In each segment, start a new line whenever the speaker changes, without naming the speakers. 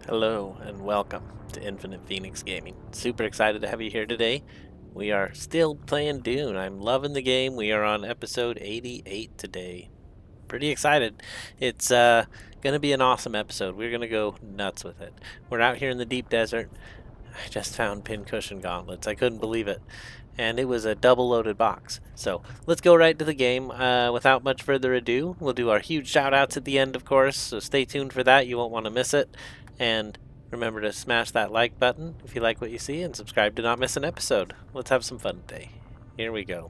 Hello and welcome to Infinite Phoenix Gaming. Super excited to have you here today. We are still playing Dune. I'm loving the game. We are on episode 88 today. Pretty excited. It's going to be an awesome episode. We're going to go nuts with it. We're out here in the deep desert. I just found pincushion gauntlets. I couldn't believe it. And it was a double loaded box. So let's go right to the game. Without much further ado, we'll do our huge shout outs at the end, of course. So stay tuned for that. You won't want to miss it. And remember to smash that like button if you like what you see, and subscribe to not miss an episode. Let's have some fun today. Here we go.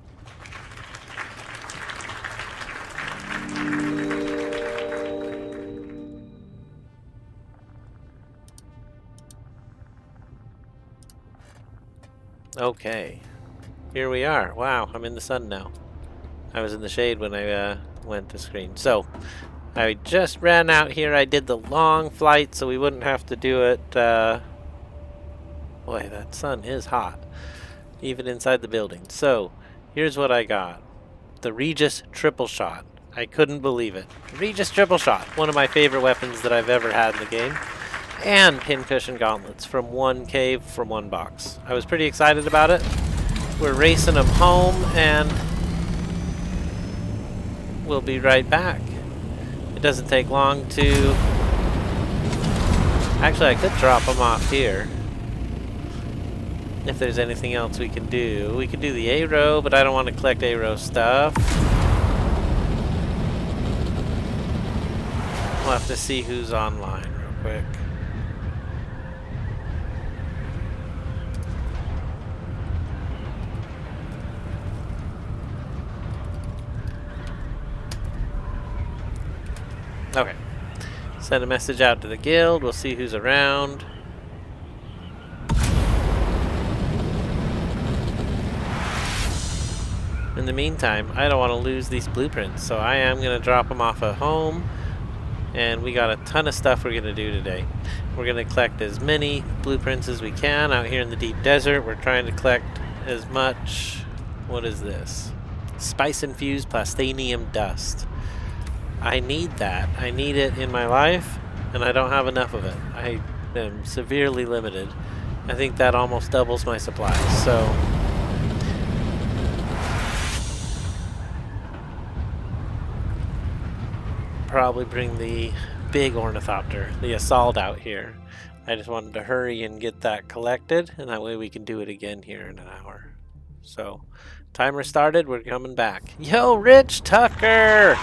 Okay, here we are. Wow, I'm in the sun now. I was in the shade when I went to screen. So, I just ran out here. I did the long flight so we wouldn't have to do it. Boy, that sun is hot, even inside the building. So, here's what I got. The Regis triple shot. I couldn't believe it. Regis triple shot, one of my favorite weapons that I've ever had in the game. And pincushion gauntlets from one cave, from one box. I was pretty excited about it. We're racing them home, and we'll be right back. It doesn't take long to... Actually, I could drop them off here. If there's anything else we can do. We could do the arrow, but I don't want to collect arrow stuff. We'll have to see who's online real quick. Okay. Send a message out to the guild. We'll see who's around. In the meantime, I don't want to lose these blueprints, so I am going to drop them off at home. And we got a ton of stuff we're going to do today. We're going to collect as many blueprints as we can out here in the deep desert. We're trying to collect as much... What is this? Spice-infused plastanium dust. I need that. I need it in my life, and I don't have enough of it. I am severely limited. I think that almost doubles my supplies, so... Probably bring the big ornithopter, the assault, out here. I just wanted to hurry and get that collected, and that way we can do it again here in an hour. So, timer started, we're coming back. Yo, Rich Tucker!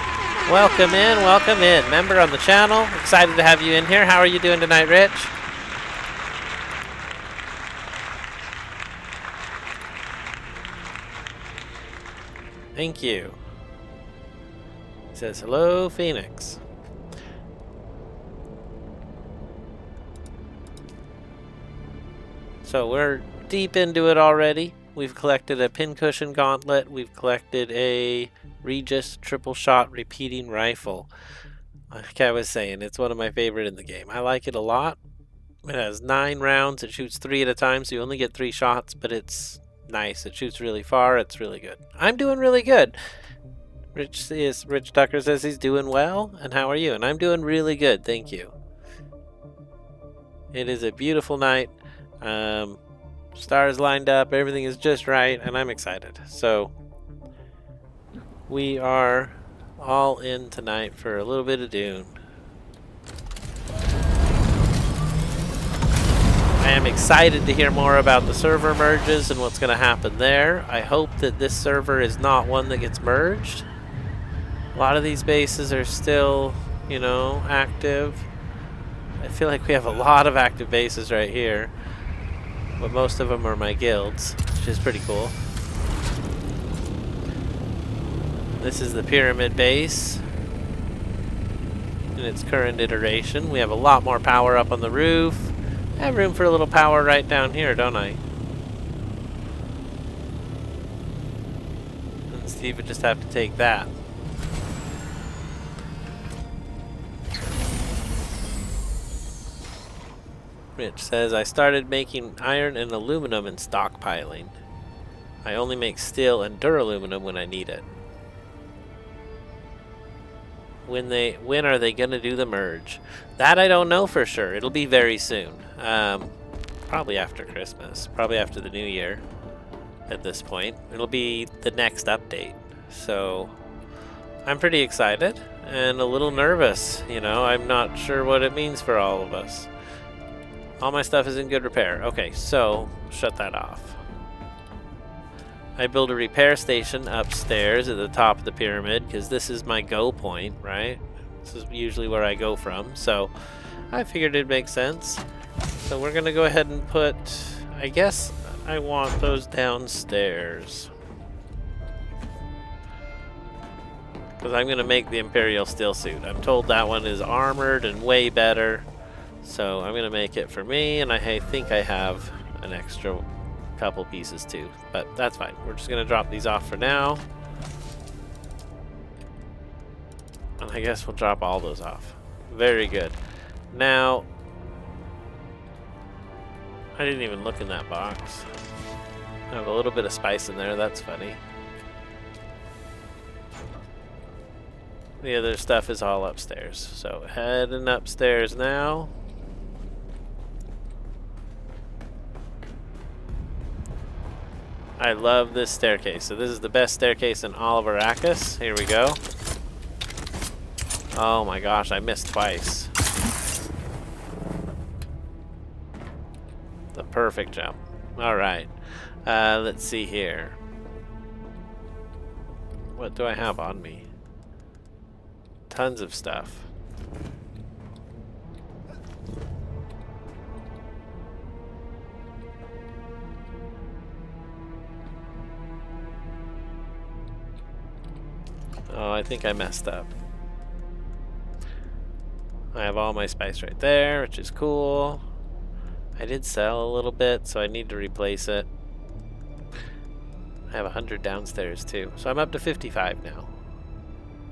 Welcome in. Member on the channel. Excited to have you in here. How are you doing tonight, Rich? Thank you. He says, hello, Phoenix. So we're deep into it already. We've collected a pincushion gauntlet. We've collected a Regis triple shot repeating rifle. Like I was saying, it's one of my favorite in the game. I like it a lot. It has 9 rounds. It shoots 3 at a time, so you only get 3 shots, but it's nice. It shoots really far. It's really good. I'm doing really good. Rich Tucker says he's doing well. And how are you? And I'm doing really good. Thank you. It is a beautiful night. Stars lined up, everything is just right, and I'm excited. So we are all in tonight for a little bit of Dune. I am excited to hear more about the server merges and what's going to happen there. I hope that this server is not one that gets merged. A lot of these bases are still, you know, active. I feel like we have a lot of active bases right here. But most of them are my guilds, which is pretty cool. This is the pyramid base in its current iteration. We have a lot more power up on the roof. I have room for a little power right down here, don't I? And Steve would just have to take that. Rich says, I started making iron and aluminum and stockpiling. I only make steel and duraluminum when I need it. when are they gonna do the merge? That I don't know for sure. It'll be very soon. Probably after Christmas. Probably after the new year. At this point, it'll be the next update. So I'm pretty excited and a little nervous. You know, I'm not sure what it means for all of us. All my stuff is in good repair. Okay, so shut that off. I build a repair station upstairs at the top of the pyramid because this is my go point, right? This is usually where I go from, so I figured it'd make sense. So we're gonna go ahead and put, I guess I want those downstairs. Because I'm gonna make the Imperial Steel Suit. I'm told that one is armored and way better. So I'm gonna make it for me, and I think I have an extra couple pieces too, but that's fine. We're just gonna drop these off for now. And I guess we'll drop all those off. Very good. Now, I didn't even look in that box. I have a little bit of spice in there, that's funny. The other stuff is all upstairs. So heading upstairs now. I love this staircase. So this is the best staircase in all of Arrakis. Here we go. Oh my gosh, I missed twice. The perfect jump. Alright. Let's see here. What do I have on me? Tons of stuff. Oh, I think I messed up. I have all my spice right there, which is cool. I did sell a little bit, so I need to replace it. I have 100 downstairs too, so I'm up to 55 now.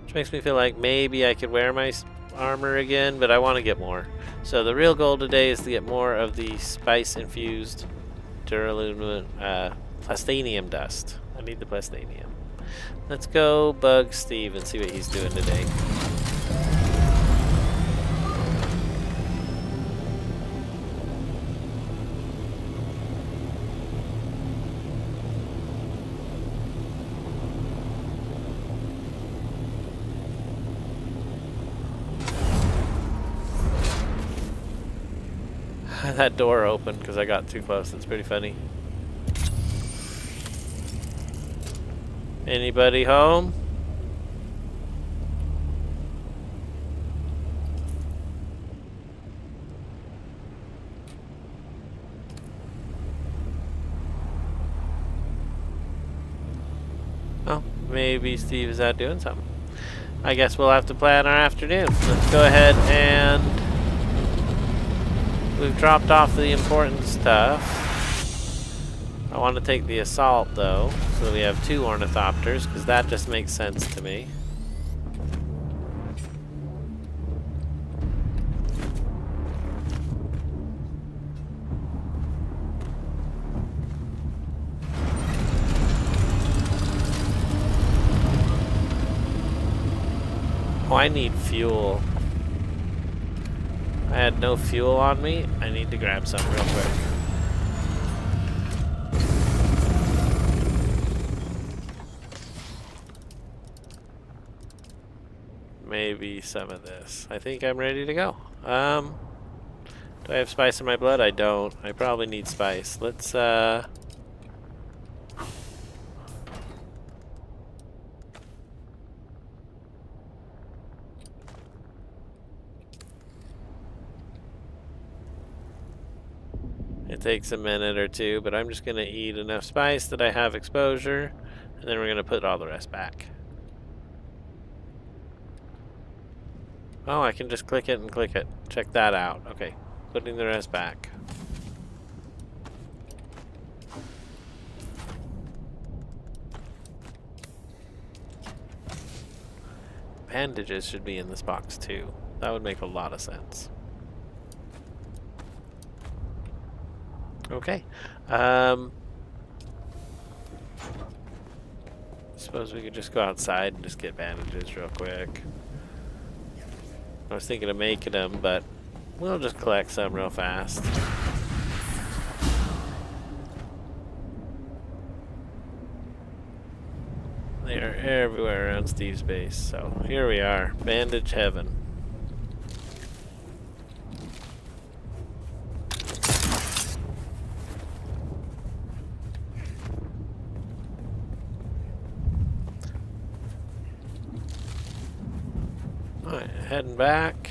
Which makes me feel like maybe I could wear my armor again, but I want to get more. So the real goal today is to get more of the spice-infused Duralumin plastanium dust. I need the plastanium. Let's go bug Steve and see what he's doing today. That door opened because I got too close. That's pretty funny. Anybody home? Oh, maybe Steve is out doing something. I guess we'll have to plan our afternoon. Let's go ahead and we've dropped off the important stuff. I want to take the assault though, so we have 2 ornithopters, because that just makes sense to me. Oh, I need fuel. I had no fuel on me. I need to grab some real quick. Maybe some of this. I think I'm ready to go. Do I have spice in my blood? I don't. I probably need spice. Let's It takes a minute or two, but I'm just going to eat enough spice that I have exposure, and then we're going to put all the rest back. Oh, I can just click it and click it. Check that out. Okay, putting the rest back. Bandages should be in this box too. That would make a lot of sense. Okay. Suppose we could just go outside and just get bandages real quick. I was thinking of making them, but we'll just collect some real fast. They are everywhere around Steve's base, so here we are, bandage heaven. Alright, heading back.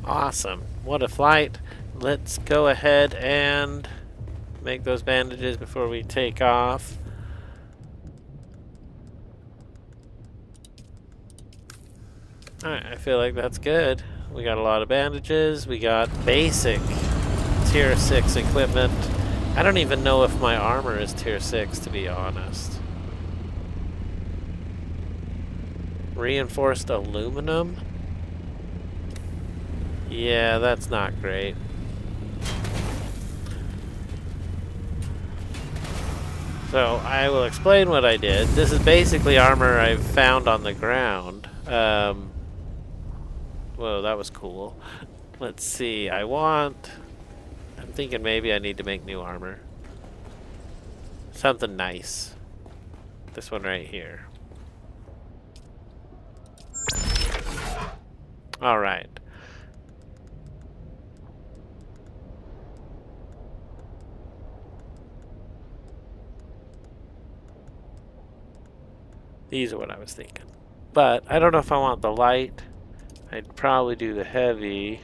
Awesome. What a flight. Let's go ahead and make those bandages before we take off. Alright, I feel like that's good. We got a lot of bandages. We got basic tier 6 equipment. I don't even know if my armor is tier 6, to be honest. Reinforced aluminum? Yeah, that's not great. So, I will explain what I did. This is basically armor I've found on the ground. Whoa, that was cool. Let's see, I'm thinking maybe I need to make new armor. Something nice. This one right here. Alright. These are what I was thinking. But I don't know if I want the light. I'd probably do the heavy.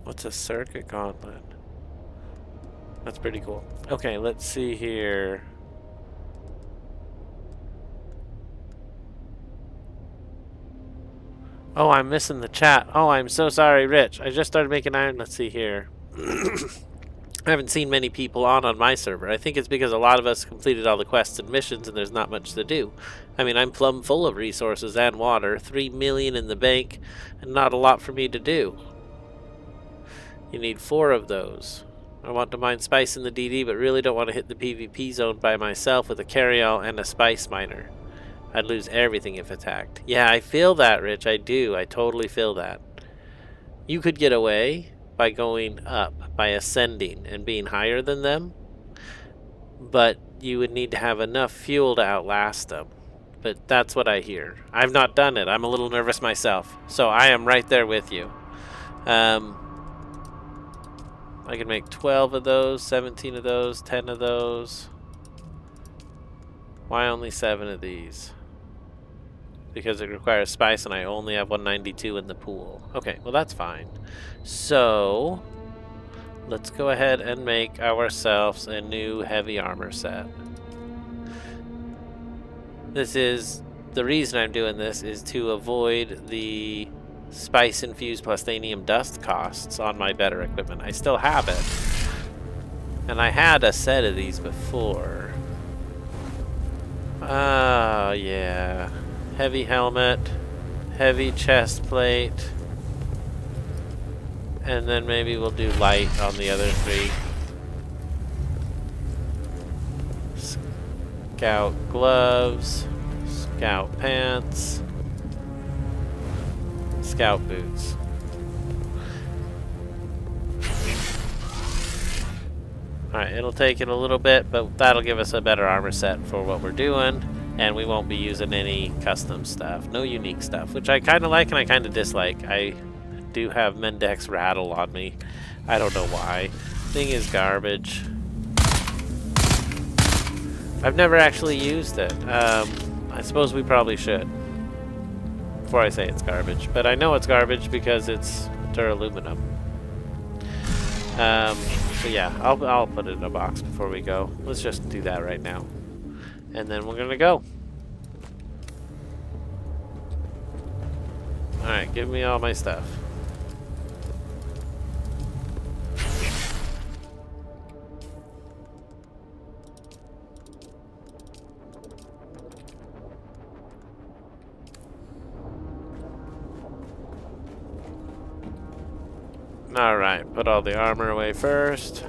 What's a circuit gauntlet? That's pretty cool. Okay, let's see here. Oh, I'm missing the chat. Oh, I'm so sorry, Rich. I just started making iron. Let's see here. I haven't seen many people on my server. I think it's because a lot of us completed all the quests and missions and there's not much to do. I mean, I'm plumb full of resources and water, 3 million in the bank, and not a lot for me to do. You need 4 of those. I want to mine spice in the DD, but really don't want to hit the PvP zone by myself with a carryall and a spice miner. I'd lose everything if attacked. Yeah, I feel that, Rich. I do. I totally feel that. You could get away by going up, by ascending and being higher than them, but you would need to have enough fuel to outlast them. But that's what I hear. I've not done it. I'm a little nervous myself, so I am right there with you. I can make 12 of those, 17 of those, 10 of those. Why only 7 of these? Because it requires spice and I only have 192 in the pool. Okay, well that's fine. So, let's go ahead and make ourselves a new heavy armor set. The reason I'm doing this is to avoid the spice-infused plastanium dust costs on my better equipment. I still have it. And I had a set of these before. Oh, yeah. Heavy helmet, heavy chest plate, and then maybe we'll do light on the other 3. Scout gloves, scout pants, scout boots. Alright, it'll take it a little bit, but that'll give us a better armor set for what we're doing. And we won't be using any custom stuff. No unique stuff, which I kind of like and I kind of dislike. I do have Mendex Rattle on me. I don't know why. Thing is garbage. I've never actually used it. I suppose we probably should. Before I say it's garbage. But I know it's garbage because it's duraluminum. So yeah, I'll put it in a box before we go. Let's just do that right now. And then we're gonna go. Alright, give me all my stuff. Alright, put all the armor away first.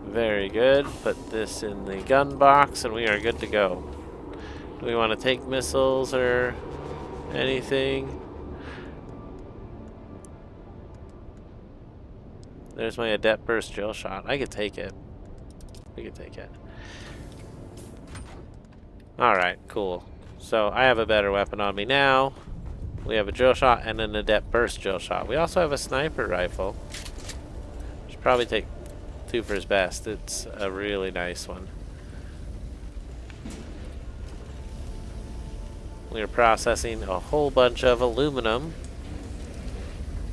Very good. Put this in the gun box and we are good to go. Do we want to take missiles or anything? There's my adept burst drill shot. I could take it. We could take it. Alright, cool. So I have a better weapon on me now. We have a drill shot and an adept burst drill shot. We also have a sniper rifle. Should probably take two for his best. It's a really nice one. We are processing a whole bunch of aluminum.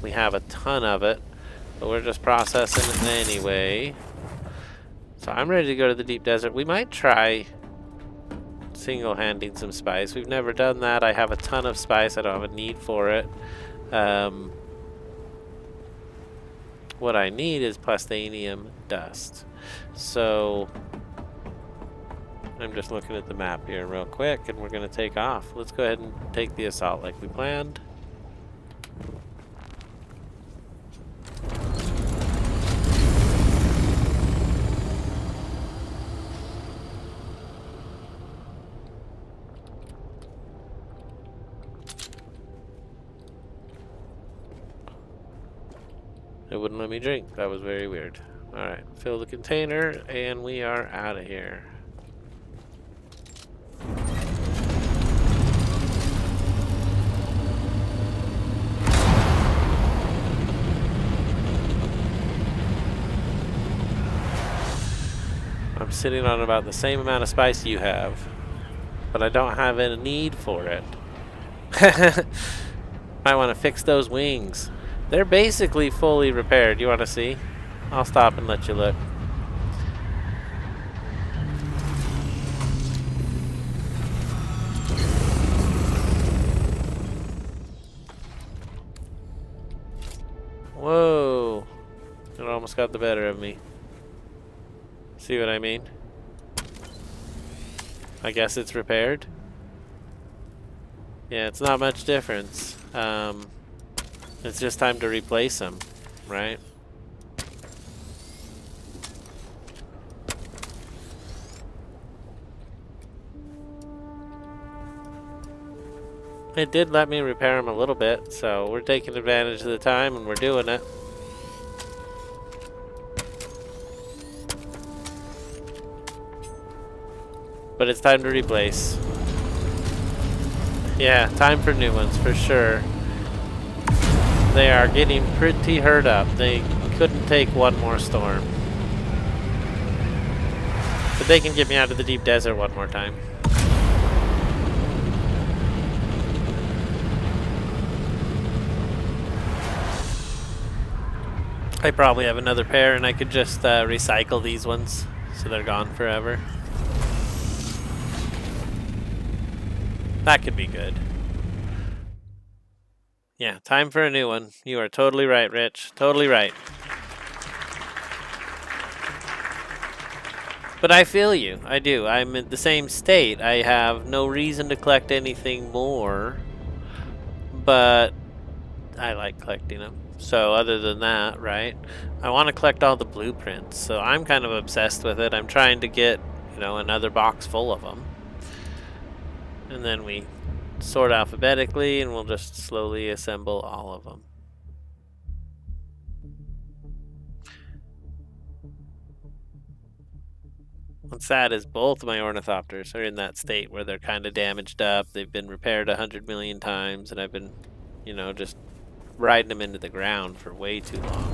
We have a ton of it, but we're just processing it anyway. So I'm ready to go to the deep desert. We might try single-handing some spice. We've never done that. I have a ton of spice. I don't have a need for it. What I need is plastanium dust. So I'm just looking at the map here real quick and we're going to take off. Let's go ahead and take the assault like we planned. It wouldn't let me drink. That was very weird. Alright, fill the container and we are out of here. I'm sitting on about the same amount of spice you have, but I don't have any need for it. I want to fix those wings. They're basically fully repaired. You want to see? I'll stop and let you look. Whoa. It almost got the better of me. See what I mean? I guess it's repaired. Yeah, it's not much difference. It's just time to replace them, right? It did let me repair them a little bit, so we're taking advantage of the time and we're doing it. But it's time to replace. Yeah, time for new ones for sure. They are getting pretty hurt up. They couldn't take one more storm. But they can get me out of the deep desert one more time. I probably have another pair and I could just recycle these ones so they're gone forever. That could be good. Yeah, time for a new one. You are totally right, Rich. Totally right. But I feel you. I do. I'm in the same state. I have no reason to collect anything more. But I like collecting them. So other than that, right? I want to collect all the blueprints. So I'm kind of obsessed with it. I'm trying to get, another box full of them. And then we sort alphabetically and we'll just slowly assemble all of them. What's sad is both of my ornithopters are in that state where they're kind of damaged up. They've been repaired 100 million times and I've been, just riding them into the ground for way too long.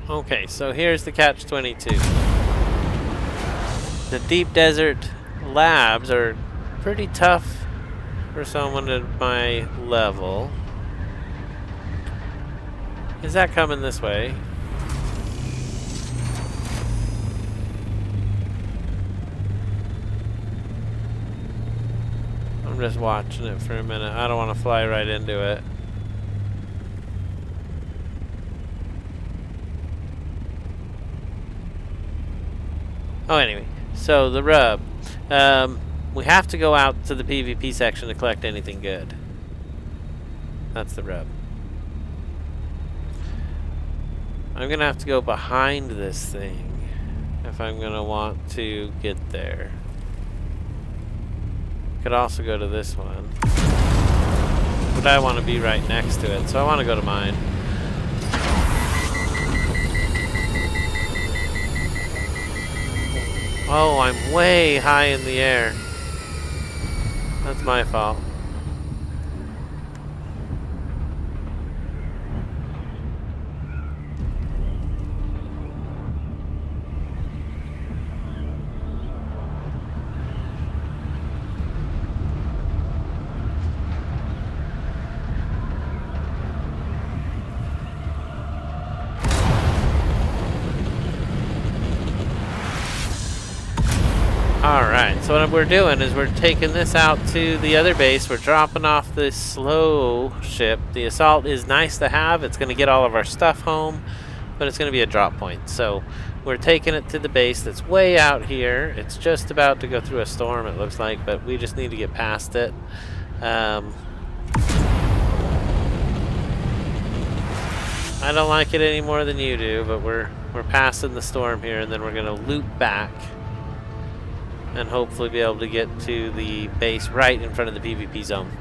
Okay, so here's the catch-22. The deep desert labs are pretty tough for someone at my level. Is that coming this way? I'm just watching it for a minute. I don't want to fly right into it. Oh, anyway, so the rub. We have to go out to the PvP section to collect anything good. That's the rub. I'm going to have to go behind this thing if I'm going to want to get there. Could also go to this one. But I want to be right next to it, so I want to go to mine. Oh, I'm way high in the air. That's my fault. Alright, so what we're doing is we're taking this out to the other base. We're dropping off this slow ship. The assault is nice to have. It's going to get all of our stuff home, but it's going to be a drop point. So we're taking it to the base that's way out here. It's just about to go through a storm, it looks like, but we just need to get past it. I don't like it any more than you do, but we're passing the storm here, and then we're going to loop back and hopefully be able to get to the base right in front of the PvP zone.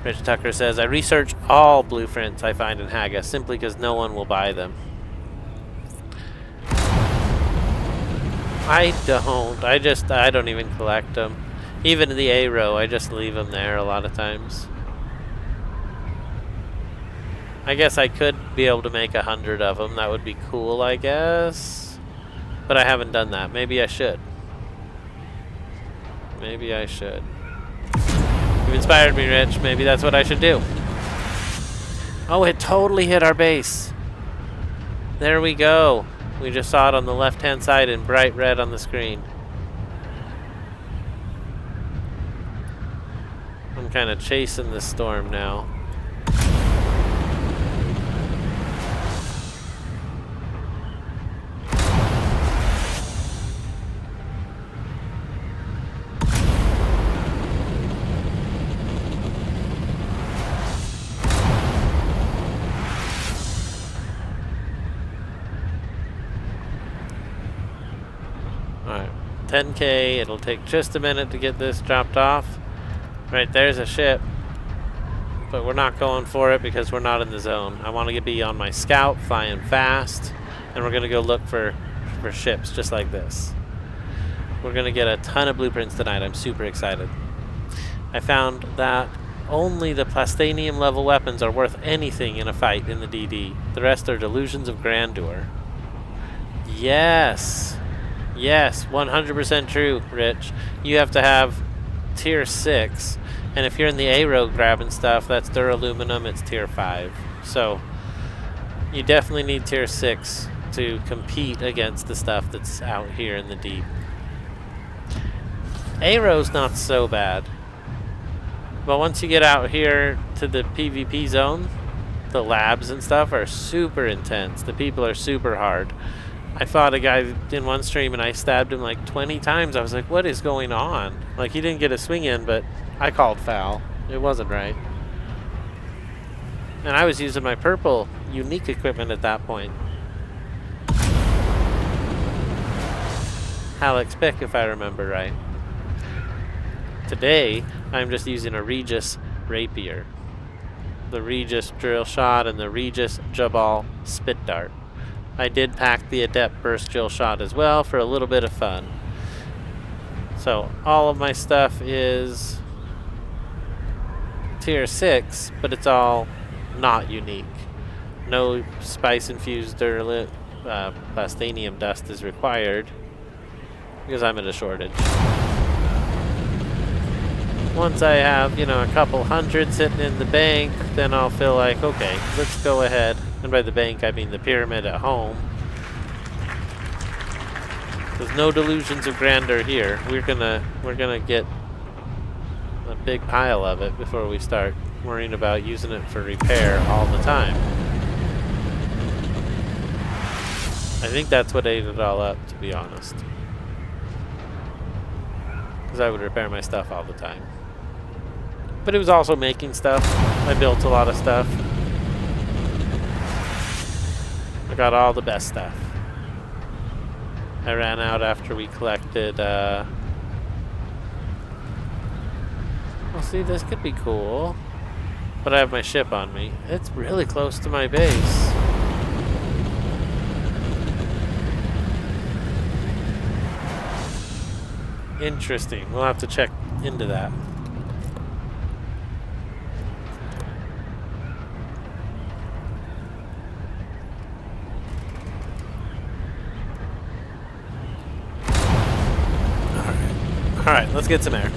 Rich Tucker says, I research all blueprints I find in Haga simply because no one will buy them. I don't. I don't even collect them. Even in the A row, I just leave them there a lot of times. I guess I could be able to make 100 of them. That would be cool, I guess. But I haven't done that. Maybe I should. Maybe I should. You've inspired me, Rich. Maybe that's what I should do. Oh, it totally hit our base. There we go. We just saw it on the left-hand side in bright red on the screen. I'm kind of chasing the storm now. Alright, 10K, it'll take just a minute to get this dropped off. Right, there's a ship. But we're not going for it because we're not in the zone. I want to be on my scout, flying fast, and we're going to go look for ships just like this. We're going to get a ton of blueprints tonight. I'm super excited. I found that only the plastanium level weapons are worth anything in a fight in the DD. The rest are delusions of grandeur. Yes. Yes, 100% true, Rich. You have to have tier 6, and if you're in the A row grabbing stuff, that's duraluminum, it's tier 5. So you definitely need tier 6 to compete against the stuff that's out here in the deep. A row's not so bad, but once you get out here to the PvP zone, the labs and stuff are super intense. The people are super hard. I fought a guy in one stream and I stabbed him like 20 times. I was like, what is going on? Like, he didn't get a swing in, but I called foul. It wasn't right. And I was using my purple unique equipment at that point. Alex Pick, if I remember right. Today, I'm just using a Regis rapier. The Regis drill shot and the Regis Jabal spit dart. I did pack the Adept Burst Drill Shot as well for a little bit of fun. So all of my stuff is tier 6, but it's all not unique. No spice-infused plastanium dust is required because I'm at a shortage. Once I have, a couple hundred sitting in the bank, then I'll feel like, okay, let's go ahead. And by the bank, I mean the pyramid at home. There's no delusions of grandeur here. We're gonna get a big pile of it before we start worrying about using it for repair all the time. I think that's what ate it all up, to be honest. Because I would repair my stuff all the time. But it was also making stuff. I built a lot of stuff. I got all the best stuff. I ran out after we collected, well, see, this could be cool. But I have my ship on me. It's really close to my base. Interesting. We'll have to check into that. Alright, let's get some air.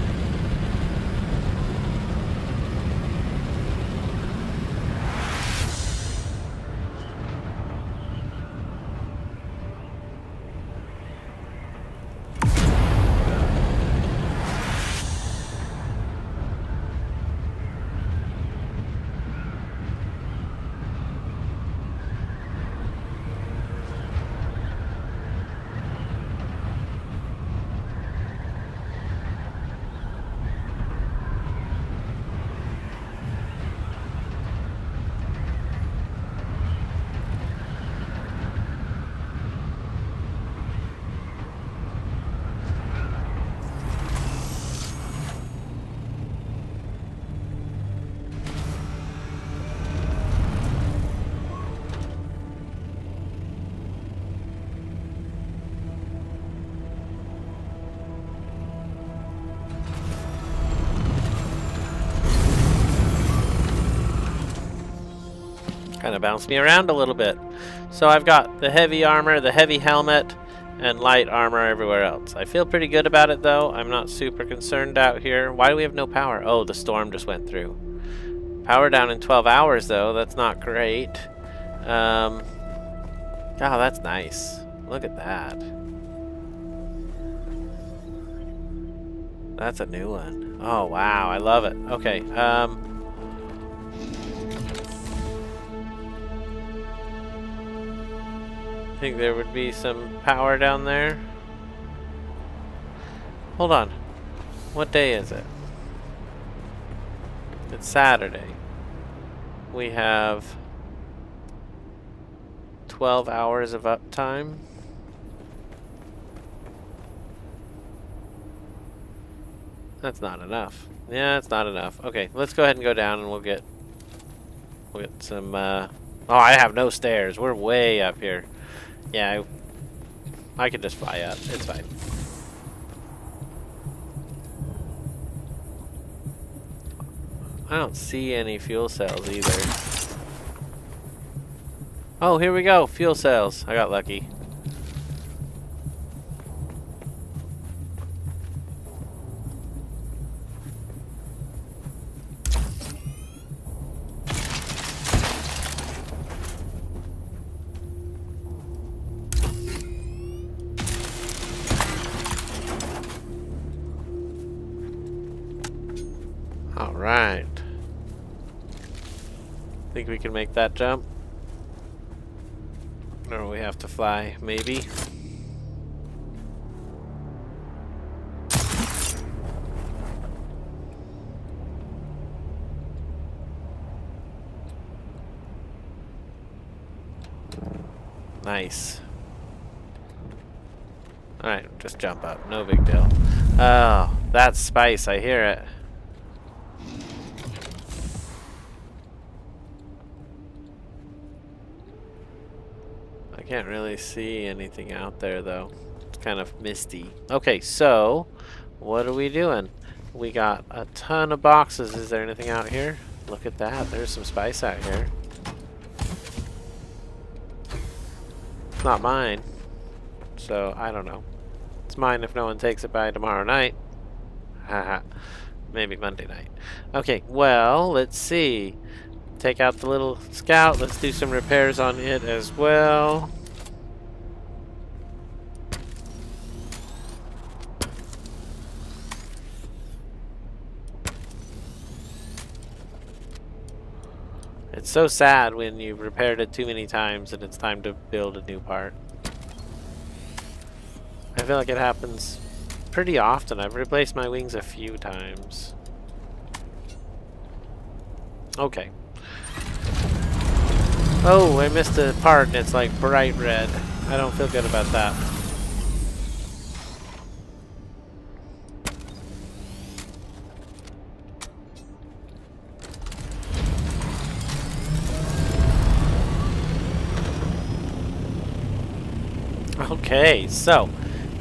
Kind of bounced me around a little bit. So I've got the heavy armor, the heavy helmet, and light armor everywhere else. I feel pretty good about it though. I'm not super concerned out here. Why do we have no power? Oh, the storm just went through. Power down in 12 hours though. That's not great. Oh, that's nice. Look at that. That's a new one. Oh wow, I love it. Okay. I think there would be some power down there. Hold on. What day is it? It's Saturday. We have 12 hours of uptime. That's not enough. Yeah, it's not enough. Okay, let's go ahead and go down and we'll get some oh, I have no stairs. We're way up here. Yeah, I can just fly up. It's fine. I don't see any fuel cells either. Oh, here we go. Fuel cells. I got lucky. Alright. Think we can make that jump? Or we have to fly, maybe? Nice. Alright, just jump up. No big deal. Oh, that's spice. I hear it. Can't really see anything out there though. It's kind of misty. Okay, so what are we doing? We got a ton of boxes. Is there anything out here? Look at that. There's some spice out here. It's not mine. So I don't know. It's mine if no one takes it by tomorrow night. Haha. Maybe Monday night. Okay, well, let's see. Take out the little scout. Let's do some repairs on it as well. It's so sad when you've repaired it too many times and it's time to build a new part. I feel like it happens pretty often. I've replaced my wings a few times. Okay. Oh, I missed a part and it's like bright red. I don't feel good about that. Okay, so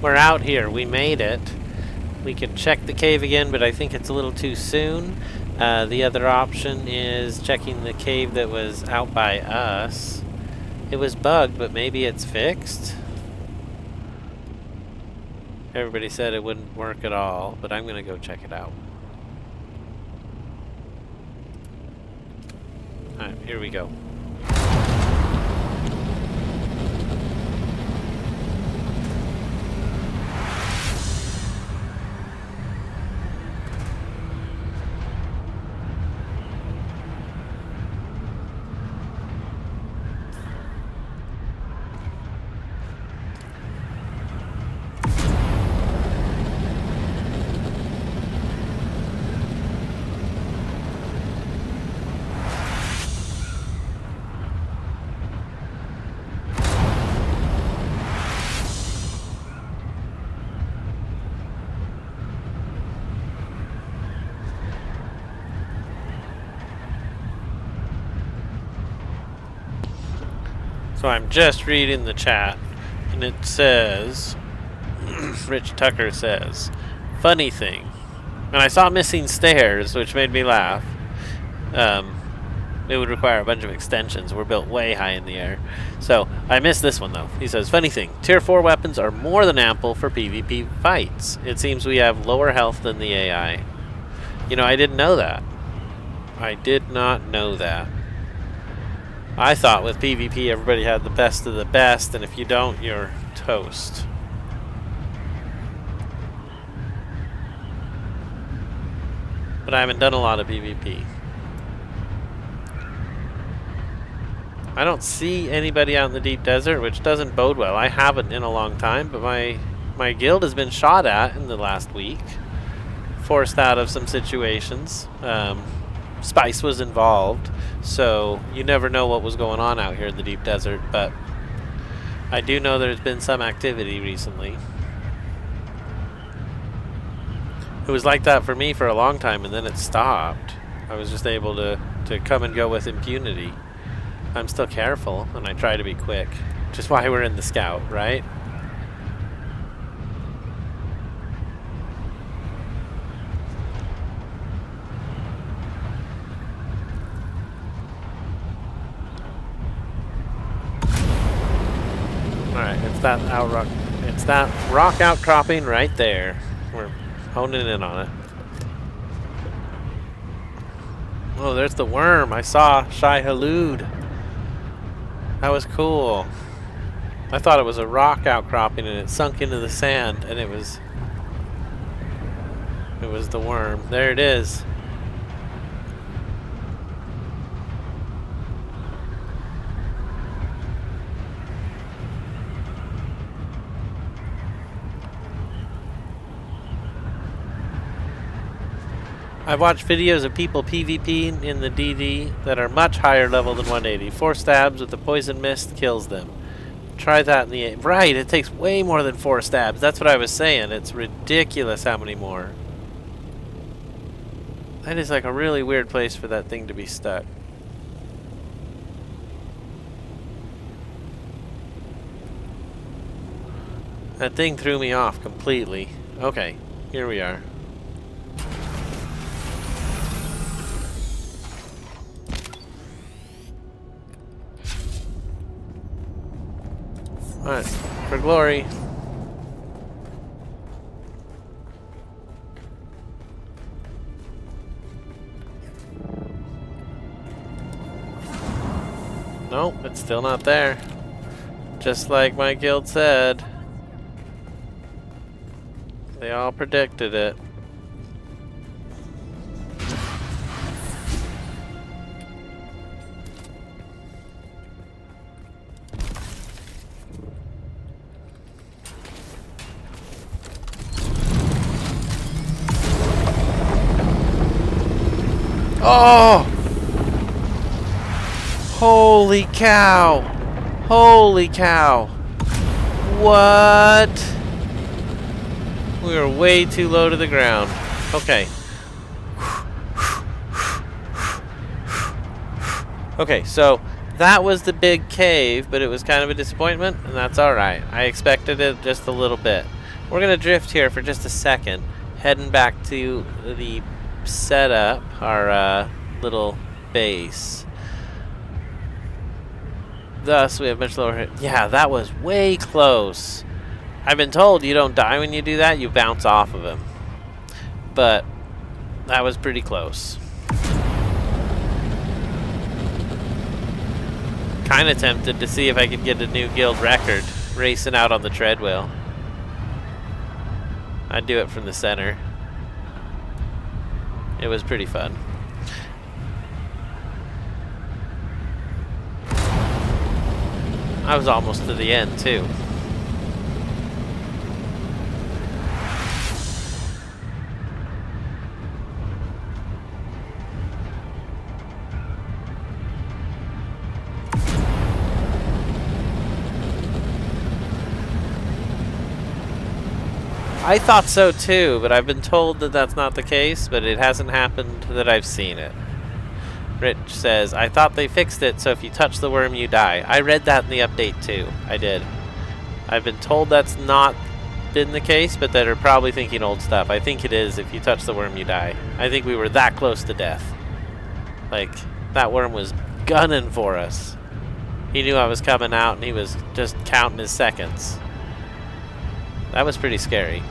we're out here. We made it. We can check the cave again, but I think it's a little too soon. The other option is checking the cave that was out by us. It was bugged, but maybe it's fixed. Everybody said it wouldn't work at all, but I'm gonna go check it out. Alright, here we go. So I'm just reading the chat, and it says, Rich Tucker says, funny thing, and I saw missing stairs, which made me laugh. It would require a bunch of extensions. We're built way high in the air. So I missed this one though. He says, funny thing, tier 4 weapons are more than ample for PvP fights. It seems we have lower health than the AI. You know, I didn't know that. I did not know that. I thought with PvP everybody had the best of the best, and if you don't, you're toast. But I haven't done a lot of PvP. I don't see anybody out in the deep desert, which doesn't bode well. I haven't in a long time, but my guild has been shot at in the last week. Forced out of some situations. Spice was involved, so you never know what was going on out here in the deep desert, but I do know there's been some activity recently. It was like that for me for a long time, and then it stopped. I was just able to come and go with impunity. I'm still careful, and I try to be quick, which is why we're in the scout, right? Alright, it's that rock outcropping right there. We're honing in on it. Oh, there's the worm. I saw Shai Halud. That was cool. I thought it was a rock outcropping and it sunk into the sand, and it was the worm. There it is. I've watched videos of people PvPing in the DD that are much higher level than 180. 4 stabs with the poison mist kills them. Try that in the... Right, it takes way more than 4 stabs. That's what I was saying. It's ridiculous how many more. That is like a really weird place for that thing to be stuck. That thing threw me off completely. Okay, here we are. Alright, for glory. Nope, it's still not there. Just like my guild said. They all predicted it. Oh! Holy cow! Holy cow! What? We are way too low to the ground. Okay. Okay, so that was the big cave, but it was kind of a disappointment, and that's alright. I expected it just a little bit. We're going to drift here for just a second, heading back to the setup, our little base. Thus, we have much lower hit. Yeah, that was way close. I've been told you don't die when you do that, you bounce off of him. But that was pretty close. Kind of tempted to see if I could get a new guild record racing out on the treadwheel. I'd do it from the center. It was pretty fun. I was almost to the end too. I thought so too, but I've been told that that's not the case, but it hasn't happened that I've seen it. Rich says, I thought they fixed it, so if you touch the worm, you die. I read that in the update too. I did. I've been told that's not been the case, but they're probably thinking old stuff. I think it is. If you touch the worm, you die. I think we were that close to death. Like, that worm was gunning for us. He knew I was coming out, and he was just counting his seconds. That was pretty scary.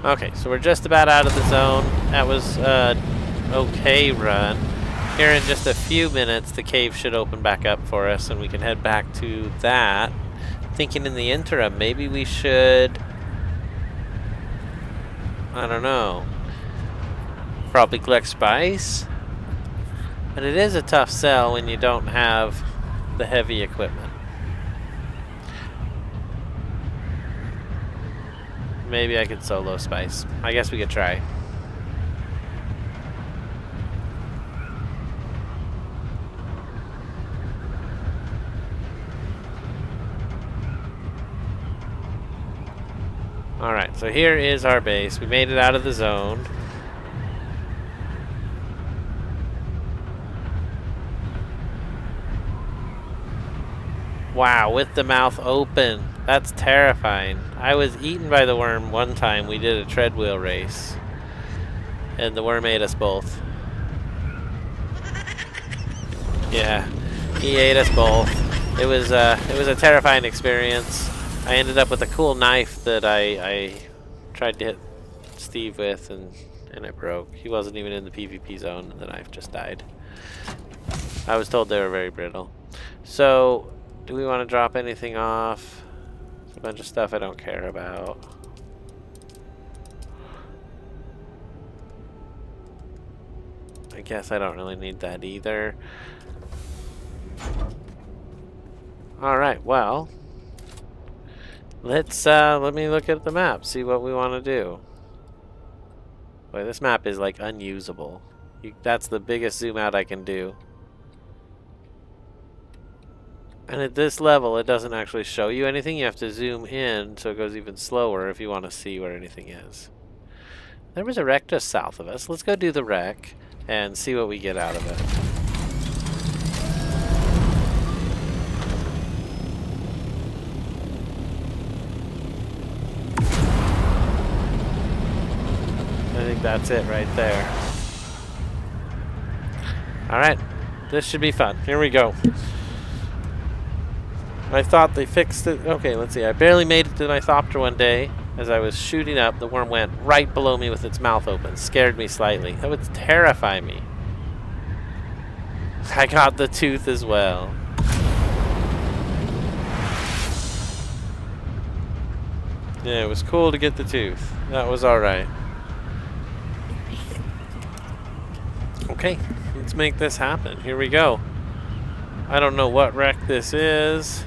Okay, so we're just about out of the zone. That was an okay run. Here in just a few minutes, the cave should open back up for us, and we can head back to that. Thinking in the interim, maybe we should... I don't know. Probably collect spice? But it is a tough sell when you don't have the heavy equipment. Maybe I could solo spice. I guess we could try. Alright, so here is our base. We made it out of the zone. Wow, with the mouth open. That's terrifying. I was eaten by the worm one time. We did a treadwheel race. And the worm ate us both. Yeah, he ate us both. It was a terrifying experience. I ended up with a cool knife that I tried to hit Steve with, and it broke. He wasn't even in the PvP zone, and the knife just died. I was told they were very brittle. So, do we want to drop anything off? There's a bunch of stuff I don't care about. I guess I don't really need that either. Alright, well, let's let me look at the map, see what we want to do. Boy, this map is like unusable. That's the biggest zoom out I can do. And at this level, it doesn't actually show you anything. You have to zoom in so it goes even slower if you want to see where anything is. There was a wreck just south of us. Let's go do the wreck and see what we get out of it. I think that's it right there. Alright, this should be fun. Here we go. I thought they fixed it. Okay, let's see. I barely made it to my Thopter one day. As I was shooting up, the worm went right below me with its mouth open. Scared me slightly. That would terrify me. I got the tooth as well. Yeah, it was cool to get the tooth. That was alright. Okay, let's make this happen. Here we go. I don't know what wreck this is.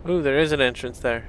Ooh, there is an entrance there.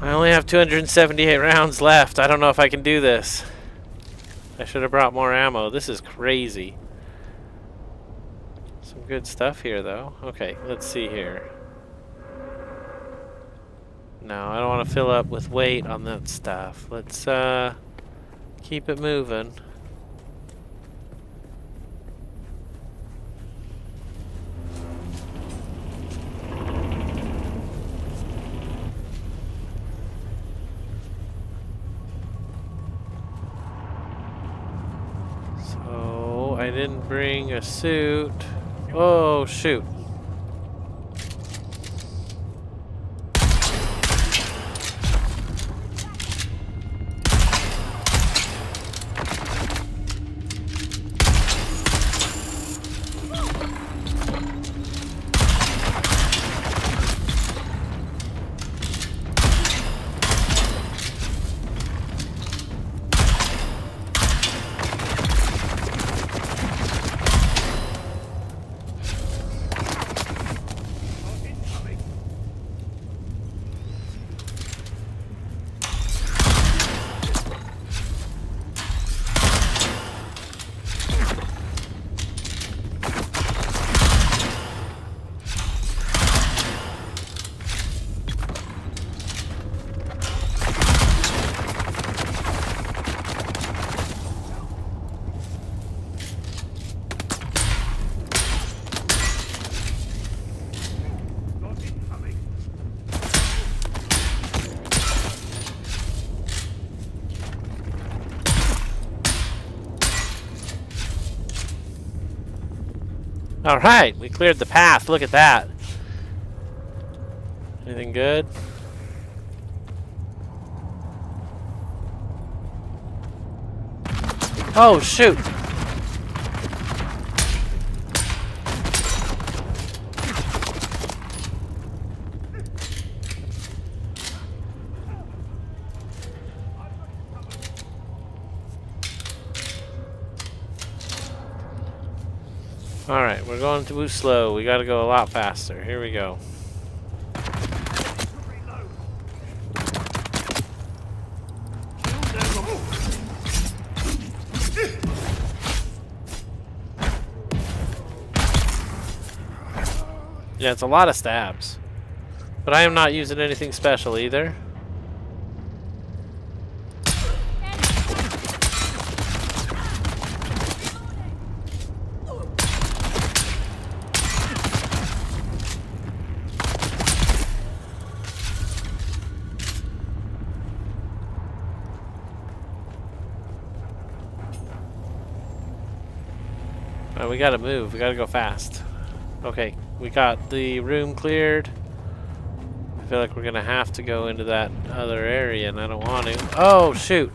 I only have 278 rounds left. I don't know if I can do this. I should have brought more ammo. This is crazy. Some good stuff here, though. Okay, let's see here. No, I don't want to fill up with weight on that stuff. Let's keep it moving. So I didn't bring a suit. Oh, shoot. All right, we cleared the path. Look at that. Anything good? Oh, shoot. All right, we're going too slow. We got to go a lot faster. Here we go. Yeah, it's a lot of stabs. But I am not using anything special either. We gotta move. We gotta go fast. Okay, we got the room cleared. I feel like we're gonna have to go into that other area, and I don't want to. Oh, shoot!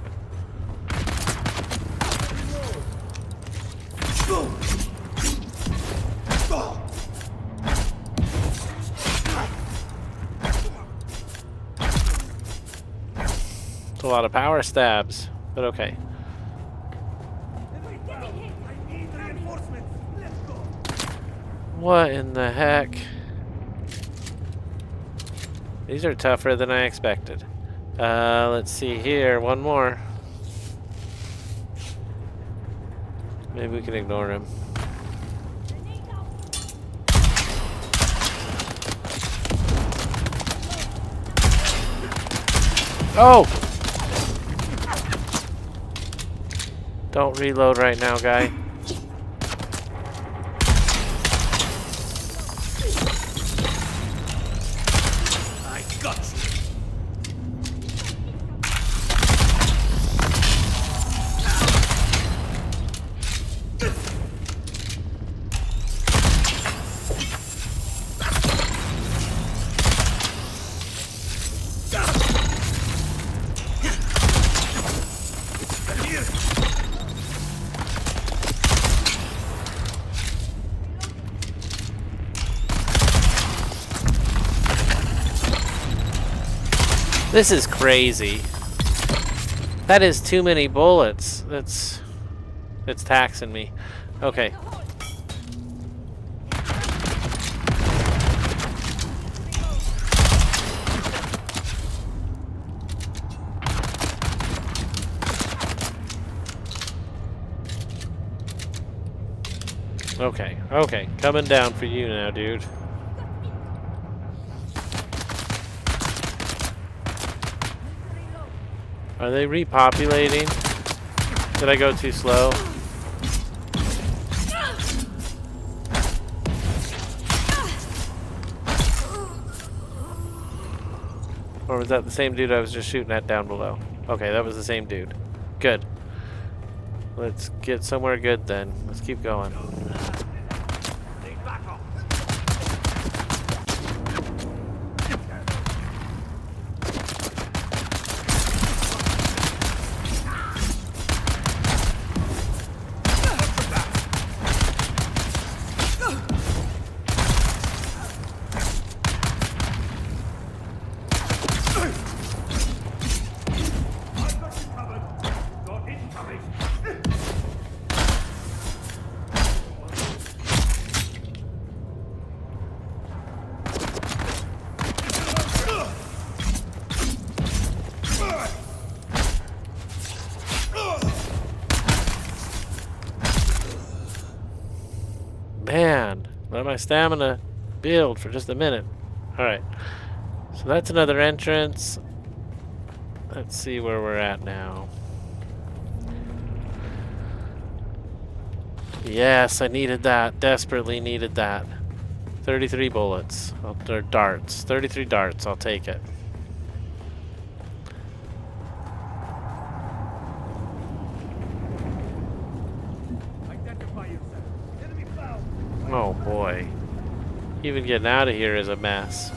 It's a lot of power stabs, but okay. What in the heck? These are tougher than I expected. Let's see here. One more. Maybe we can ignore him. Oh! Don't reload right now, guy.
I got you.
This is crazy. That is too many bullets. It's taxing me. Okay. Okay, coming down for you now, dude. Are they repopulating? Did I go too slow? Or was that the same dude I was just shooting at down below? Okay, that was the same dude. Good. Let's get somewhere good then. Let's keep going. Man, let my stamina build for just a minute. Alright, so that's another entrance. Let's see where we're at now. Yes, I needed that. Desperately needed that. 33 bullets. Or darts. 33 darts. I'll take it. Oh boy. Even getting out of here is a mess.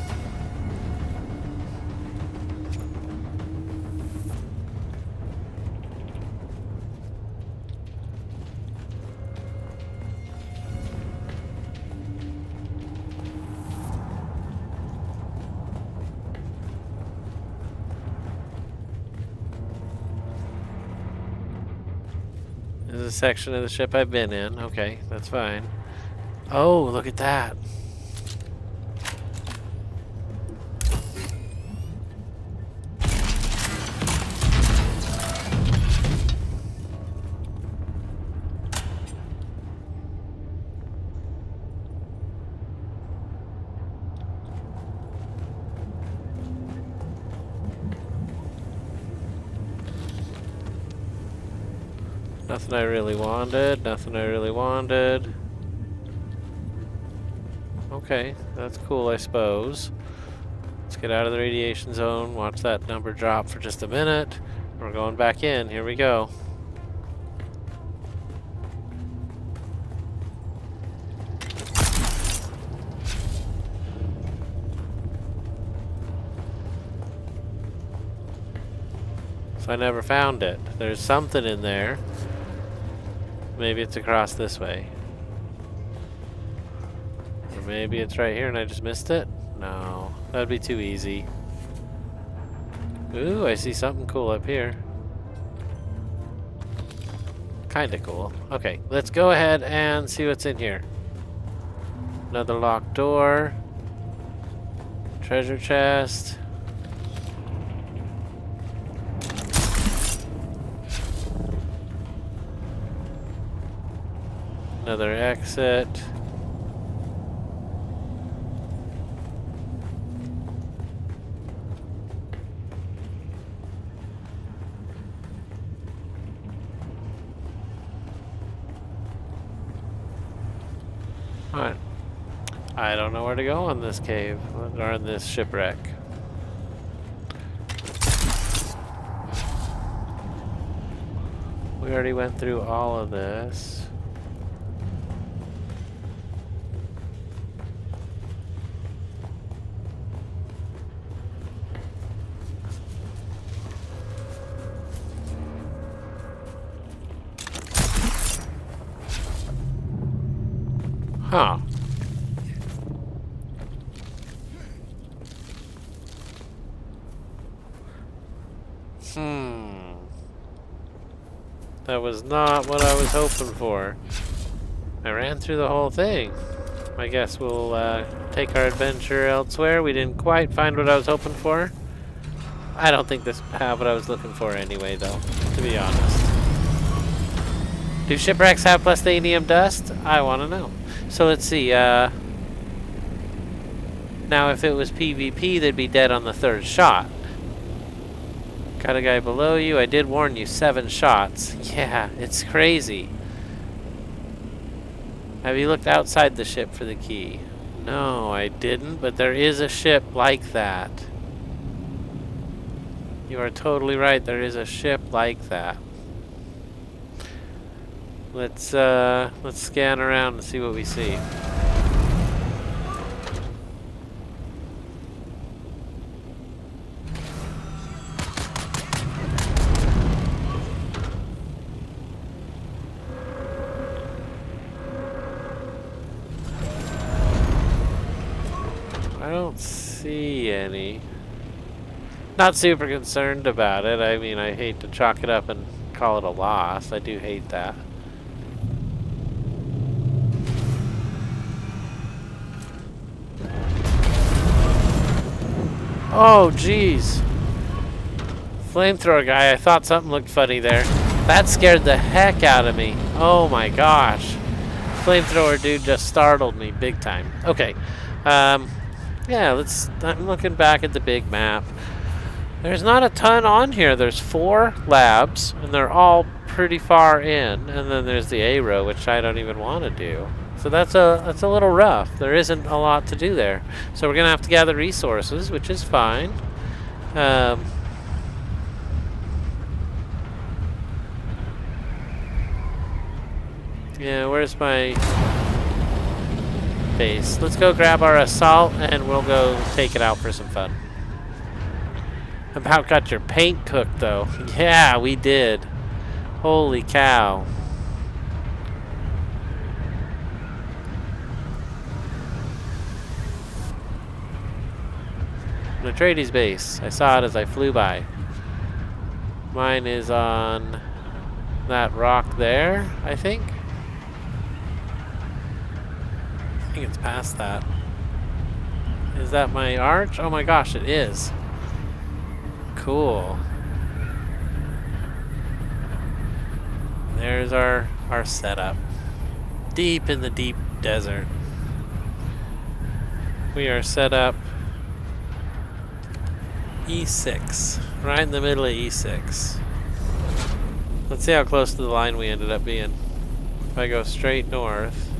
This is a section of the ship I've been in. Okay, that's fine. Oh, look at that. Nothing I really wanted, nothing I really wanted. Okay, that's cool, I suppose. Let's get out of the radiation zone, watch that number drop for just a minute. We're going back in, here we go. So I never found it. There's something in there. Maybe it's across this way. Or maybe it's right here and I just missed it? No, that'd be too easy. Ooh, I see something cool up here. Kinda cool. Okay, let's go ahead and see what's in here. Another locked door. Treasure chest. Another exit. Alright. I don't know where to go on this cave, or on this shipwreck. We already went through all of this. Huh. That was not what I was hoping for. I ran through the whole thing. I guess we'll take our adventure elsewhere. We didn't quite find what I was hoping for. I don't think this have what I was looking for anyway, though, to be honest. Do shipwrecks have plastadium dust? I want to know. So let's see. Now, if it was PvP, they'd be dead on the third shot. Got a guy below you. I did warn you, 7 shots. Yeah, it's crazy. Have you looked outside the ship for the key? No, I didn't, but there is a ship like that. You are totally right, there is a ship like that. Let's scan around and see what we see. I don't see any. Not super concerned about it. I mean, I hate to chalk it up and call it a loss. I do hate that. Oh, jeez. Flamethrower guy, I thought something looked funny there. That scared the heck out of me. Oh my gosh. Flamethrower dude just startled me big time. Okay. Yeah, I'm looking back at the big map. There's not a ton on here. There's 4 labs, and they're all pretty far in. And then there's the A row, which I don't even want to do. So that's a little rough. There isn't a lot to do there. So we're gonna have to gather resources, which is fine. Yeah, where's my base? Let's go grab our assault, and we'll go take it out for some fun. About got your paint cooked, though. Yeah, we did. Holy cow. The Atreides base. I saw it as I flew by. Mine is on that rock there, I think. I think it's past that. Is that my arch? Oh my gosh, it is. Cool. There's our setup. Deep in the deep desert. We are set up E6. Right in the middle of E6. Let's see how close to the line we ended up being. If I go straight north.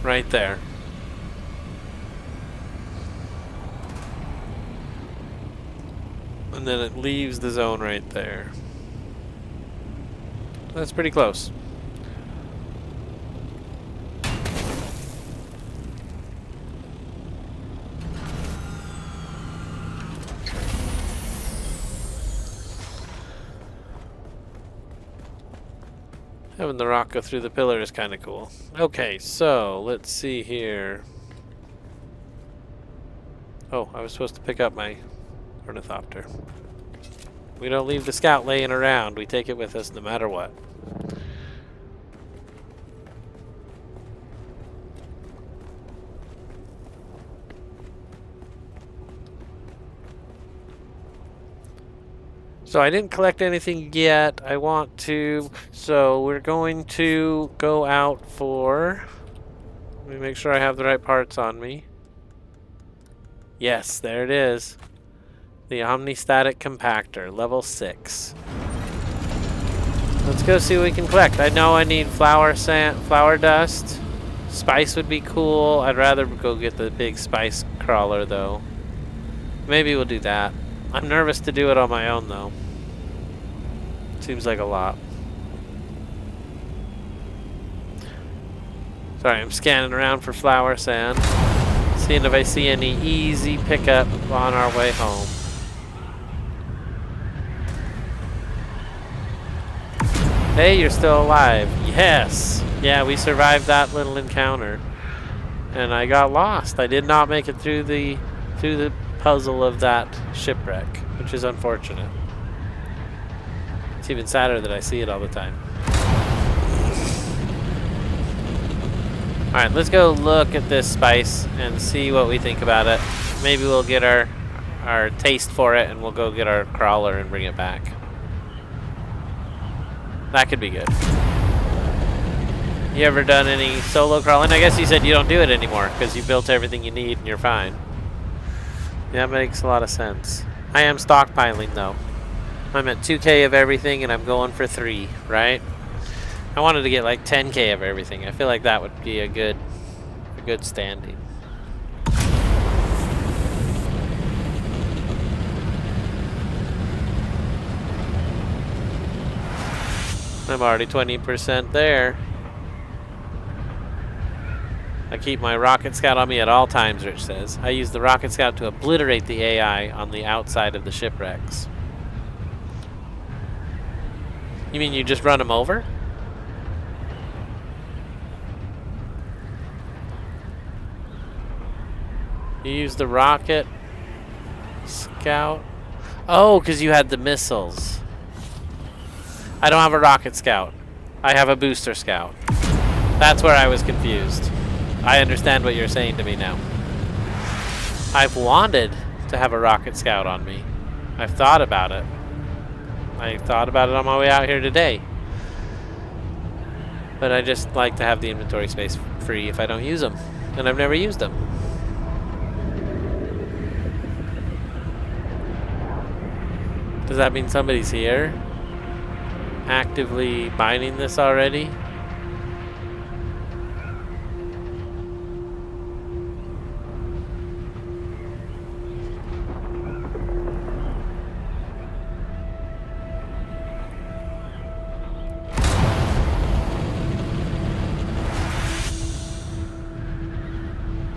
Right there. And then it leaves the zone right there. That's pretty close. Having the rock go through the pillar is kind of cool. Okay, so let's see here. Oh, I was supposed to pick up my ornithopter. We don't leave the scout laying around. We take it with us no matter what. So I didn't collect anything yet. I want to. So we're going to go out for. Let me make sure I have the right parts on me. Yes, there it is. The omnistatic compactor, level 6. Let's go see what we can collect. I know I need flour dust. Spice would be cool. I'd rather go get the big spice crawler though. Maybe we'll do that. I'm nervous to do it on my own though. Seems like a lot. Sorry, I'm scanning around for flour sand. Seeing if I see any easy pickup on our way home. Hey, you're still alive. Yes! Yeah, we survived that little encounter. And I got lost. I did not make it through the puzzle of that shipwreck, which is unfortunate. It's even sadder that I see it all the time. Alright, let's go look at this spice and see what we think about it. Maybe we'll get our taste for it and we'll go get our crawler and bring it back. That could be good. You ever done any solo crawling? I guess you said you don't do it anymore because you built everything you need and you're fine. That makes a lot of sense. I am stockpiling though. I'm at 2K of everything and I'm going for 3, right? I wanted to get like 10K of everything. I feel like that would be a good standing. I'm already 20% there. I keep my rocket scout on me at all times, Rich says. I use the rocket scout to obliterate the AI on the outside of the shipwrecks. You mean you just run them over? You use the rocket scout? Oh, because you had the missiles. I don't have a rocket scout. I have a booster scout. That's where I was confused. I understand what you're saying to me now. I've wanted to have a rocket scout on me. I've thought about it. I thought about it on my way out here today. But I just like to have the inventory space free if I don't use them. And I've never used them. Does that mean somebody's here? Actively mining this already?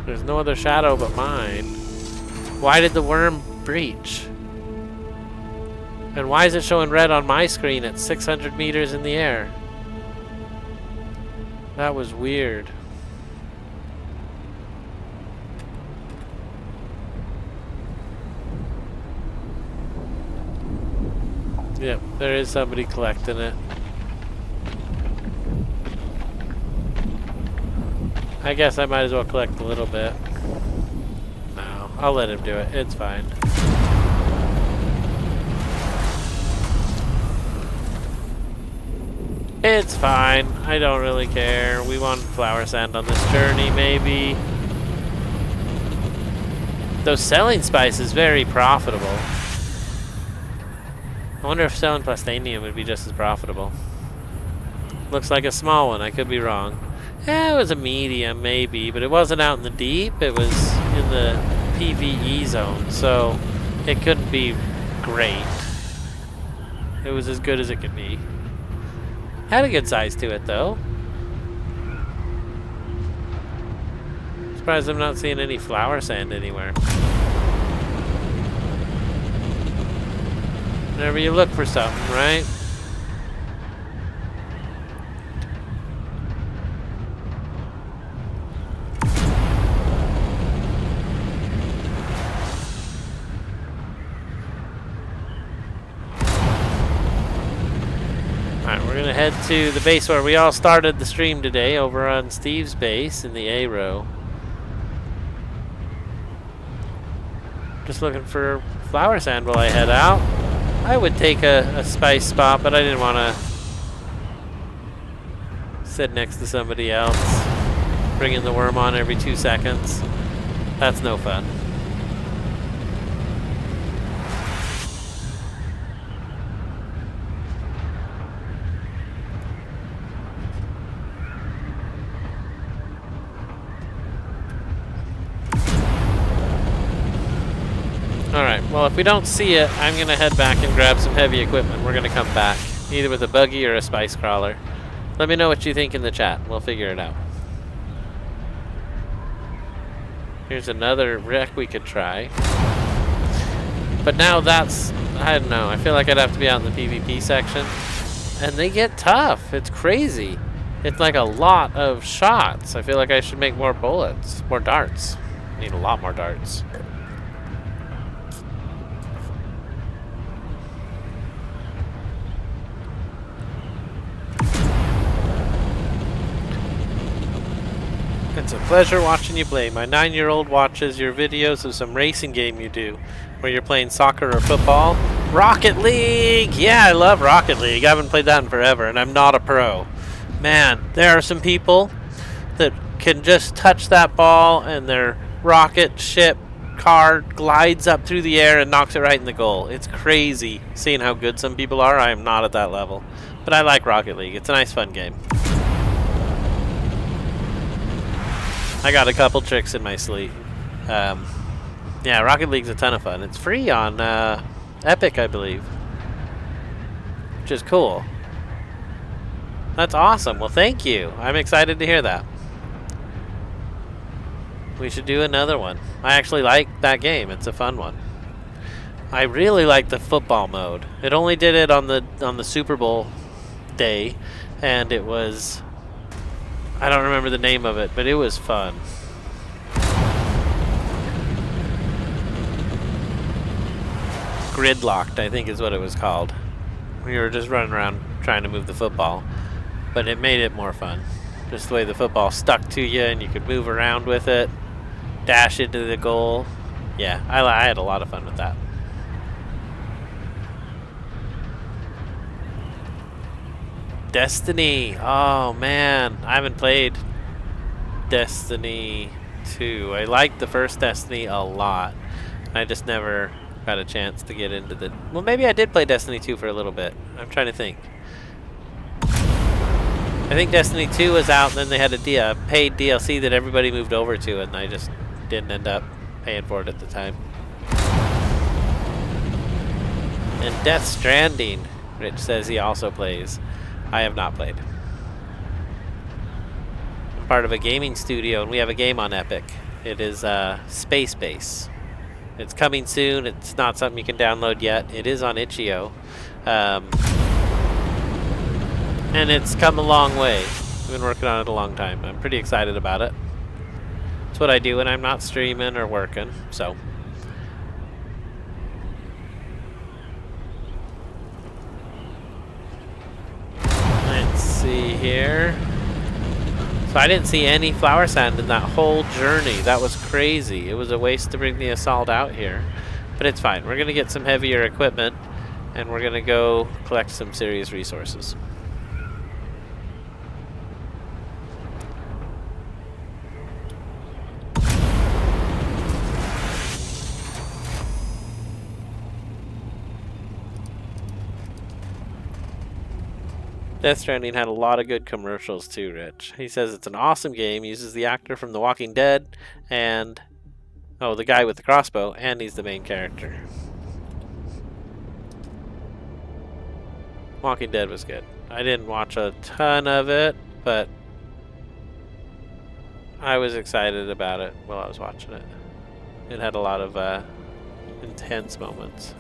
There's no other shadow but mine. Why did the worm breach? And why is it showing red on my screen at 600 meters in the air? That was weird. Yep, there is somebody collecting it. I guess I might as well collect a little bit. No, I'll let him do it. It's fine. It's fine. I don't really care. We want flower sand on this journey, maybe. Though selling spice is very profitable. I wonder if selling plastanium would be just as profitable. Looks like a small one. I could be wrong. It was a medium, maybe, but it wasn't out in the deep. It was in the PvE zone, so it couldn't be great. It was as good as it could be. Had a good size to it, though. Surprised I'm not seeing any flower sand anywhere. Whenever you look for something, right? We're gonna head to the base where we all started the stream today, over on Steve's base in the A row. Just looking for flower sand while I head out. I would take a spice spot, but I didn't want to sit next to somebody else, bringing the worm on every 2 seconds. That's no fun. Alright, well if we don't see it, I'm going to head back and grab some heavy equipment. We're going to come back, either with a buggy or a spice crawler. Let me know what you think in the chat. We'll figure it out. Here's another wreck we could try. But now that's, I don't know, I feel like I'd have to be out in the PvP section. And they get tough. It's crazy. It's like a lot of shots. I feel like I should make more bullets, more darts. I need a lot more darts. It's a pleasure watching you play. My 9-year-old watches your videos of some racing game you do, where you're playing soccer or football. Rocket League! Yeah, I love Rocket League. I haven't played that in forever, and I'm not a pro. Man, there are some people that can just touch that ball, and their rocket ship car glides up through the air and knocks it right in the goal. It's crazy seeing how good some people are. I am not at that level. But I like Rocket League. It's a nice, fun game. I got a couple tricks in my sleeve. Yeah, Rocket League's a ton of fun. It's free on Epic, I believe. Which is cool. That's awesome. Well, thank you. I'm excited to hear that. We should do another one. I actually like that game. It's a fun one. I really like the football mode. It only did it on the Super Bowl day, and it was, I don't remember the name of it, but it was fun. Gridlocked, I think is what it was called. We were just running around trying to move the football, but it made it more fun. Just the way the football stuck to you and you could move around with it, dash into the goal. Yeah, I had a lot of fun with that. Destiny. Oh man, I haven't played Destiny 2. I liked the first Destiny a lot. I just never got a chance to get into the... Well, maybe I did play Destiny 2 for a little bit. I'm trying to think. I think Destiny 2 was out, and then they had a paid DLC that everybody moved over to, and I just didn't end up paying for it at the time. And Death Stranding, Rich says he also plays. I have not played. I'm part of a gaming studio, and we have a game on Epic. It is Space Base. It's coming soon. It's not something you can download yet. It is on itch.io. And it's come a long way. I've been working on it a long time. I'm pretty excited about it. It's what I do when I'm not streaming or working, so. Let's see here. So I didn't see any flower sand in that whole journey. That was crazy. It was a waste to bring the assault out here. But it's fine. We're going to get some heavier equipment, and we're going to go collect some serious resources. Death Stranding had a lot of good commercials too, Rich. He says it's an awesome game, uses the actor from The Walking Dead, and... oh, the guy with the crossbow, and he's the main character. Walking Dead was good. I didn't watch a ton of it, but I was excited about it while I was watching it. It had a lot of intense moments.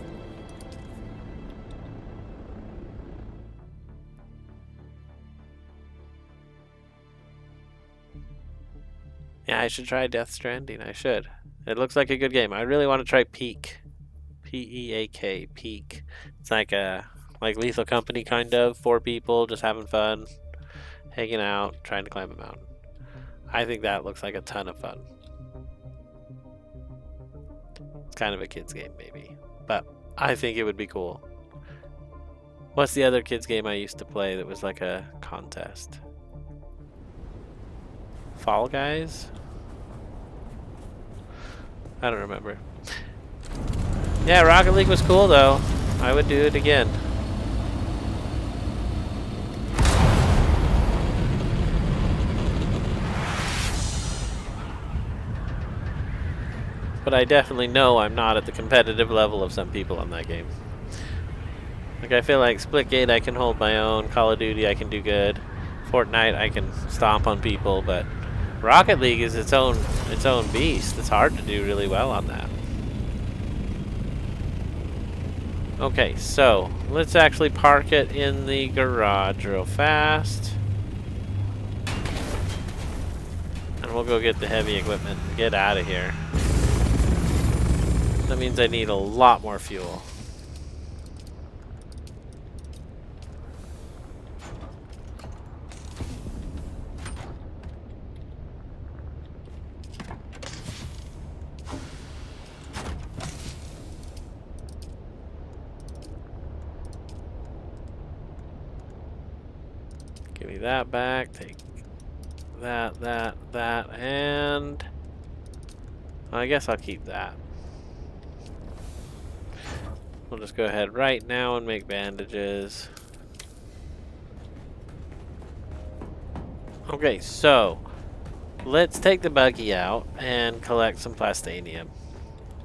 Yeah, I should try Death Stranding. I should. It looks like a good game. I really want to try Peak. P-E-A-K. Peak. It's like a Lethal Company kind of. 4 people just having fun, hanging out, trying to climb a mountain. I think that looks like a ton of fun. It's kind of a kid's game maybe, but I think it would be cool. What's the other kids game I used to play that was like a contest? Fall Guys? I don't remember. Yeah, Rocket League was cool though. I would do it again. But I definitely know I'm not at the competitive level of some people on that game. Like, I feel like Splitgate I can hold my own, Call of Duty I can do good, Fortnite I can stomp on people, but Rocket League is its own beast. It's hard to do really well on that. Okay, so let's actually park it in the garage real fast. And we'll go get the heavy equipment and get out of here. That means I need a lot more fuel. Give me that back, take that, and I guess I'll keep that. We'll just go ahead right now and make bandages. Okay, so let's take the buggy out and collect some plastanium.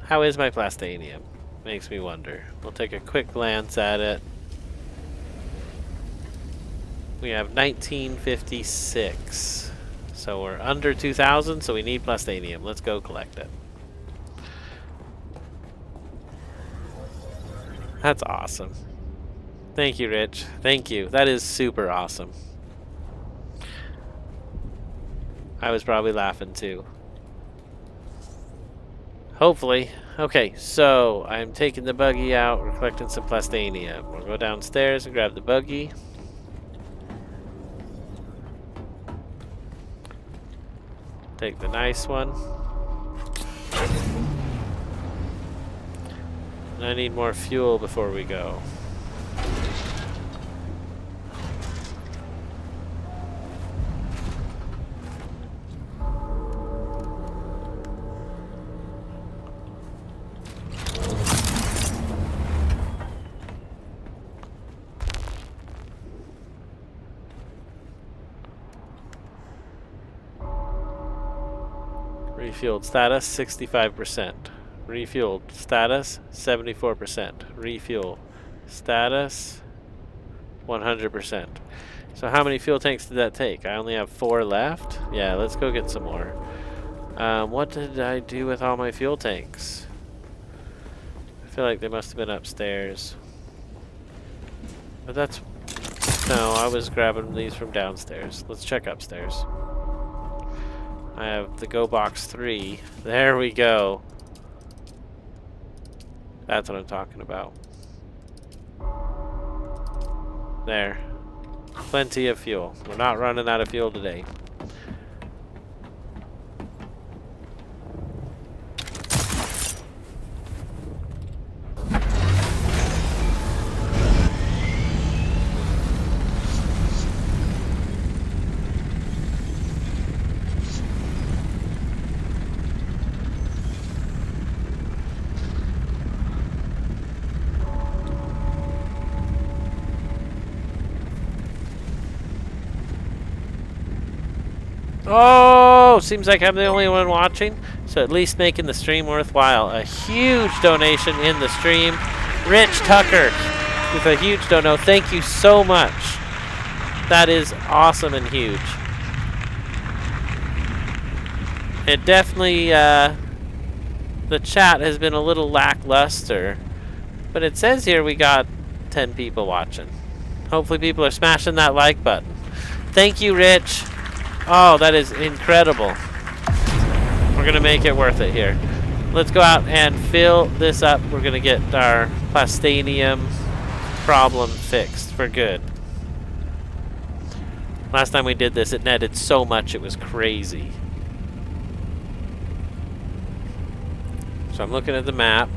How is my plastanium? Makes me wonder. We'll take a quick glance at it. We have 1956. So we're under 2,000, so we need plastanium. Let's go collect it. That's awesome. Thank you, Rich. Thank you. That is super awesome. I was probably laughing too. Hopefully. Okay, so I'm taking the buggy out. We're collecting some plastanium. We'll go downstairs and grab the buggy. Take the nice one. And I need more fuel before we go. Refueled status 65%. Refueled status 74%. Refuel status 100%. So how many fuel tanks did that take? I only have 4 left. Yeah, let's go get some more. What did I do with all my fuel tanks? I feel like they must have been upstairs. But that's... No, I was grabbing these from downstairs. Let's check upstairs. I have the Go Box 3. There we go. That's what I'm talking about. There. Plenty of fuel. We're not running out of fuel today. Oh, seems like I'm the only one watching, so at least making the stream worthwhile. A huge donation in the stream. Rich Tucker with a huge dono. Thank you so much. That is awesome and huge. It definitely, the chat has been a little lackluster, but it says here we got 10 people watching. Hopefully people are smashing that like button. Thank you, Rich. Oh, that is incredible. We're going to make it worth it here. Let's go out and fill this up. We're going to get our plastanium problem fixed for good. Last time we did this, it netted so much it was crazy. So I'm looking at the map.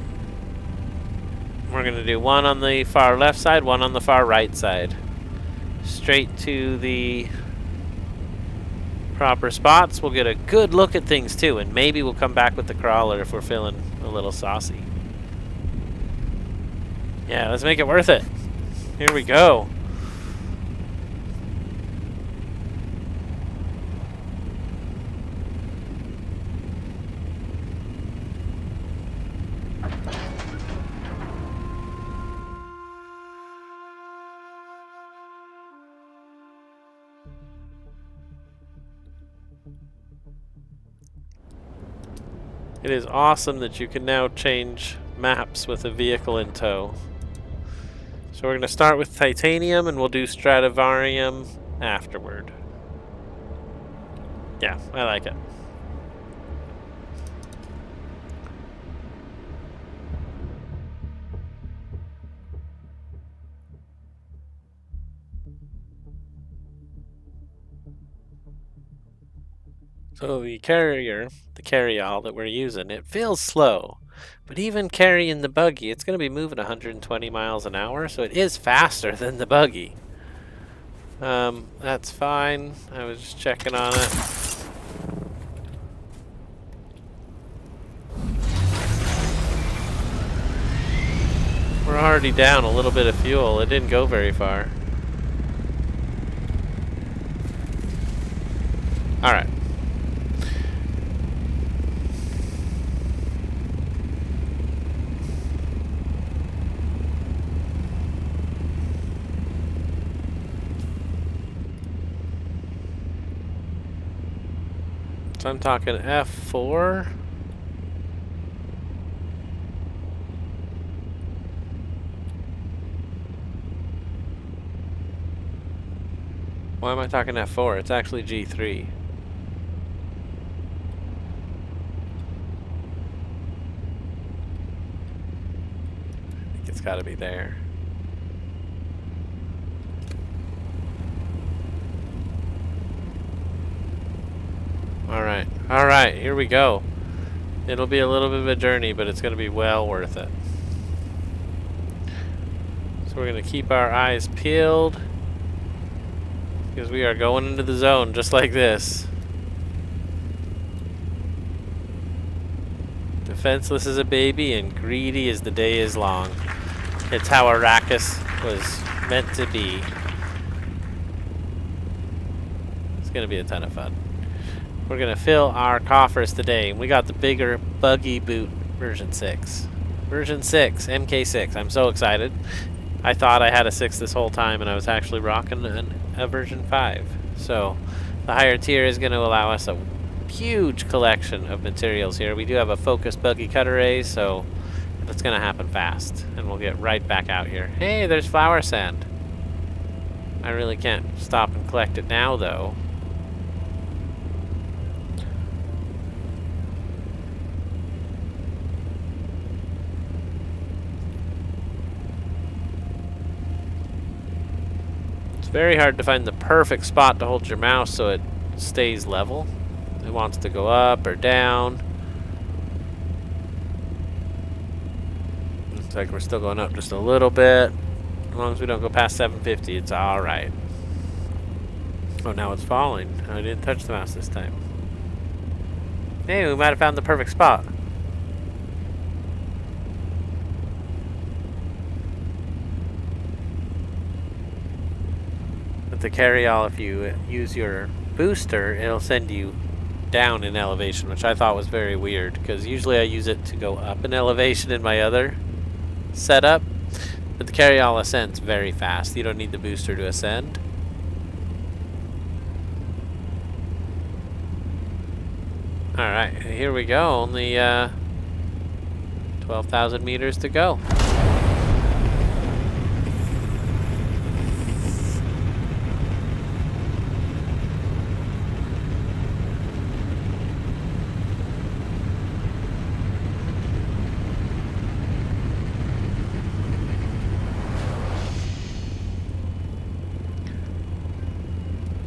We're going to do one on the far left side, one on the far right side. Straight to the proper spots. We'll get a good look at things too, and maybe we'll come back with the crawler if we're feeling a little saucy. Yeah, let's make it worth it. Here we go. It is awesome that you can now change maps with a vehicle in tow. So we're going to start with titanium and we'll do Stradivarium afterward. Yeah, I like it. So the carry-all that we're using, it feels slow. But even carrying the buggy, it's going to be moving 120 miles an hour, so it is faster than the buggy. That's fine. I was just checking on it. We're already down a little bit of fuel. It didn't go very far. Alright. So I'm talking F4. Why am I talking F4? It's actually G3. I think it's got to be there. Alright, here we go. It'll be a little bit of a journey, but it's going to be well worth it. So we're going to keep our eyes peeled, because we are going into the zone just like this. Defenseless as a baby and greedy as the day is long. It's how Arrakis was meant to be. It's going to be a ton of fun. We're going to fill our coffers today. We got the bigger buggy boot version 6. Version 6, MK6. I'm so excited. I thought I had a 6 this whole time, and I was actually rocking a version 5. So the higher tier is going to allow us a huge collection of materials here. We do have a focused buggy cut array, so it's going to happen fast. And we'll get right back out here. Hey, there's flower sand. I really can't stop and collect it now, though. Very hard to find the perfect spot to hold your mouse so it stays level. It wants to go up or down. Looks like we're still going up just a little bit. As long as we don't go past 750, it's alright. Oh, now it's falling. I didn't touch the mouse this time. Hey, we might have found the perfect spot. The carry-all, if you use your booster, it'll send you down in elevation, which I thought was very weird, because usually I use it to go up in elevation in my other setup, but the carry-all ascends very fast. You don't need the booster to ascend. Alright, here we go. Only 12,000 meters to go.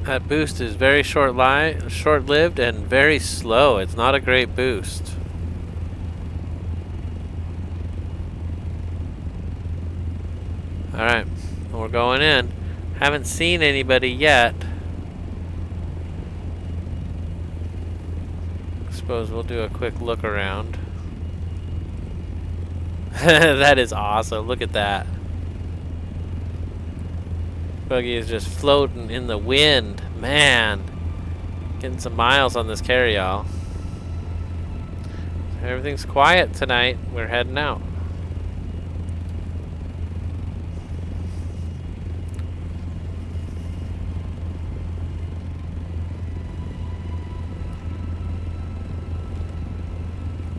That boost is very short-lived and very slow. It's not a great boost. Alright, we're going in. Haven't seen anybody yet. Suppose we'll do a quick look around. That is awesome. Look at that. Buggy is just floating in the wind. Man. Getting some miles on this carryall. Everything's quiet tonight. We're heading out.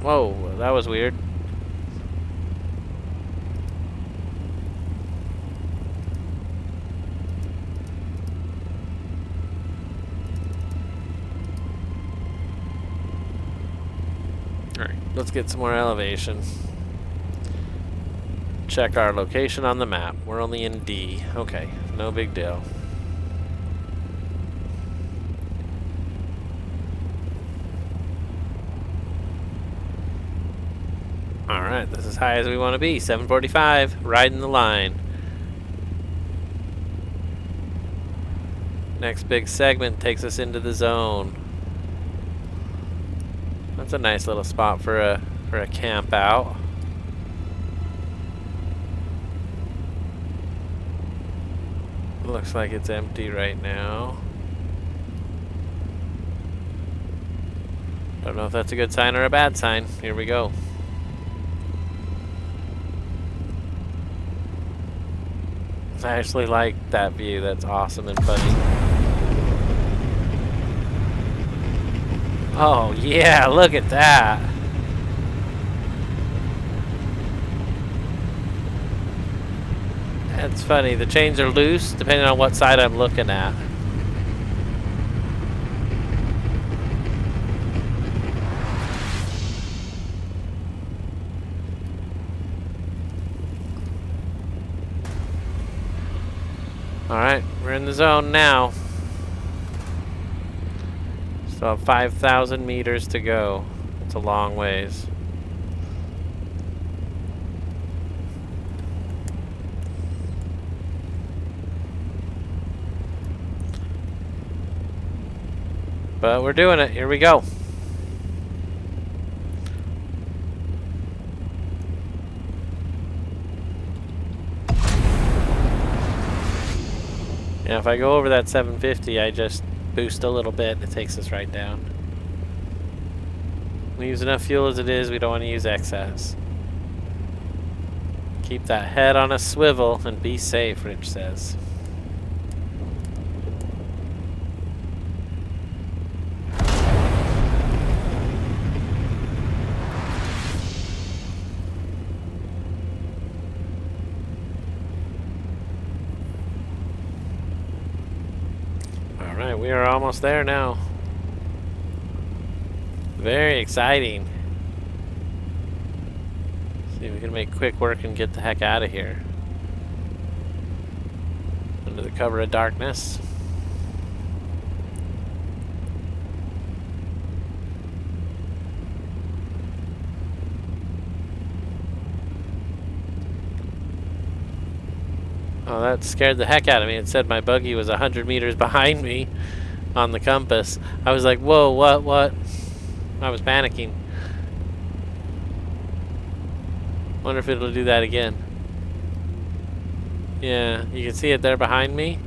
Whoa, that was weird. Alright, let's get some more elevation. Check our location on the map. We're only in D. Okay, no big deal. Alright, this is as high as we want to be. 745, riding the line. Next big segment takes us into the zone. That's a nice little spot for a camp out. Looks like it's empty right now. Don't know if that's a good sign or a bad sign. Here we go. I actually like that view. That's awesome and funny. Oh yeah, look at that. That's funny. The chains are loose depending on what side I'm looking at. Alright, we're in the zone now. Still have 5,000 meters to go. It's a long ways. But we're doing it. Here we go. Yeah, if I go over that 750, I just boost a little bit. It takes us right down. We use enough fuel as it is. We don't want to use excess. Keep that head on a swivel and be safe, Rich says. Alright, we are almost there now. Very exciting. See if we can make quick work and get the heck out of here. Under the cover of darkness. Oh, that scared the heck out of me. It said my buggy was 100 meters behind me on the compass. I was like, whoa, what? I was panicking. Wonder if it'll do that again. Yeah, you can see it there behind me.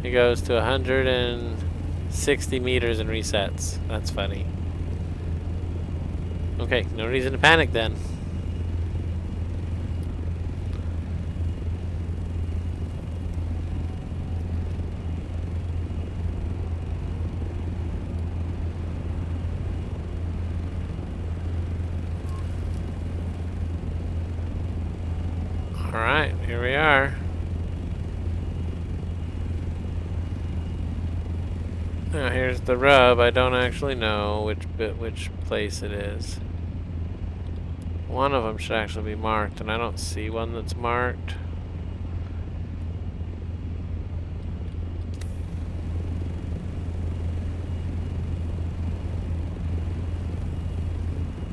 It goes to 160 meters and resets. That's funny. Okay, no reason to panic then. Alright, here we are. Now here's the rub. I don't actually know which place it is. One of them should actually be marked, and I don't see one that's marked.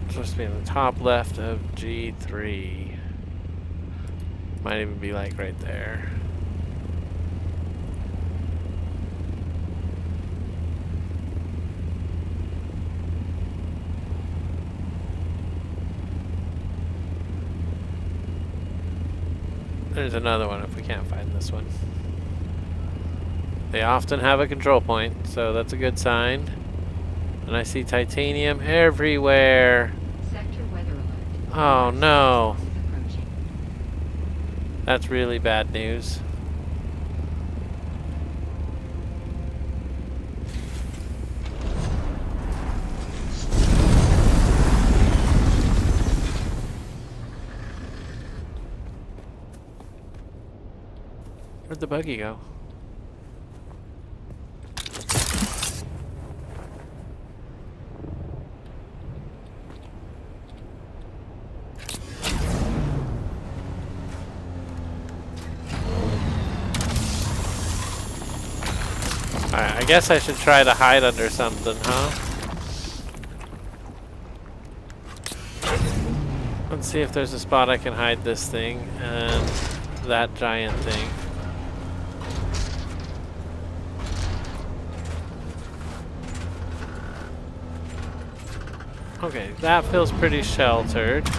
It's supposed to be in the top left of G3. Might even be like right there. There's another one if we can't find this one. They often have a control point, so that's a good sign. And I see titanium everywhere.
Sector weather alert.
Oh no.
Storms approaching.
That's really bad news. Where'd the buggy go? Alright, I guess I should try to hide under something, huh? Let's see if there's a spot I can hide this thing and that giant thing. Okay, that feels pretty sheltered.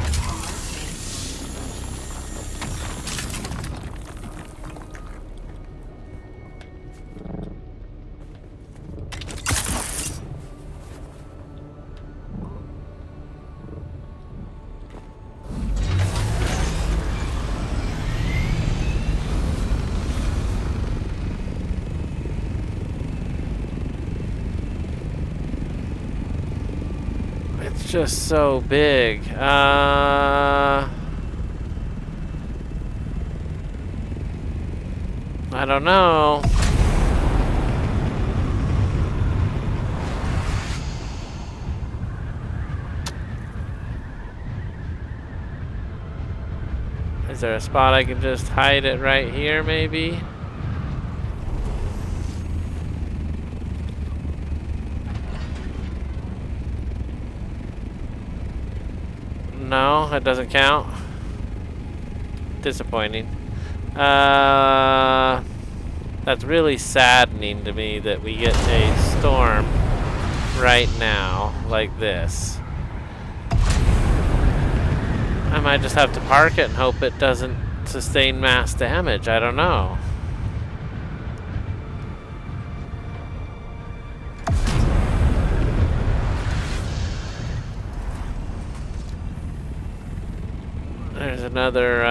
It's just so big. I don't know. Is there a spot I can just hide it right here, maybe? No, that doesn't count. Disappointing. That's really saddening to me that we get a storm right now, like this. I might just have to park it and hope it doesn't sustain mass damage. I don't know. There's another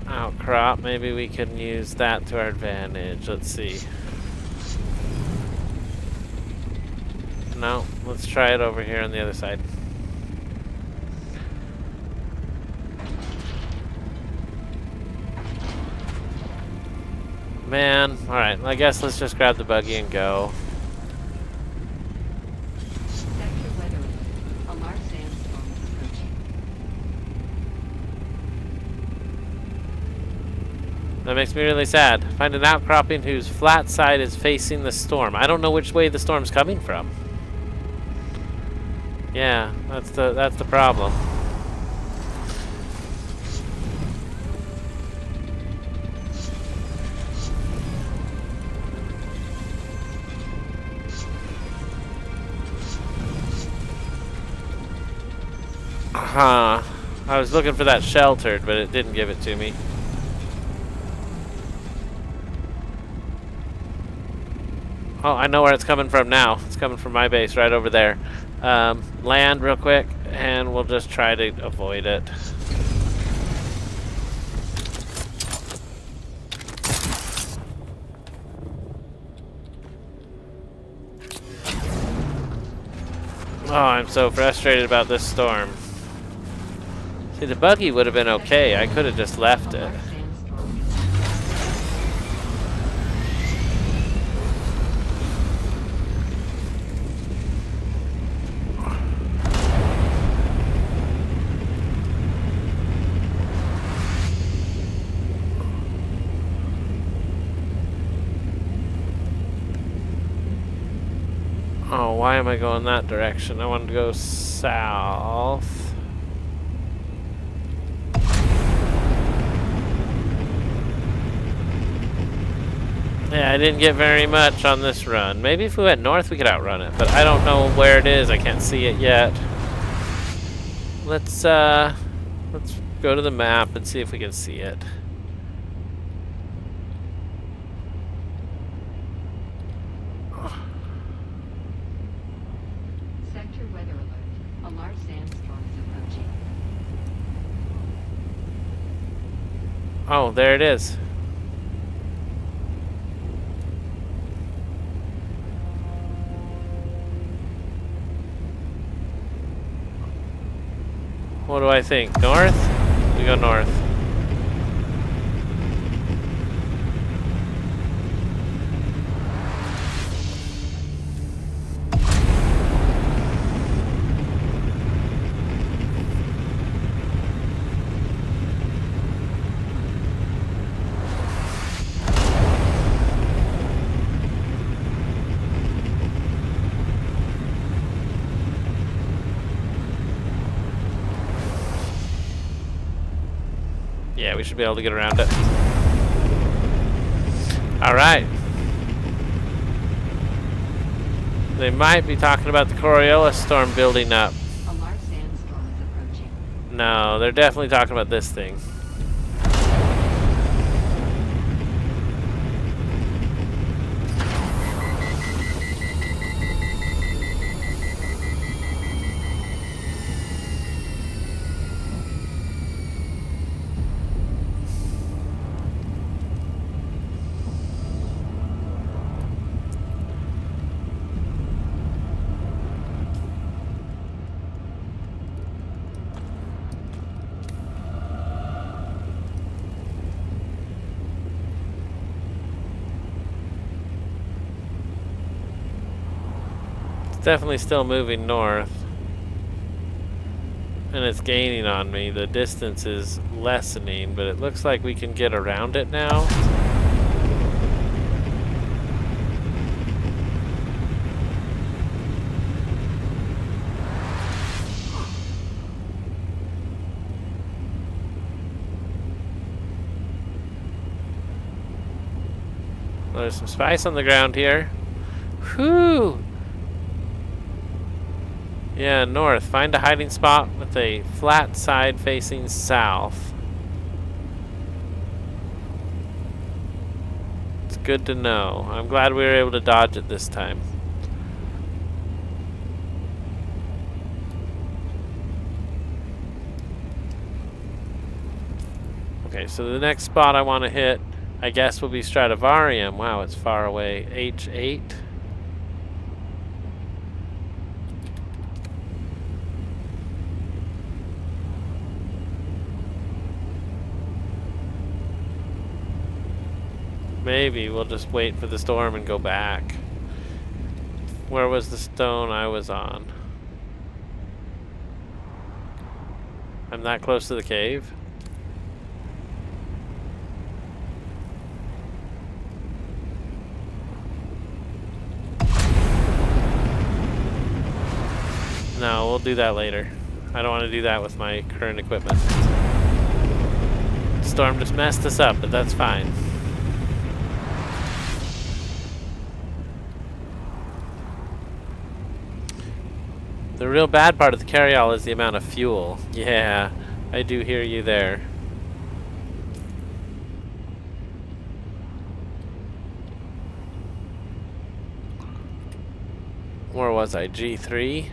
outcrop. Maybe we can use that to our advantage. Let's see. No, let's try it over here on the other side. Man, alright, I guess let's just grab the buggy and go.
Sector weather alert. A large sandstorm is approaching.
That makes me really sad. Find an outcropping whose flat side is facing the storm. I don't know which way the storm's coming from. Yeah, that's the problem. Huh. I was looking for that sheltered, but it didn't give it to me. Oh, I know where it's coming from now. It's coming from my base right over there. Land real quick, and we'll just try to avoid it. Oh, I'm so frustrated about this storm. See, the buggy would have been okay. I could have just left
A
it.
large sandstorm.
Oh, why am I going that direction? I wanted to go south. Yeah, I didn't get very much on this run. Maybe if we went north, we could outrun it, but I don't know where it is. I can't see it yet. Let's go to the map and see if we can see it.
Sector weather alert. A large sandstorm is approaching.
Oh, there it is. What do I think? North? We go north. Yeah, we should be able to get around it. Alright. They might be talking about the Coriolis storm building up.
A large sandstorm is approaching.
No, they're definitely talking about this thing. Definitely still moving north, and it's gaining on me. The distance is lessening, but it looks like we can get around it now. There's some spice on the ground here. Whew! Yeah, north. Find a hiding spot with a flat side facing south. It's good to know. I'm glad we were able to dodge it this time. Okay, so the next spot I want to hit, I guess, will be Stradivarium. Wow, it's far away. H8. Maybe we'll just wait for the storm and go back. Where was the stone I was on? I'm that close to the cave? No, we'll do that later. I don't want to do that with my current equipment. The storm just messed us up, but that's fine. The real bad part of the carryall is the amount of fuel. Yeah, I do hear you there. Where was I? G3?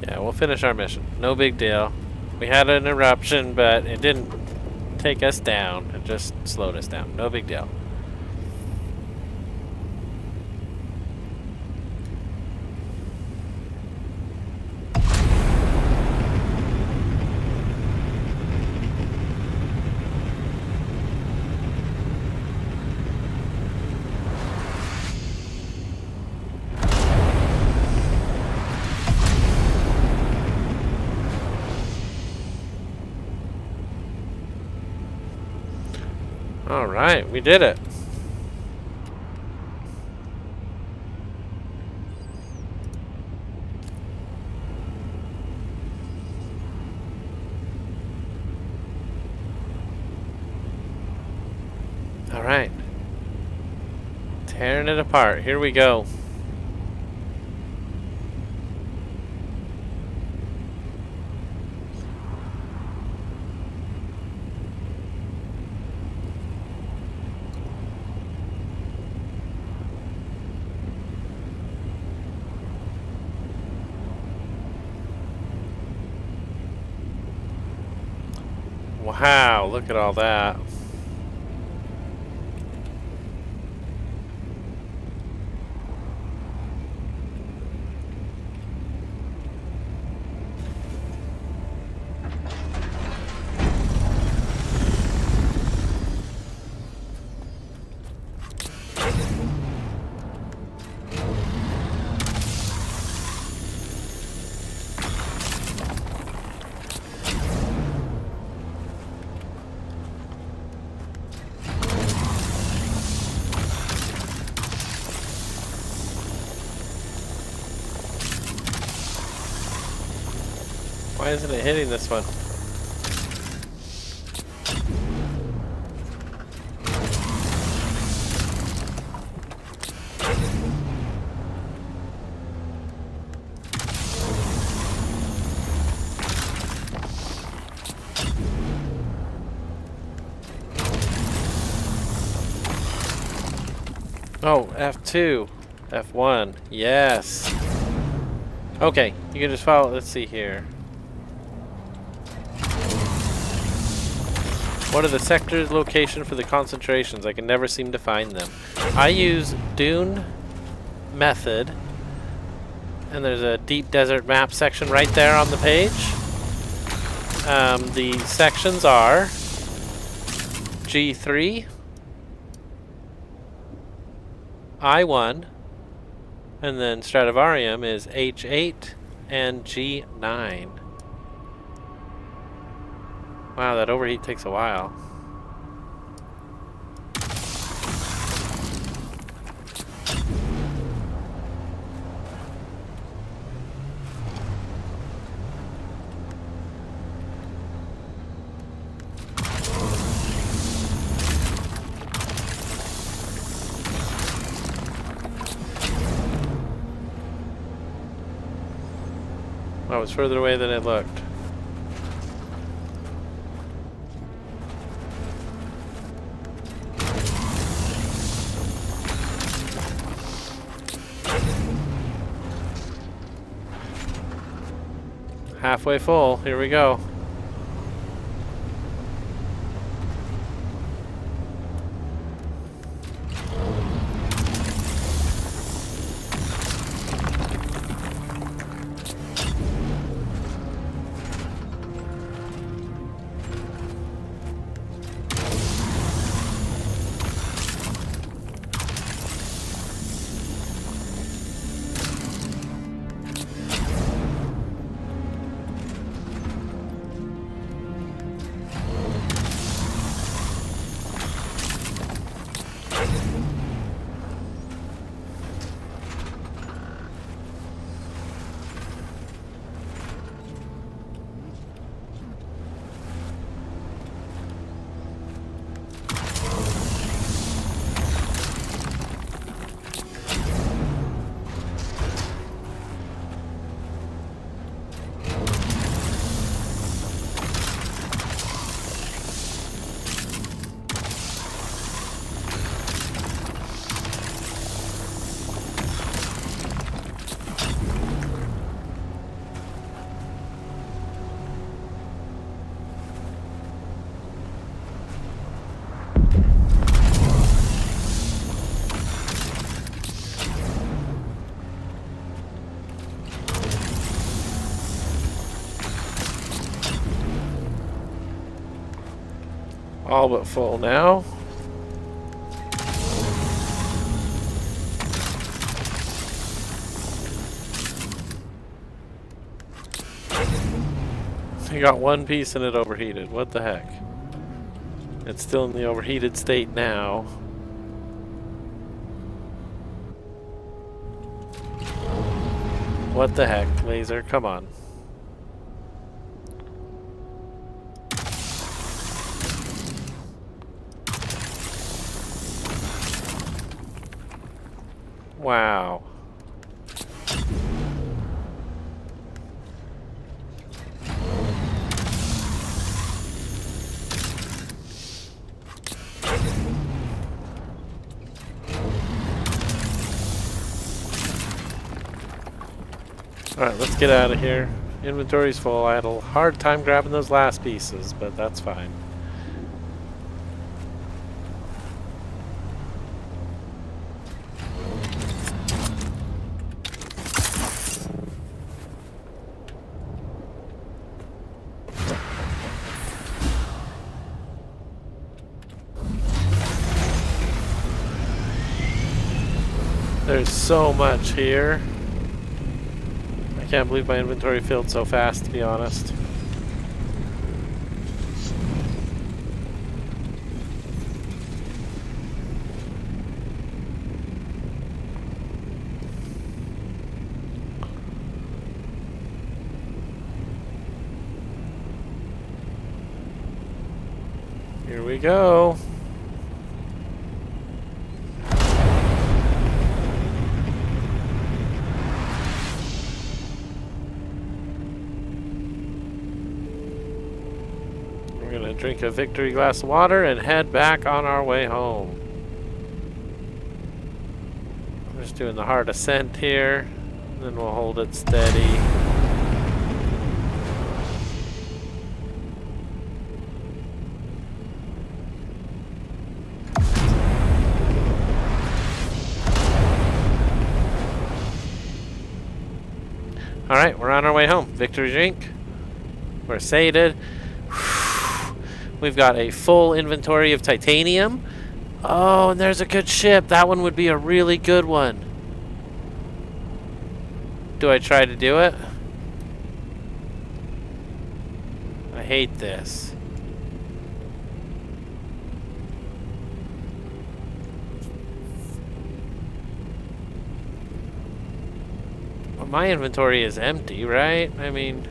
Yeah, we'll finish our mission. No big deal. We had an eruption, but it didn't take us down. It just slowed us down. No big deal. Alright, we did it. Alright. Tearing it apart. Here we go. Wow, look at all that. Why isn't it hitting this one? Oh, F2. F1. Yes. Okay, you can just follow. Let's see here. What are the sectors' location for the concentrations? I can never seem to find them. I use Dune method, and there's a deep desert map section right there on the page. The sections are G3, I1, and then Stradivarium is H8 and G9. Wow, that overheat takes a while. Oh, it's further away than it looked. Halfway full. Here we go. All but full now. I got one piece and it overheated. What the heck? It's still in the overheated state now. What the heck, laser? Come on. Wow. Alright, let's get out of here. Inventory's full. I had a hard time grabbing those last pieces, but that's fine. There's so much here. I can't believe my inventory filled so fast, to be honest. Here we go. Drink a victory glass of water and head back on our way home. I'm just doing the hard ascent here, and then we'll hold it steady. Alright, we're on our way home. Victory drink. We're sated. We've got a full inventory of titanium. Oh, and there's a good ship. That one would be a really good one. Do I try to do it? I hate this. Well, my inventory is empty, right? I mean...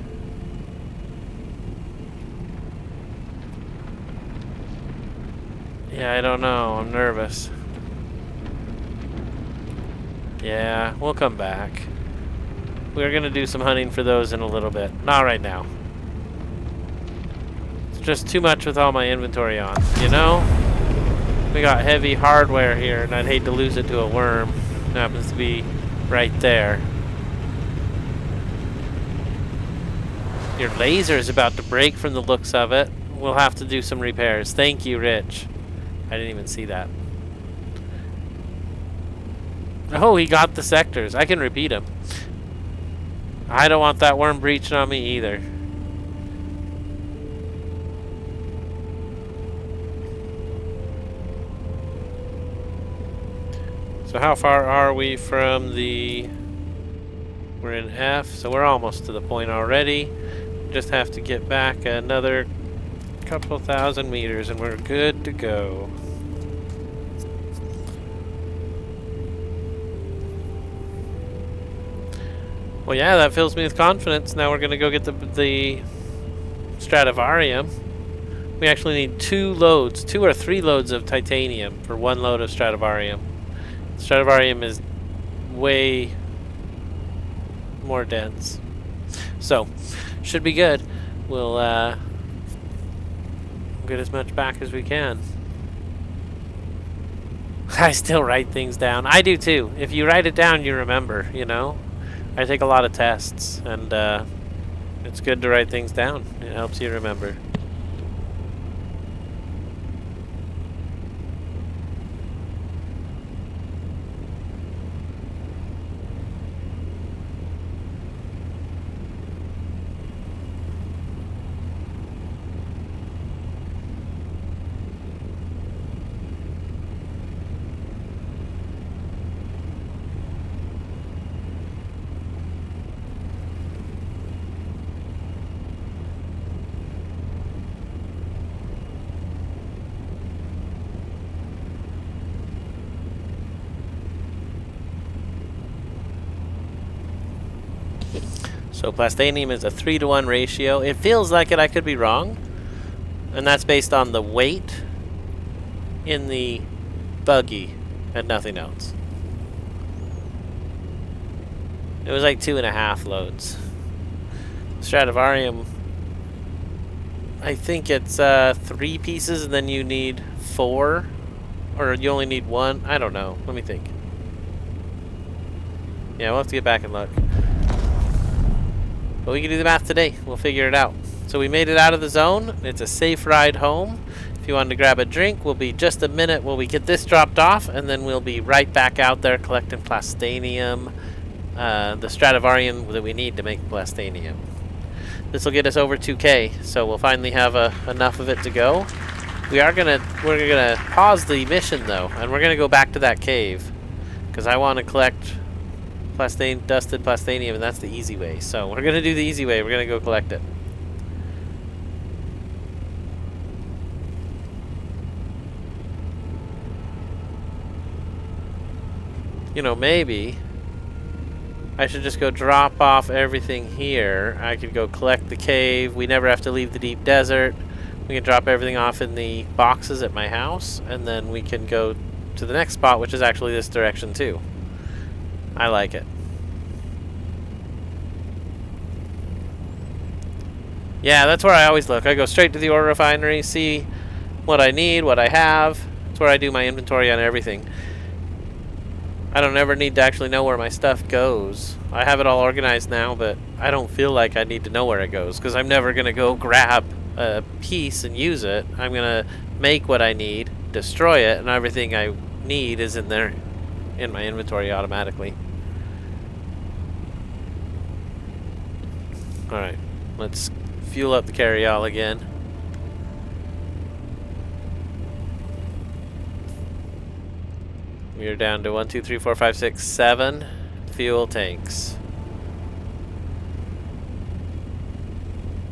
Yeah, I don't know. I'm nervous. Yeah, we'll come back. We're gonna do some hunting for those in a little bit. Not right now. It's just too much with all my inventory on, you know? We got heavy hardware here, and I'd hate to lose it to a worm. It happens to be right there. Your laser is about to break from the looks of it. We'll have to do some repairs. Thank you, Rich. I didn't even see that. Oh, he got the sectors. I can repeat them. I don't want that worm breaching on me either. So how far are we from the... We're in F, so we're almost to the point already. Just have to get back another couple thousand meters and we're good to go. Well, yeah, that fills me with confidence. Now we're gonna go get the Stradivarium. We actually need 2 or 3 loads of titanium for 1 load of Stradivarium. Stradivarium is way more dense. So, should be good. We'll get as much back as we can. I still write things down. I do too. If you write it down, you remember, you know? I take a lot of tests, and it's good to write things down. It helps you remember. So plastanium is a 3-to-1 ratio. It feels like it, I could be wrong. And that's based on the weight in the buggy and nothing else. It was like 2.5 loads. Stradivarium, I think it's 3 pieces and then you need 4. Or you only need 1. I don't know. Let me think. Yeah, we'll have to get back and look. But we can do the math today. We'll figure it out. So we made it out of the zone. It's a safe ride home. If you wanted to grab a drink, we'll be just a minute while we get this dropped off, and then we'll be right back out there collecting plastanium, the Stradivarium that we need to make plastanium. This will get us over 2K, so we'll finally have enough of it to go. We're gonna pause the mission though, and we're gonna go back to that cave because I want to collect dusted plastanium, and that's the easy way. So we're gonna do the easy way. We're gonna go collect it. You know, maybe I should just go drop off everything here. I could go collect the cave. We never have to leave the deep desert. We can drop everything off in the boxes at my house, and then we can go to the next spot, which is actually this direction too. I like it. Yeah, that's where I always look. I go straight to the ore refinery, see what I need, what I have. That's where I do my inventory on everything. I don't ever need to actually know where my stuff goes. I have it all organized now, but I don't feel like I need to know where it goes because I'm never going to go grab a piece and use it. I'm going to make what I need, destroy it, and everything I need is in there in my inventory automatically. Alright, let's fuel up the carryall again. We're down to 1, 2, 3, 4, 5, 6, 7 fuel tanks.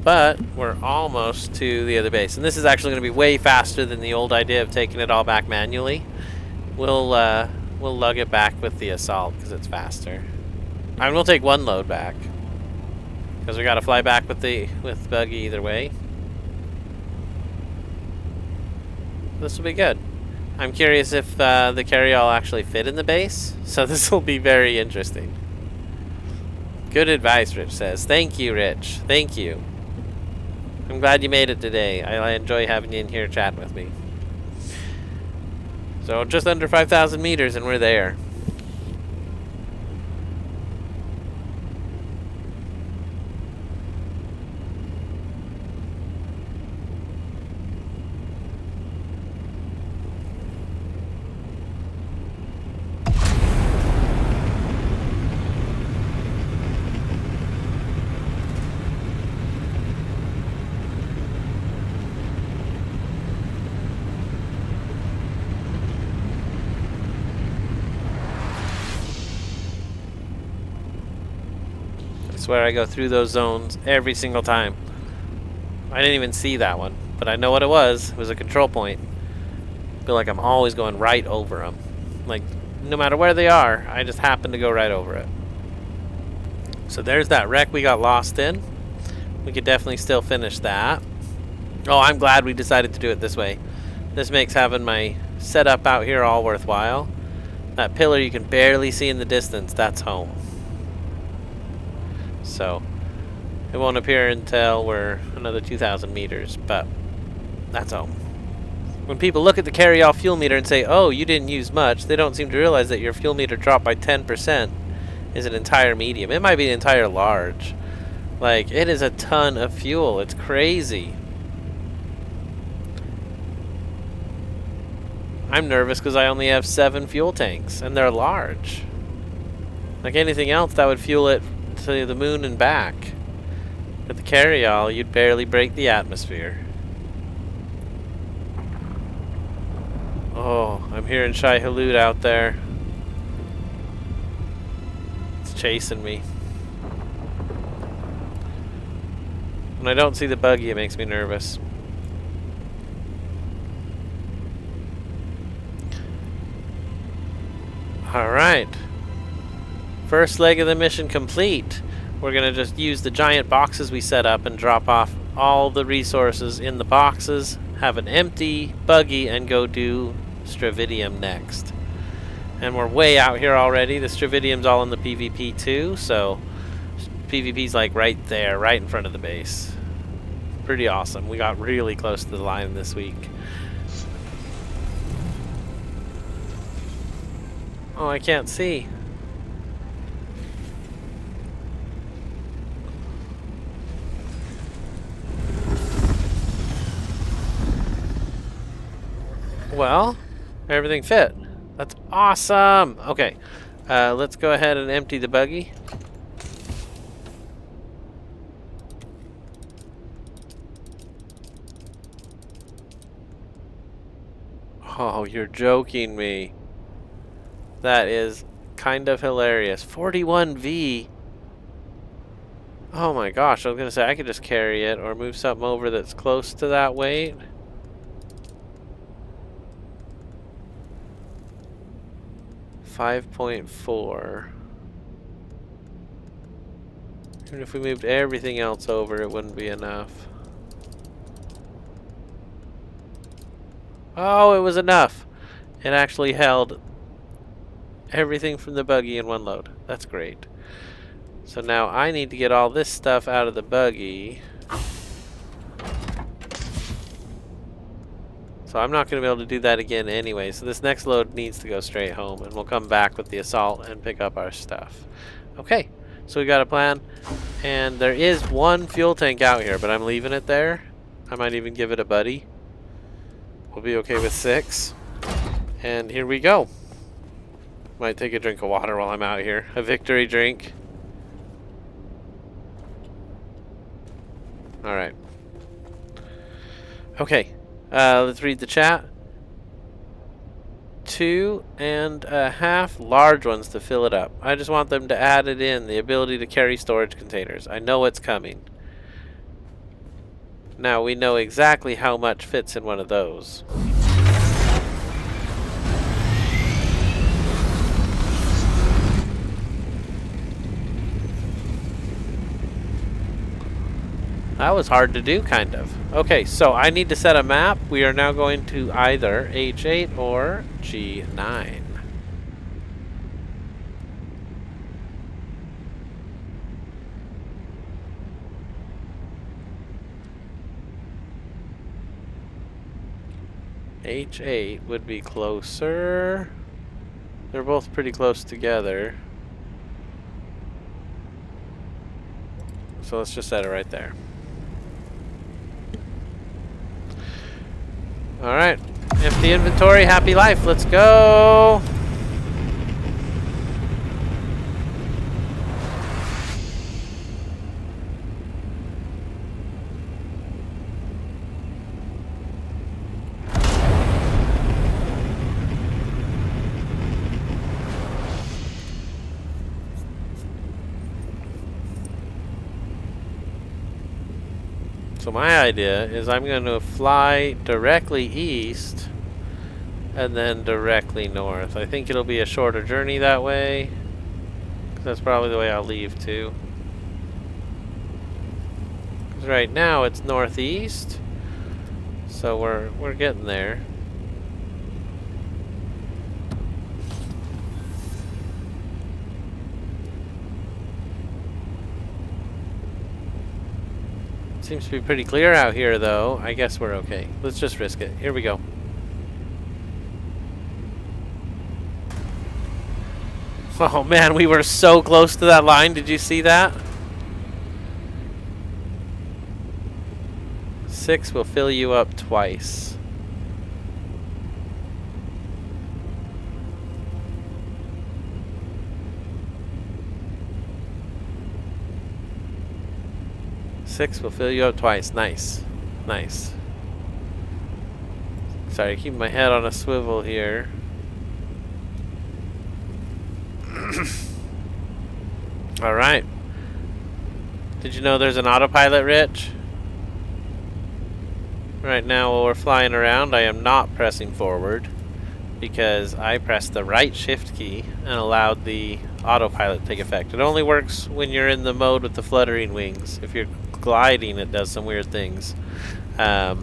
But we're almost to the other base. And this is actually going to be way faster than the old idea of taking it all back manually. We'll lug it back with the assault because it's faster. I mean, we'll take 1 load back because we got to fly back with buggy either way. This will be good. I'm curious if the carryall actually fit in the base, so this will be very interesting. Good advice, Rich says. Thank you, Rich. Thank you. I'm glad you made it today. I enjoy having you in here chatting with me. So just under 5,000 meters and we're there. I swear I go through those zones every single time. I didn't even see that one, but I know what it was. It was a control point. I feel like I'm always going right over them. Like, no matter where they are, I just happen to go right over it. So there's that wreck we got lost in. We could definitely still finish that. Oh, I'm glad we decided to do it this way. This makes having my setup out here all worthwhile. That pillar you can barely see in the distance, that's home. So it won't appear until we're another 2,000 meters, but that's home. When people look at the carry-all fuel meter and say, oh, you didn't use much, they don't seem to realize that your fuel meter dropped by 10% is an entire medium. It might be an entire large. Like, it is a ton of fuel. It's crazy. I'm nervous because I only have 7 fuel tanks, and they're large. Like anything else, that would fuel it to the moon and back. With the carry-all, you'd barely break the atmosphere. Oh, I'm hearing Shai Hulud out there. It's chasing me. When I don't see the buggy, it makes me nervous. Alright. First leg of the mission complete. We're going to just use the giant boxes we set up and drop off all the resources in the boxes, have an empty buggy, and go do Stravidium next. And we're way out here already. The Stravidium's all in the PvP too, so PvP's like right there, right in front of the base. Pretty awesome. We got really close to the line this week. Oh, I can't see. Well, everything fit. That's awesome. Okay, let's go ahead and empty the buggy. Oh, you're joking me. That is kind of hilarious. 41V. Oh my gosh, I was gonna say I could just carry it or move something over that's close to that weight. $5.4. Even if we moved everything else over, it wouldn't be enough. Oh, it was enough. It actually held everything from the buggy in one load. That's great. So now I need to get all this stuff out of the buggy. So I'm not going to be able to do that again anyway. So this next load needs to go straight home. And we'll come back with the assault and pick up our stuff. Okay. So we got a plan. And there is one fuel tank out here. But I'm leaving it there. I might even give it a buddy. We'll be okay with 6. And here we go. Might take a drink of water while I'm out here. A victory drink. Alright. Okay. Let's read the chat. 2.5 large ones to fill it up. I just want them to add it in. The ability to carry storage containers. I know it's coming. Now we know exactly how much fits in one of those. That was hard to do, kind of. Okay, so I need to set a map. We are now going to either H8 or G9. H8 would be closer. They're both pretty close together. So let's just set it right there. Alright. Empty inventory, happy life. Let's go. So my idea is I'm going to fly directly east and then directly north. I think it'll be a shorter journey that way. 'Cause that's probably the way I'll leave too. 'Cause right now it's northeast. So we're getting there. Seems to be pretty clear out here, though. I guess we're okay. Let's just risk it. Here we go. Oh man, we were so close to that line. Did you see that? 6 will fill you up twice. Six will fill you up twice. Nice. Nice. Sorry, keep my head on a swivel here. Alright. Did you know there's an autopilot, Rich? Right now while we're flying around, I am not pressing forward because I pressed the right shift key and allowed the autopilot to take effect. It only works when you're in the mode with the fluttering wings. If you're gliding, it does some weird things. But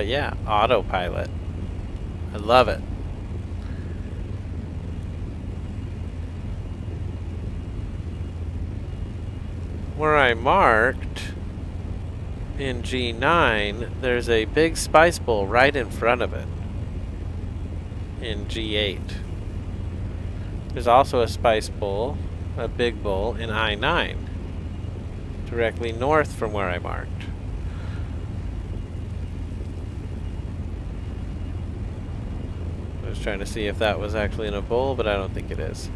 yeah, autopilot. I love it. Where I marked in G9, there's a big spice bowl right in front of it in G8. There's also a spice bowl, a big bowl, in I9, directly north from where I marked. I was trying to see if that was actually in a bowl, but I don't think it is.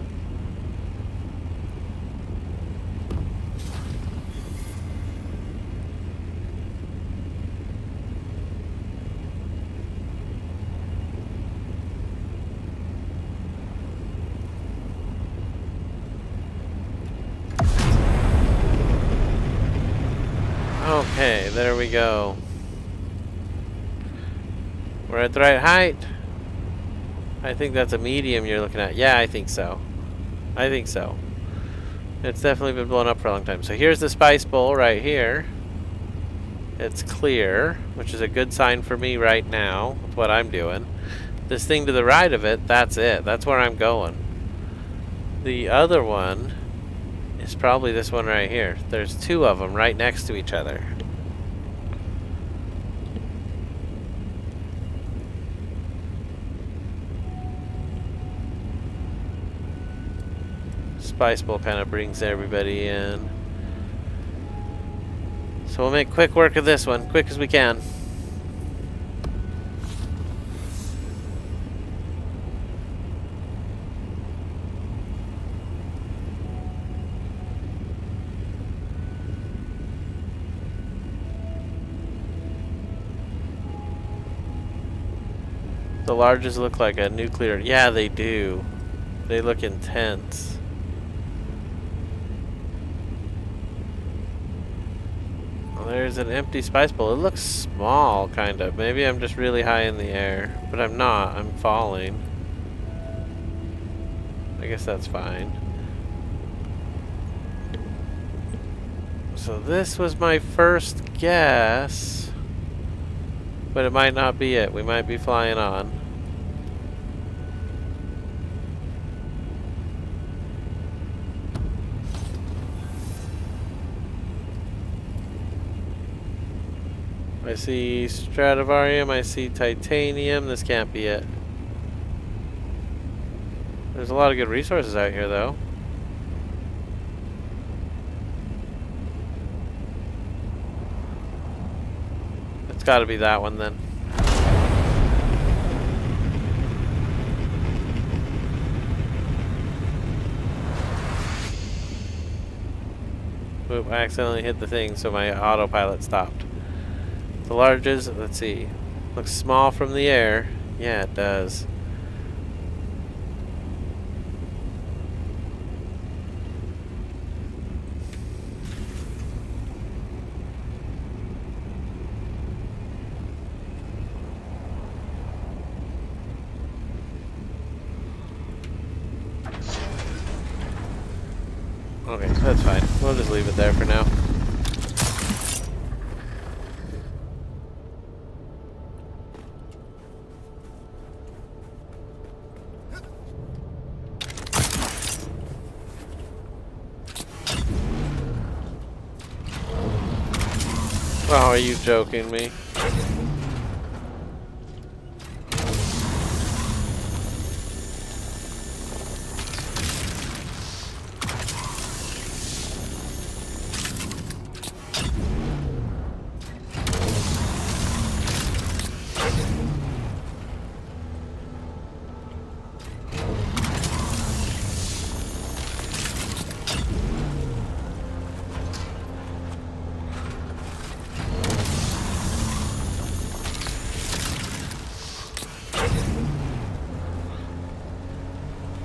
Okay, there we go. We're at the right height. I think that's a medium you're looking at. Yeah, I think so. I think so. It's definitely been blown up for a long time. So here's the spice bowl right here. It's clear, which is a good sign for me right now with what I'm doing. This thing to the right of it, that's it. That's where I'm going. The other one is probably this one right here. There's two of them right next to each other. Spice bowl kind of brings everybody in. So we'll make quick work of this one, quick as we can. The larges look like a nuclear. Yeah, they do. They look intense. Well, there's an empty spice bowl. It looks small, kind of. Maybe I'm just really high in the air. But I'm not. I'm falling. I guess that's fine. So this was my first guess. But it might not be it. We might be flying on. I see Stradivarium, I see Titanium. This can't be it. There's a lot of good resources out here, though. It's got to be that one, then. Oop, I accidentally hit the thing, so my autopilot stopped. The larges, let's see. Looks small from the air. Yeah, it does. Okay, that's fine. We'll just leave it there for now. Oh, are you joking me?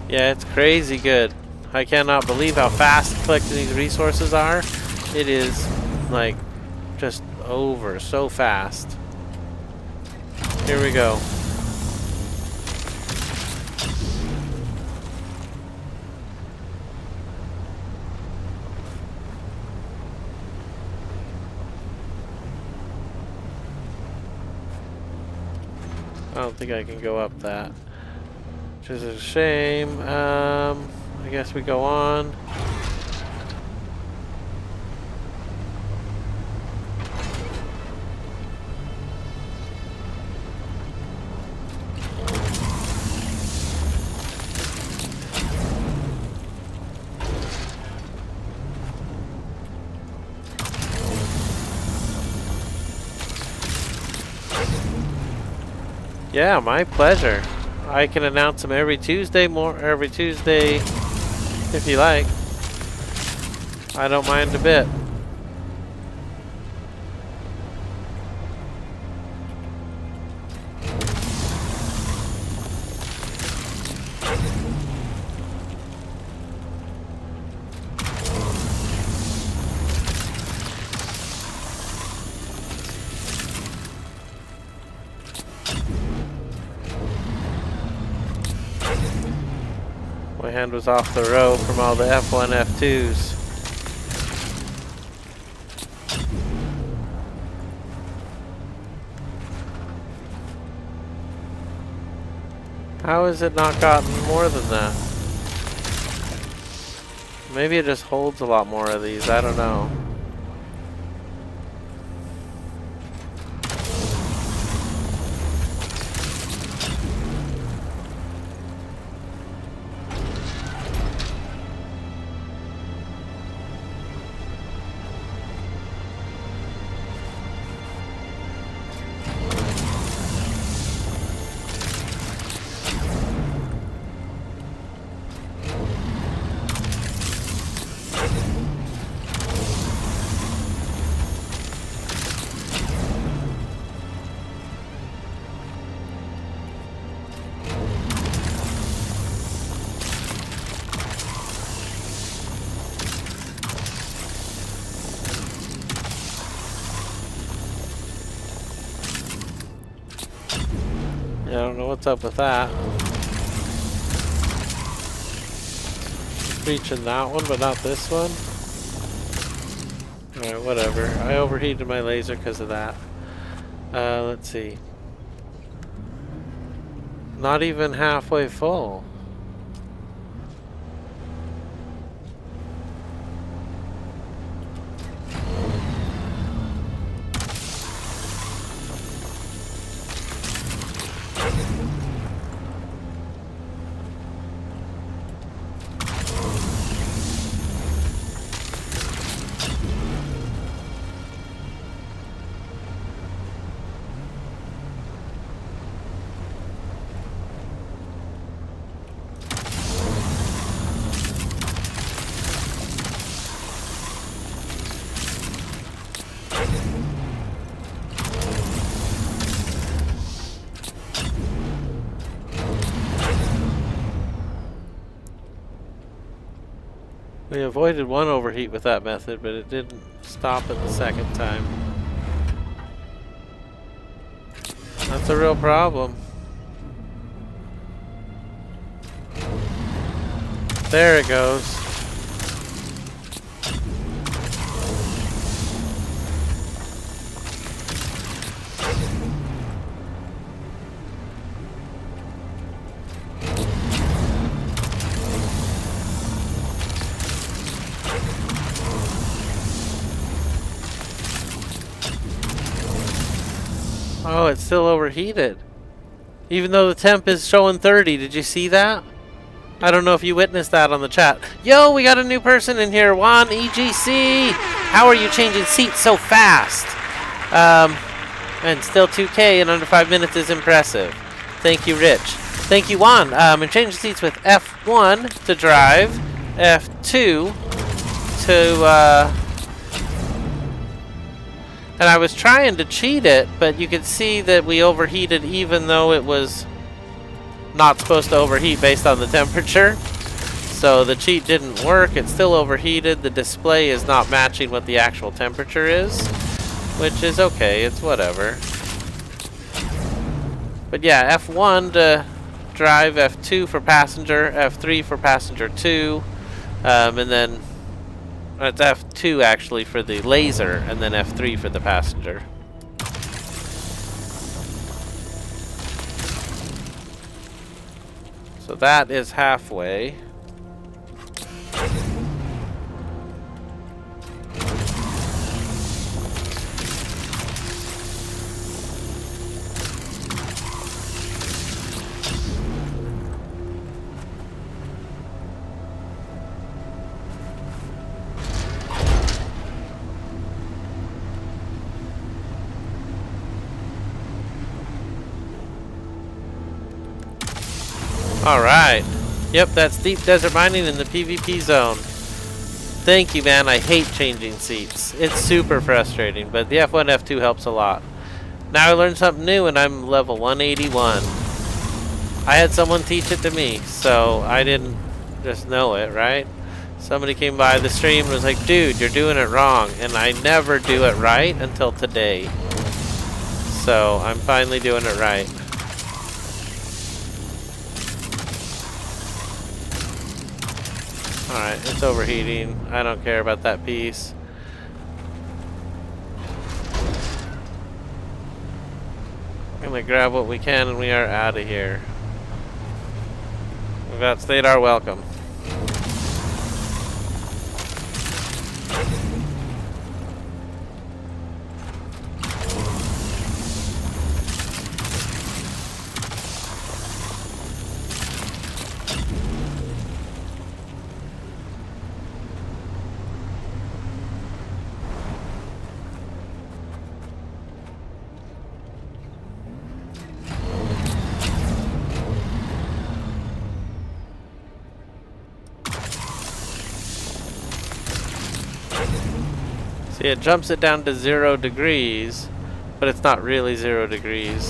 Yeah, it's crazy good. I cannot believe how fast collecting these resources are. It is, like, just over so fast. Here we go. don't think I can go up that. Which is a shame. I guess we go on. Yeah, my pleasure. I can announce them every Tuesday, if you like. I don't mind a bit. My hand was off the row from all the F1, F2s. How has it not gotten more than that? Maybe it just holds a lot more of these, I don't know. I don't know what's up with that. Reaching that one, but not this one. Alright, whatever. I overheated my laser because of that. Let's see. Not even halfway full. We avoided one overheat with that method, but it didn't stop it the second time. That's a real problem. There it goes. Oh, it's still overheated. Even though the temp is showing 30. Did you see that? I don't know if you witnessed that on the chat. Yo, we got a new person in here. Juan EGC. How are you changing seats so fast? And still 2K in under 5 minutes is impressive. Thank you, Rich. Thank you, Juan. And changing seats with F1 to drive. F2 to... And I was trying to cheat it, but you could see that we overheated even though it was not supposed to overheat based on the temperature. So the cheat didn't work. It's still overheated. The display is not matching what the actual temperature is, which is okay. It's whatever. But yeah, F1 to drive, F2 for passenger, F3 for passenger 2, and then it's F2 actually for the laser, and then F3 for the passenger. So that is halfway. Alright. Yep, that's deep desert mining in the PvP zone. Thank you, man. I hate changing seats. It's super frustrating, but the F1, F2 helps a lot. Now I learned something new and I'm level 181. I had someone teach it to me, so I didn't just know it, right? Somebody came by the stream and was like, dude, you're doing it wrong. And I never do it right until today. So I'm finally doing it right. Alright, it's overheating. I don't care about that piece. I'm gonna grab what we can and we are out of here. We've outstayed our welcome. See, it jumps it down to 0 degrees, but it's not really 0 degrees.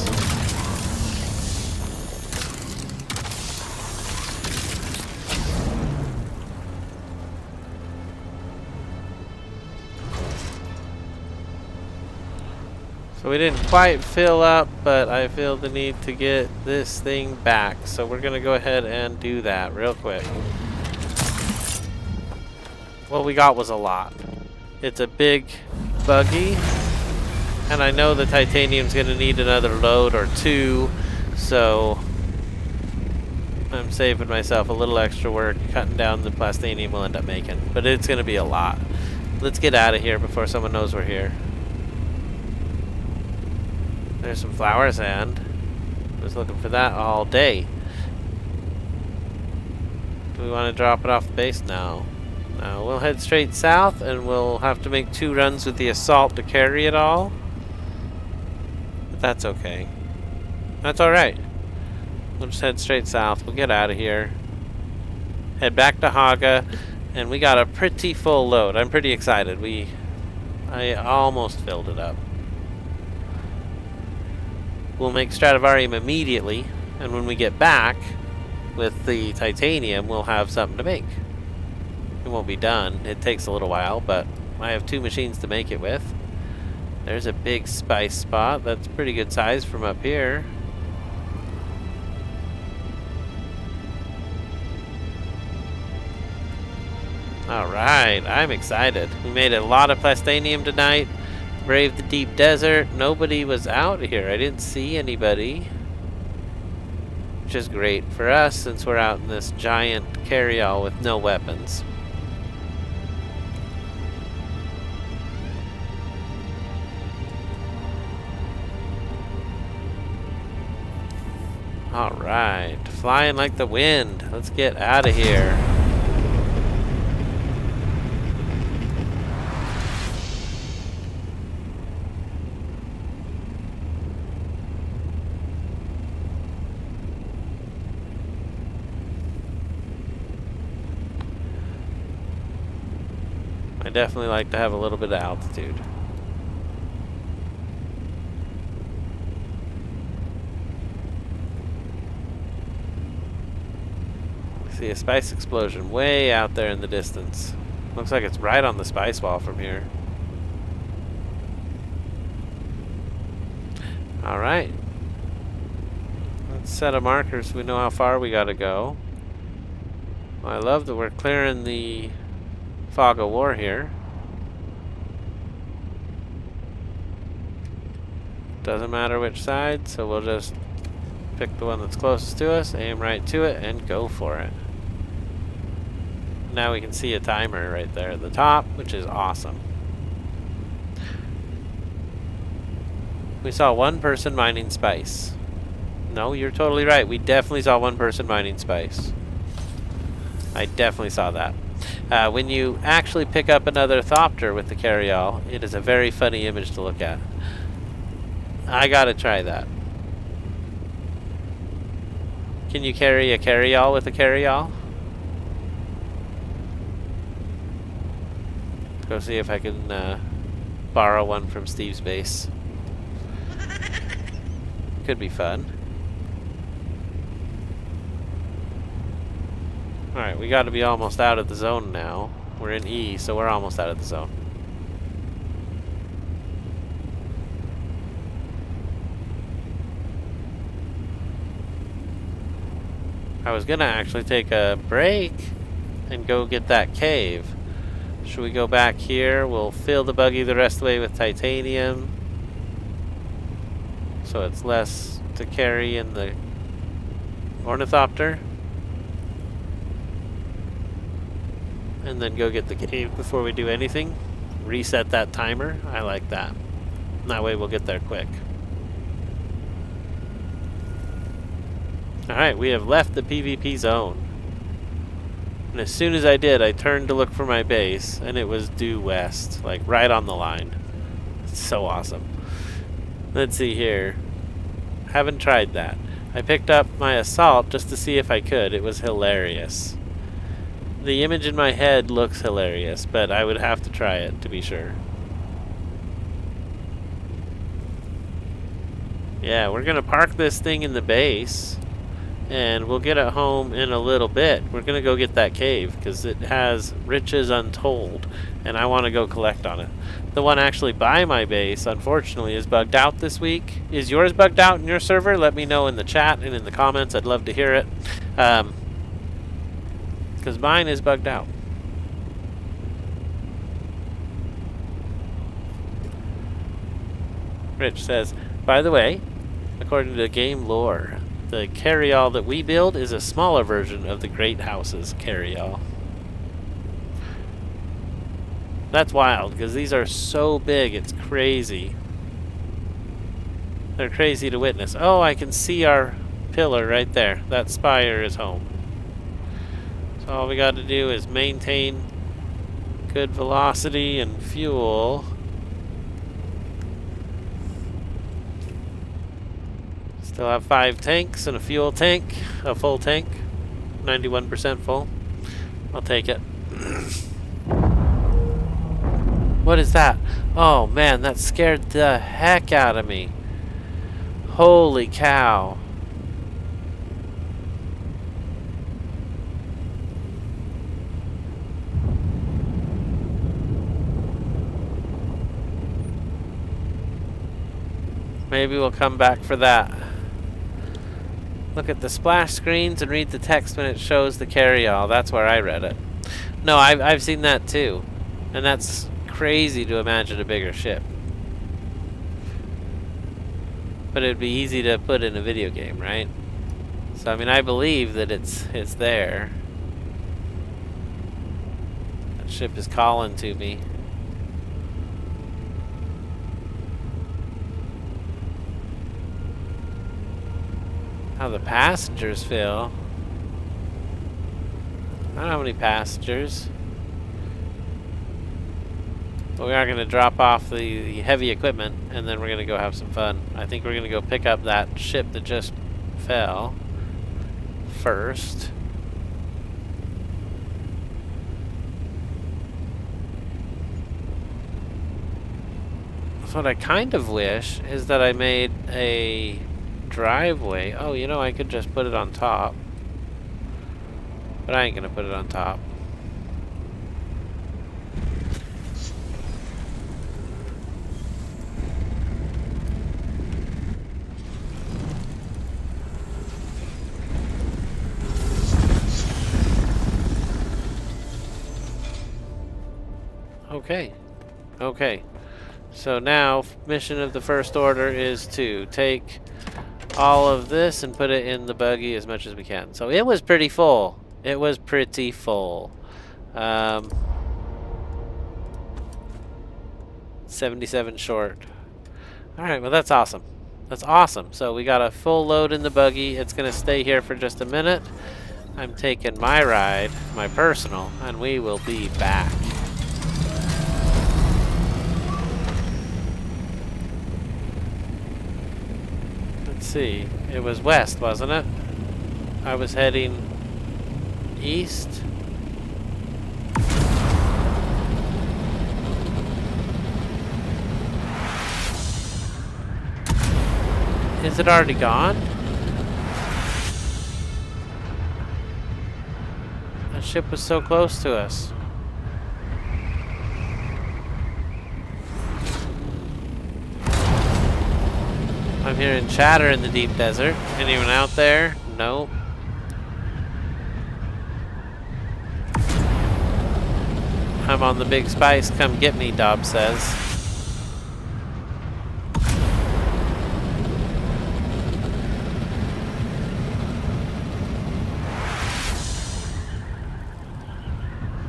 So we didn't quite fill up, but I feel the need to get this thing back. So we're gonna go ahead and do that real quick. What we got was a lot. It's a big buggy, and I know the titanium's gonna need another load or two, so I'm saving myself a little extra work, cutting down the plastinium we'll end up making. But it's gonna be a lot. Let's get out of here before someone knows we're here. There's some flower sand. I was looking for that all day. Do we want to drop it off the base? No. No, we'll head straight south and we'll have to make 2 runs with the assault to carry it all. But that's okay. That's alright. We'll just head straight south. We'll get out of here. Head back to Haga. And we got a pretty full load. I'm pretty excited. I almost filled it up. We'll make Stradivarium immediately. And when we get back with the titanium, we'll have something to make. It won't be done. It takes a little while, but I have 2 machines to make it with. There's a big spice spot. That's pretty good size from up here. Alright, I'm excited. We made a lot of plastanium tonight. Braved the deep desert. Nobody was out here. I didn't see anybody. Which is great for us since we're out in this giant carryall with no weapons. Alright, flying like the wind. Let's get out of here. I definitely like to have a little bit of altitude. See a spice explosion way out there in the distance. Looks like it's right on the spice wall from here. Alright. Let's set a marker so we know how far we gotta go. Well, I love that we're clearing the fog of war here. Doesn't matter which side, so we'll just Pick the one that's closest to us, aim right to it, and go for it. Now we can see a timer right there at the top, which is awesome. We saw one person mining spice. No, you're totally right. We definitely saw one person mining spice. I definitely saw that. When you actually pick up another thopter with the carryall, it is a very funny image to look at. I gotta try that. Can you carry a carryall with a carryall? Go see if I can borrow one from Steve's base. Could be fun. Alright, we gotta be almost out of the zone now. We're in E, so we're almost out of the zone. I was gonna actually take a break and go get that cave. Should we go back here? We'll fill the buggy the rest of the way with titanium, so it's less to carry in the ornithopter. And then go get the cave before we do anything. Reset that timer. I like that. That way we'll get there quick. Alright, we have left the PvP zone. And as soon as I did, I turned to look for my base, and it was due west, like right on the line. It's so awesome. Let's see here. Haven't tried that. I picked up my assault just to see if I could. It was hilarious. The image in my head looks hilarious, but I would have to try it to be sure. Yeah, we're gonna park this thing in the base, and we'll get it home in a little bit. We're gonna go get that cave, because it has riches untold, and I want to go collect on it. The one actually by my base, unfortunately, is bugged out this week. Is yours bugged out in your server? Let me know in the chat and in the comments. I'd love to hear it. Because mine is bugged out. Rich says, by the way, according to game lore, the carryall that we build is a smaller version of the Great House's carryall. That's wild, because these are so big, it's crazy. They're crazy to witness. Oh, I can see our pillar right there. That spire is home. So all we got to do is maintain good velocity and fuel. Still have 5 tanks and a fuel tank, a full tank, 91% full. I'll take it. What is that? Oh man, that scared the heck out of me. Holy cow. Maybe we'll come back for that. Look at the splash screens and read the text when it shows the carryall. That's where I read it. No, I've seen that too. And that's crazy to imagine a bigger ship. But it'd be easy to put in a video game, right? So I mean, I believe that it's there. That ship is calling to me. How the passengers feel. I don't know how many passengers. But we are going to drop off the heavy equipment, and then we're going to go have some fun. I think we're going to go pick up that ship that just fell first. So what I kind of wish is that I made a driveway. Oh, you know, I could just put it on top. But I ain't going to put it on top. Okay. Okay. So now, mission of the First Order is to take all of this and put it in the buggy as much as we can. So it was pretty full. It was pretty full. 77 short. Alright, well that's awesome. That's awesome. So we got a full load in the buggy. It's going to stay here for just a minute. I'm taking my ride, my personal, and we will be back. Let's see. It was west, wasn't it? I was heading east. Is it already gone? That ship was so close to us. I'm hearing chatter in the deep desert. Anyone out there? Nope. I'm on the big spice. Come get me, Dob says.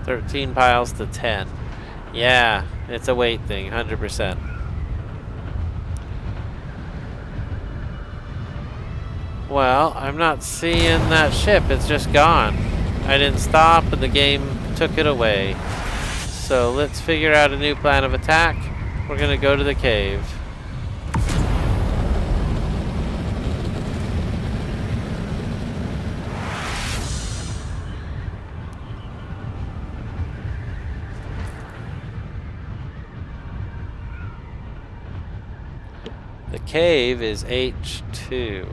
$13 piles to 10. Yeah, it's a weight thing, 100%. Well, I'm not seeing that ship. It's just gone. I didn't stop and the game took it away. So let's figure out a new plan of attack. We're gonna go to the cave. The cave is H2.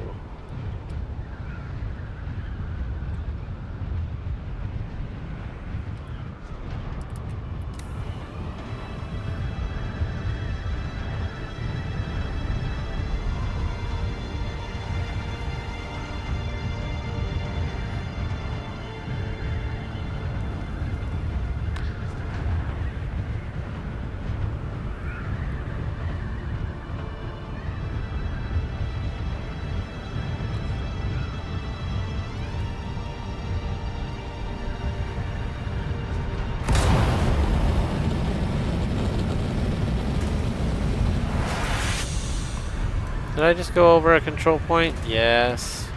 Did I just go over a control point? Yes.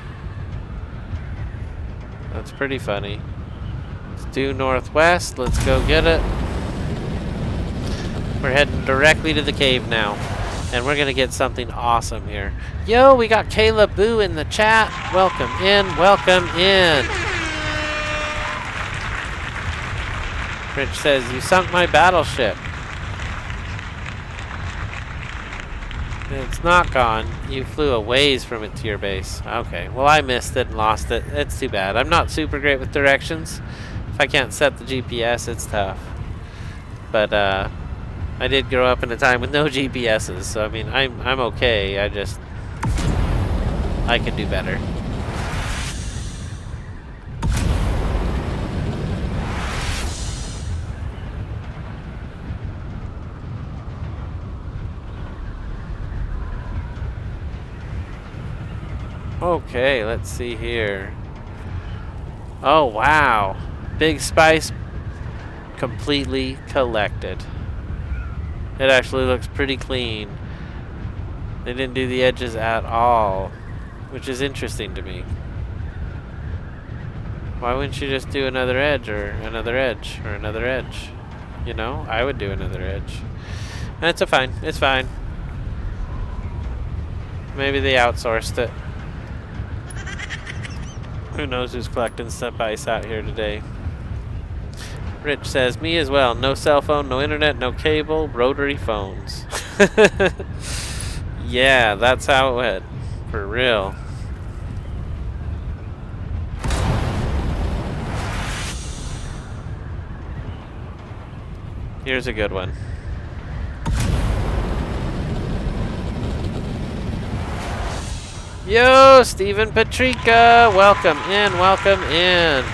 That's pretty funny. It's due northwest. Let's go get it. We're heading directly to the cave now. And we're going to get something awesome here. Yo, we got Kayla Boo in the chat. Welcome in. Welcome in. Rich says, you sunk my battleship. It's not gone. You flew a ways from it to your base. Okay, well I missed it and lost it. It's too bad. I'm not super great with directions. If I can't set the GPS, it's tough. But I did grow up in a time with no GPSs, so I mean I'm okay. I can do better. Okay, let's see here. Oh, wow. Big spice completely collected. It actually looks pretty clean. They didn't do the edges at all, which is interesting to me. Why wouldn't you just do another edge or another edge or another edge? You know, I would do another edge. And it's fine. It's fine. Maybe they outsourced it. Who knows who's collecting spice out here today? Rich says, me as well. No cell phone, no internet, no cable, rotary phones. Yeah, that's how it went. For real. Here's a good one. Yo, Stephen Patrika, welcome in, welcome in.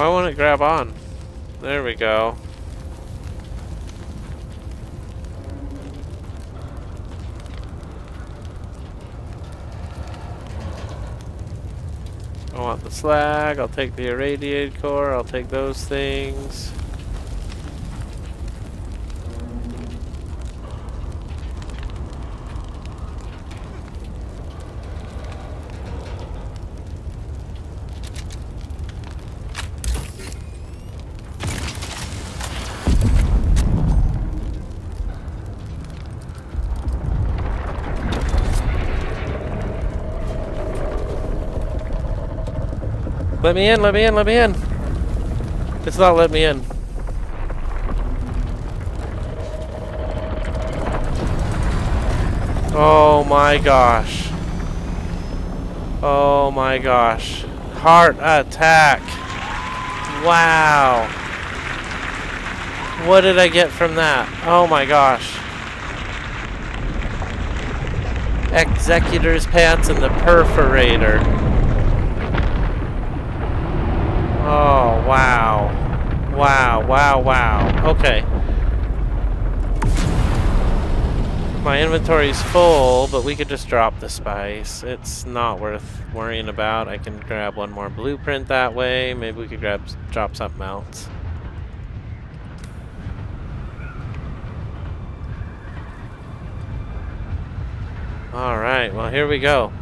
Why won't it grab on? There we go. I want the slag, I'll take the irradiated core, I'll take those things. Let me in, let me in, let me in. It's not letting me in. Oh my gosh. Oh my gosh. Heart attack. Wow. What did I get from that? Oh my gosh. Executor's pants and the perforator. Oh, wow. Wow, wow, wow. Okay. My inventory's full, but we could just drop the spice. It's not worth worrying about. I can grab one more blueprint that way. Maybe we could drop something else. Alright, well here we go.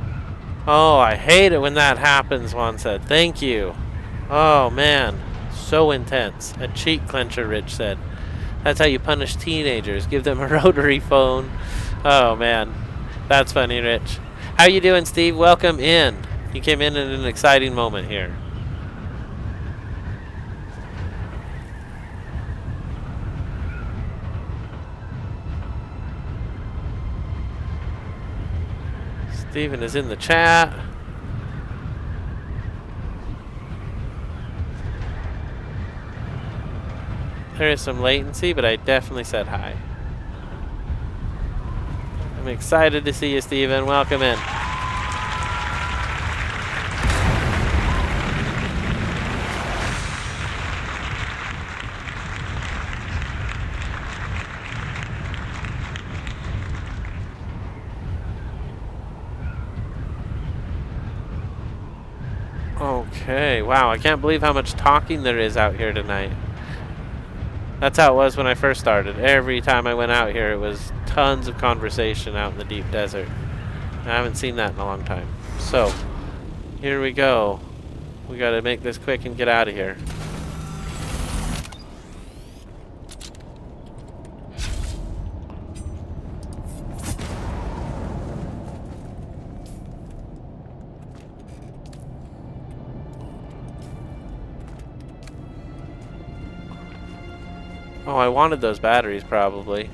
Oh, I hate it when that happens, Juan said. Thank you. Oh man, so intense. A cheek clencher, Rich said. That's how you punish teenagers. Give them a rotary phone. Oh man, that's funny, Rich. How you doing, Steve? Welcome in. You came in at an exciting moment here. Steven is in the chat. There is some latency, but I definitely said hi. I'm excited to see you, Steven. Welcome in. Okay, wow, I can't believe how much talking there is out here tonight. That's how it was when I first started. Every time I went out here, it was tons of conversation out in the deep desert. I haven't seen that in a long time. So, here we go. We gotta make this quick and get out of here. Oh, I wanted those batteries, probably.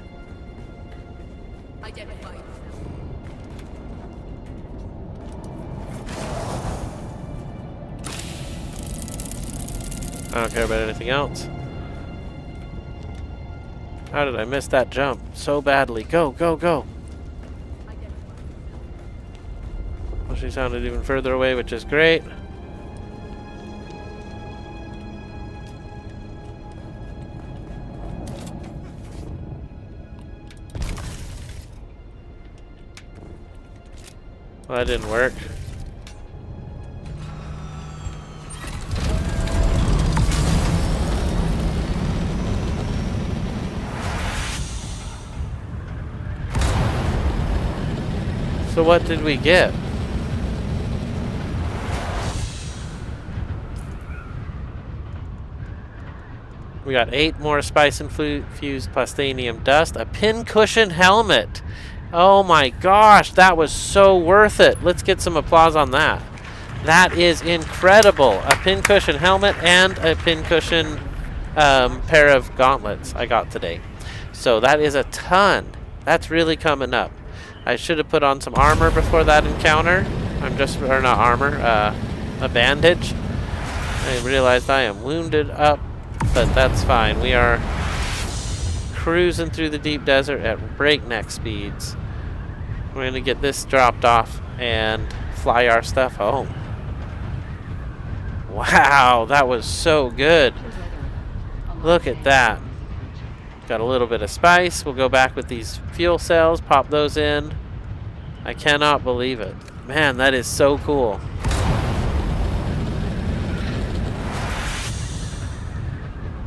Identified.
I don't care about anything else. How did I miss that jump so badly? Go, go, go! Well, she sounded even further away, which is great. Well, that didn't work. So what did we get? We got 8 more spice infused plastanium dust, a pincushion helmet. Oh my gosh, that was so worth it. Let's get some applause on that. That is incredible. A pincushion helmet and a pincushion pair of gauntlets I got today. So that is a ton. That's really coming up. I should have put on some armor before that encounter. Or not armor, a bandage. I realized I am wounded up, but that's fine. We are cruising through the deep desert at breakneck speeds. We're going to get this dropped off and fly our stuff home. Wow, that was so good.
Sector weather. Alarm
Look at that.
sandstorms approaching.
Got a little bit of spice. We'll go back with these fuel cells, pop those in. I cannot believe it. Man, that is so cool.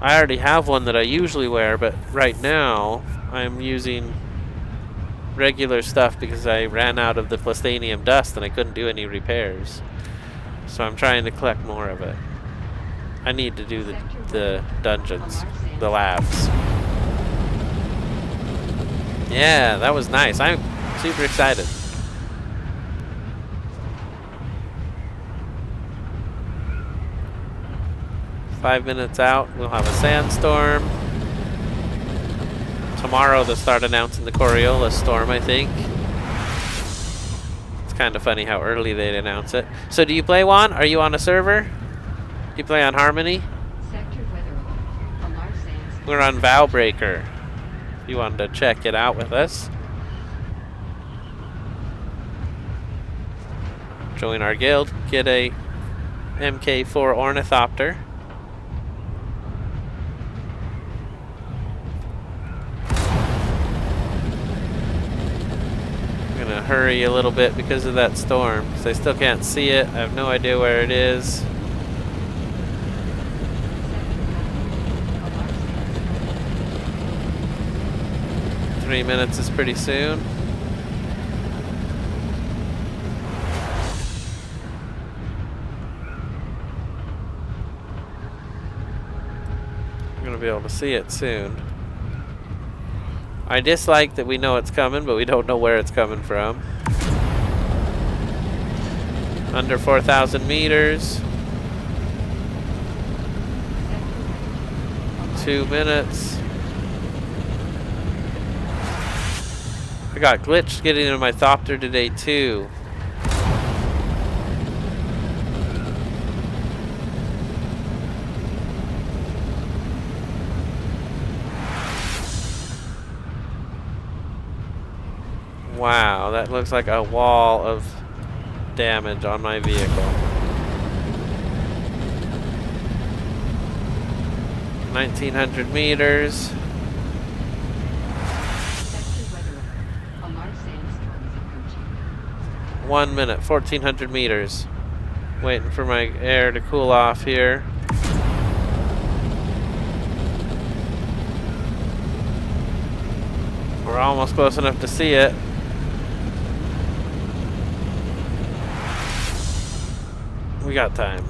I already have one that I usually wear, but right now I'm using regular stuff because I ran out of the plastanium dust and I couldn't do any repairs. So I'm trying to collect more of it. I need to do the dungeons, the labs. Yeah, that was nice. I'm super excited. Five minutes out, we'll have a sandstorm. Tomorrow they'll start announcing the Coriolis storm, I think. It's kind of funny how early they'd announce it. So do you play Juan? Are you on a server? Do you play on Harmony?
Sector weather alert. Alarm sandstorms.
We're on Vowbreaker. If you wanted to check it out with us. Join our guild, get a MK4 Ornithopter. I'm gonna hurry a little bit because of that storm, because I still can't see it. I have no idea where it is.
Alarm sandstorms.
3 minutes is pretty soon. I'm gonna be able to see it soon. I dislike that we know it's coming, but we don't know where it's coming from. Under 4,000 meters. 2 minutes. I got glitched getting into my Thopter today too. Wow, that looks like a wall of damage on my vehicle. 1,900 meters.
Sector weather alert. Alarm sandstorms approaching.
1 minute, 1,400 meters. Waiting for my air to cool off here. We're almost close enough to see it. We got time.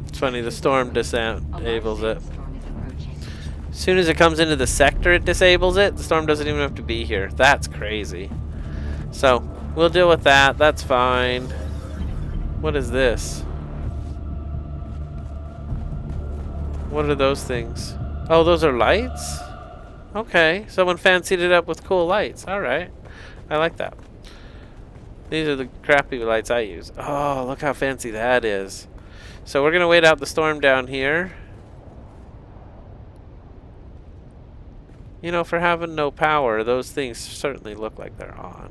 It's funny, the storm disables it.
Sandstorm is approaching.
As soon as it comes into the sector, it disables it. The storm doesn't even have to be here. That's crazy. So, we'll deal with that. That's fine. What is this? What are those things? Oh, those are lights? Okay, someone fancied it up with cool lights. Alright, I like that. These are the crappy lights I use. Oh, look how fancy that is. So we're gonna wait out the storm down here. You know, for having no power, those things certainly look like they're on.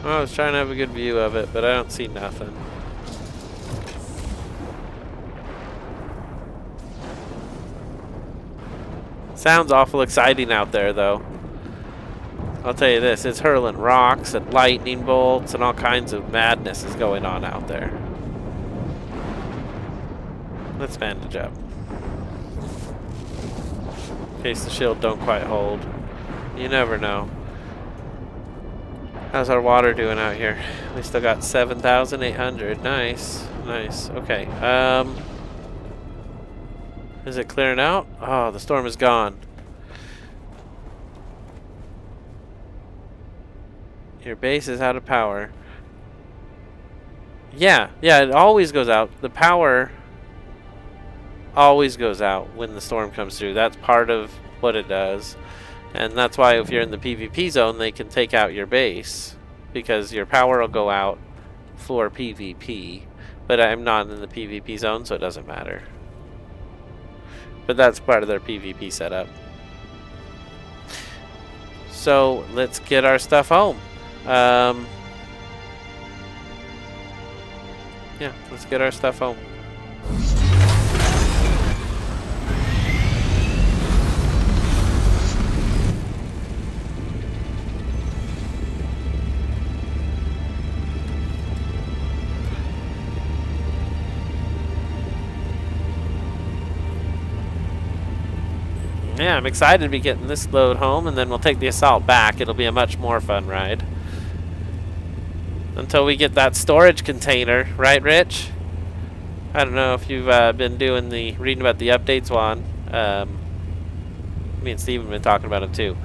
I was trying to have a good view of it, but I don't see nothing. Sounds awful exciting out there, though. I'll tell you this, it's hurling rocks and lightning bolts and all kinds of madness is going on out there. Let's bandage up. In case the shield don't quite hold. You never know. How's our water doing out here? We still got 7,800. Nice. Nice. Okay. Is it clearing out? Oh, the storm is gone. Your base is out of power. Yeah, it always goes out. The power always goes out when the storm comes through. That's part of what it does. And that's why if you're in the PvP zone, they can take out your base. Because your power will go out for PvP. But I'm not in the PvP zone, so it doesn't matter. But that's part of their PvP setup. So let's get our stuff home. Yeah, let's get our stuff home. Yeah, I'm excited to be getting this load home, and then we'll take the assault back. It'll be a much more fun ride. Until we get that storage container, right, Rich? I don't know if you've been doing reading about the updates, Juan. Me and Steve have been talking about it too.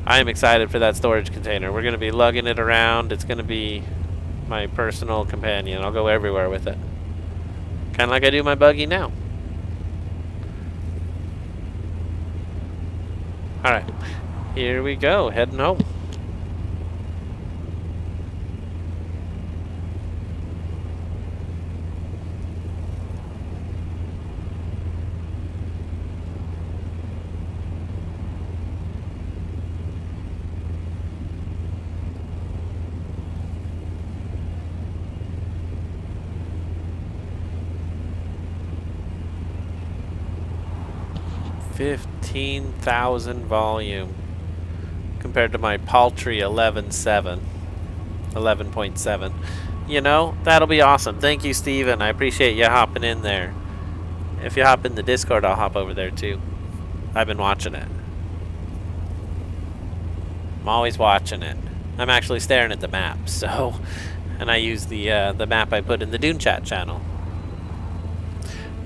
I am excited for that storage container. We're going to be lugging it around. It's going to be my personal companion. I'll go everywhere with it. Kind of like I do my buggy now. Alright, here we go, heading home. $15,000 volume compared to my paltry 11.7. You know, that'll be awesome. Thank you, Steven. I appreciate you hopping in there. If you hop in the Discord, I'll hop over there too. I've been watching it. I'm always watching it. I'm actually staring at the map, so, and I use the map I put in the Dune chat channel.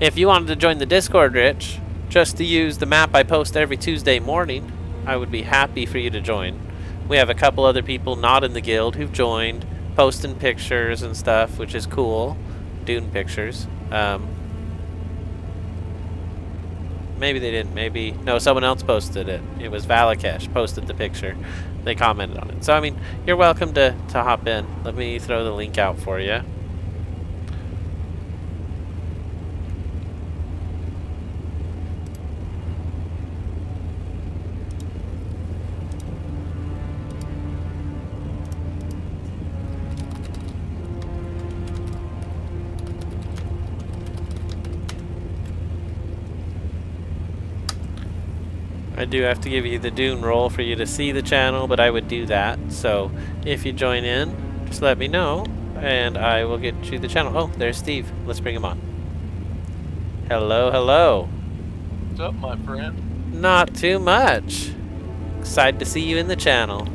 If you wanted to join the Discord, Rich, just to use the map I post every Tuesday morning, I would be happy for you to join. We have a couple other people not in the guild who've joined, posting pictures and stuff, which is cool. Dune pictures. Maybe they didn't. Maybe... No, someone else posted it. It was Valakesh posted the picture. They commented on it. So, I mean, you're welcome to hop in. Let me throw the link out for you. I do have to give you the Dune roll for you to see the channel, but I would do that. So if you join in, just let me know, and I will get you the channel. Oh, there's Steve. Let's bring him on. Hello, hello.
What's up, my friend?
Not too much. Excited to see you in the channel.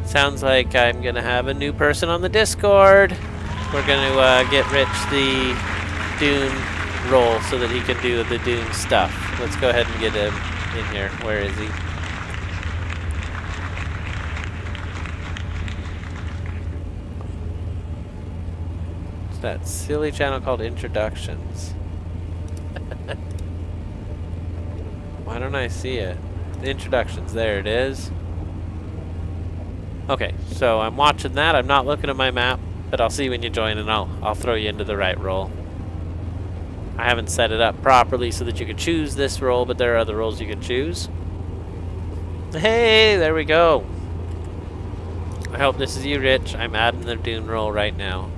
Sounds like I'm going to have a new person on the Discord. We're going to get Rich the Dune roll so that he can do the Dune stuff. Let's go ahead and get him in here. Where is he? It's that silly channel called Introductions. Why don't I see it? The Introductions, there it is. Okay, so I'm watching that. I'm not looking at my map, but I'll see when you join and I'll throw you into the right role. I haven't set it up properly so that you can choose this role, but there are other roles you can choose. Hey, there we go. I hope this is you, Rich. I'm adding the Dune role right now.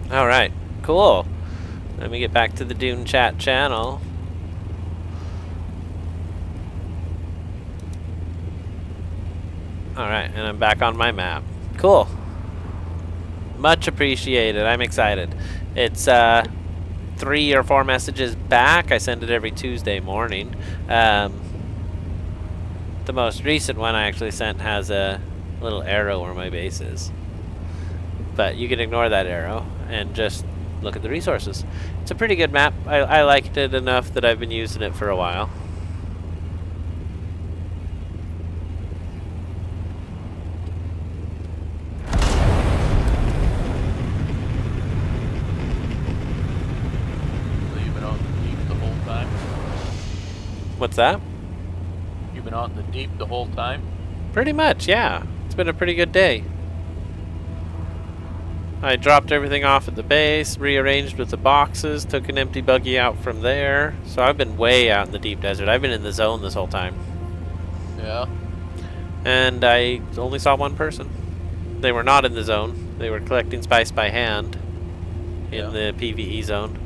Alright, cool. Let me get back to the Dune chat channel. Alright, and I'm back on my map. Cool. Much appreciated. I'm excited. It's 3 or 4 messages back. I send it every Tuesday morning. The most recent one I actually sent has a little arrow where my base is. But you can ignore that arrow and just look at the resources. It's a pretty good map. I liked it enough that I've been using it for a while.
So you've been out in the deep the whole time?
What's that?
You've been out in the deep the whole time?
Pretty much, yeah. It's been a pretty good day. I dropped everything off at the base, rearranged with the boxes, took an empty buggy out from there. So I've been way out in the deep desert. I've been in the zone this whole time.
Yeah.
And I only saw one person. They were not in the zone. They were collecting spice by hand in the PvE zone.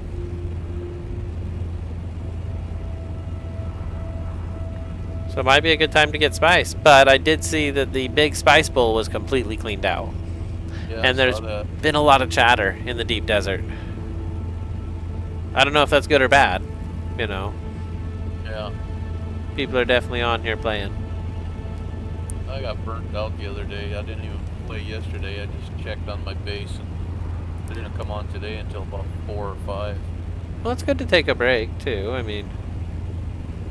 So it might be a good time to get spice. But I did see that the big spice bowl was completely cleaned out.
Yeah,
And there's been a lot of chatter in the deep desert. I don't know if that's good or bad, you know.
Yeah.
People are definitely on here playing.
I got burnt out the other day. I didn't even play yesterday. I just checked on my base and I didn't come on today until about 4 or 5.
Well, it's good to take a break, too. I mean,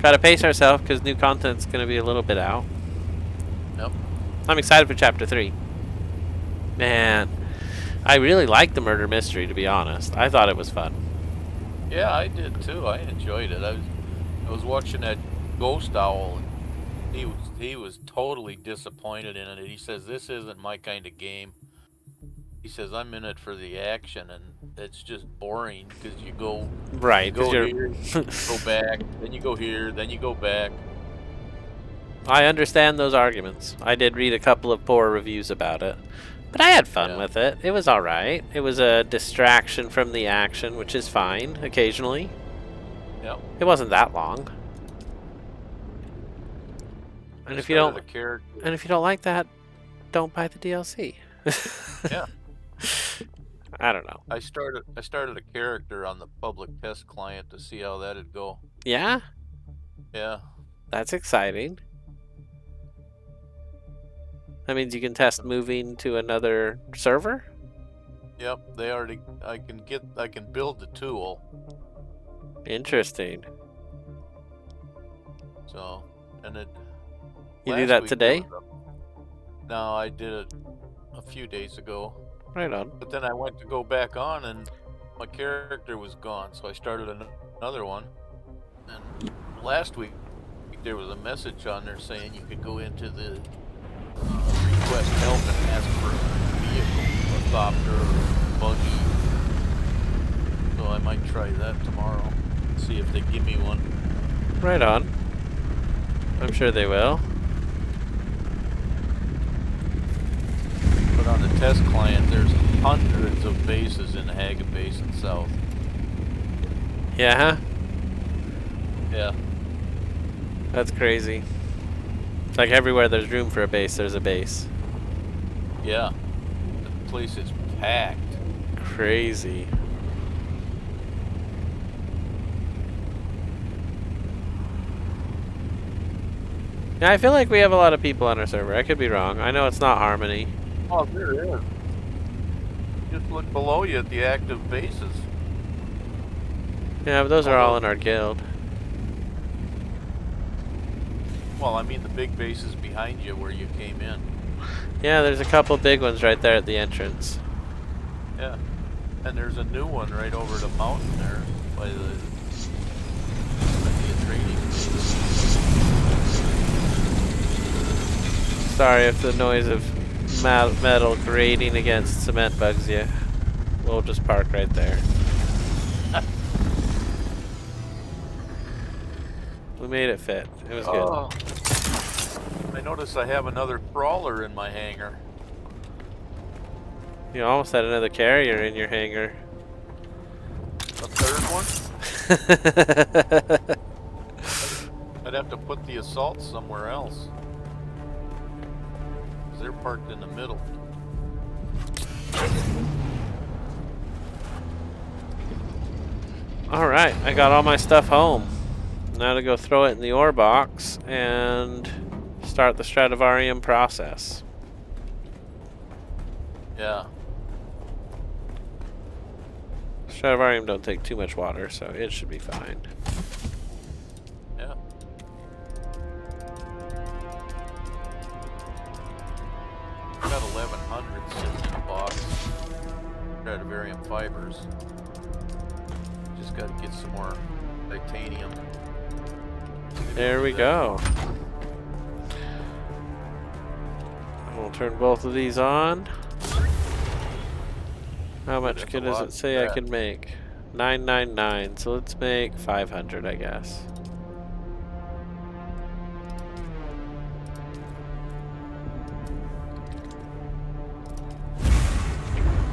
gotta pace ourselves because new content's gonna be a little bit out.
Yep.
I'm excited for Chapter 3. Man, I really liked the murder mystery, to be honest. I thought it was fun.
Yeah, I did too. I enjoyed it. I was watching that Ghost Owl. And he was totally disappointed in it. He says this isn't my kind of game. He says I'm in it for the action, and it's just boring because you go
Right, because
here, go back, then you go here, then you go back.
I understand those arguments. I did read a couple of poor reviews about it. But I had fun with it. It was alright. It was a distraction from the action, which is fine, occasionally.
Yep.
It wasn't that long. And if you don't like that, don't buy the DLC.
Yeah.
I don't know.
I started a character on the public test client to see how that'd go.
Yeah?
Yeah.
That's exciting. That means you can test moving to another server?
Yep, I can build the tool.
Interesting.
So, and it
You do that today?
No, I did it a few days ago.
Right on.
But then I went to go back on and my character was gone, so I started another one. And last week there was a message on there saying you could go into the request help and ask for a vehicle, a copter, or a buggy. So I might try that tomorrow. See if they give me one.
Right on. I'm sure they will.
But on the test client, there's hundreds of bases in Haga Basin South.
Yeah?
Yeah.
That's crazy. It's like everywhere there's room for a base, there's a base.
Yeah. The place is packed.
Crazy. Yeah, I feel like we have a lot of people on our server. I could be wrong. I know it's not Harmony.
Oh, there is. Just look below you at the active bases.
Yeah, but those are all in our guild.
Well, I mean the big bases behind you where you came in.
Yeah, there's a couple big ones right there at the entrance.
Yeah. And there's a new one right over the mountain there by the trading.
Sorry if the noise of metal grating against cement bugs you. We'll just park right there. We made it fit. It was good.
I notice I have another crawler in my hangar.
You almost had another carrier in your hangar.
A third one? I'd have to put the assaults somewhere else. They're parked in the middle.
Alright, I got all my stuff home. Now to go throw it in the ore box and start the Stradivarium process.
Yeah.
Stradivarium don't take too much water, so it should be fine.
Yeah. Got 1100 sitting in a box. Stradivarium fibers. Just got to get some more titanium.
There we go. We'll turn both of these on. How much
That's
good
a
does
lot
it say I
of
can make? 999. So let's make 500, I guess.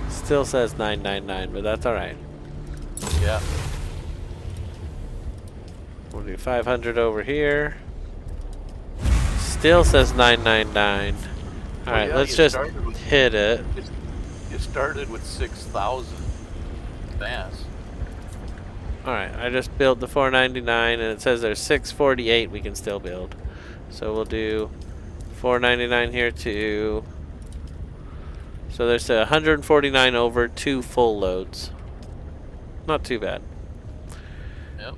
Still says 999, but that's all right.
Yeah.
We'll do 500 over here. Still says 999. All right,
yeah,
let's
you
just
started with-
hit it.
You started with 6,000 mass.
All right, I just built the 499, and it says there's 648 we can still build. So we'll do 499 here too. So there's 149 over 2 full loads. Not too bad.
Yep.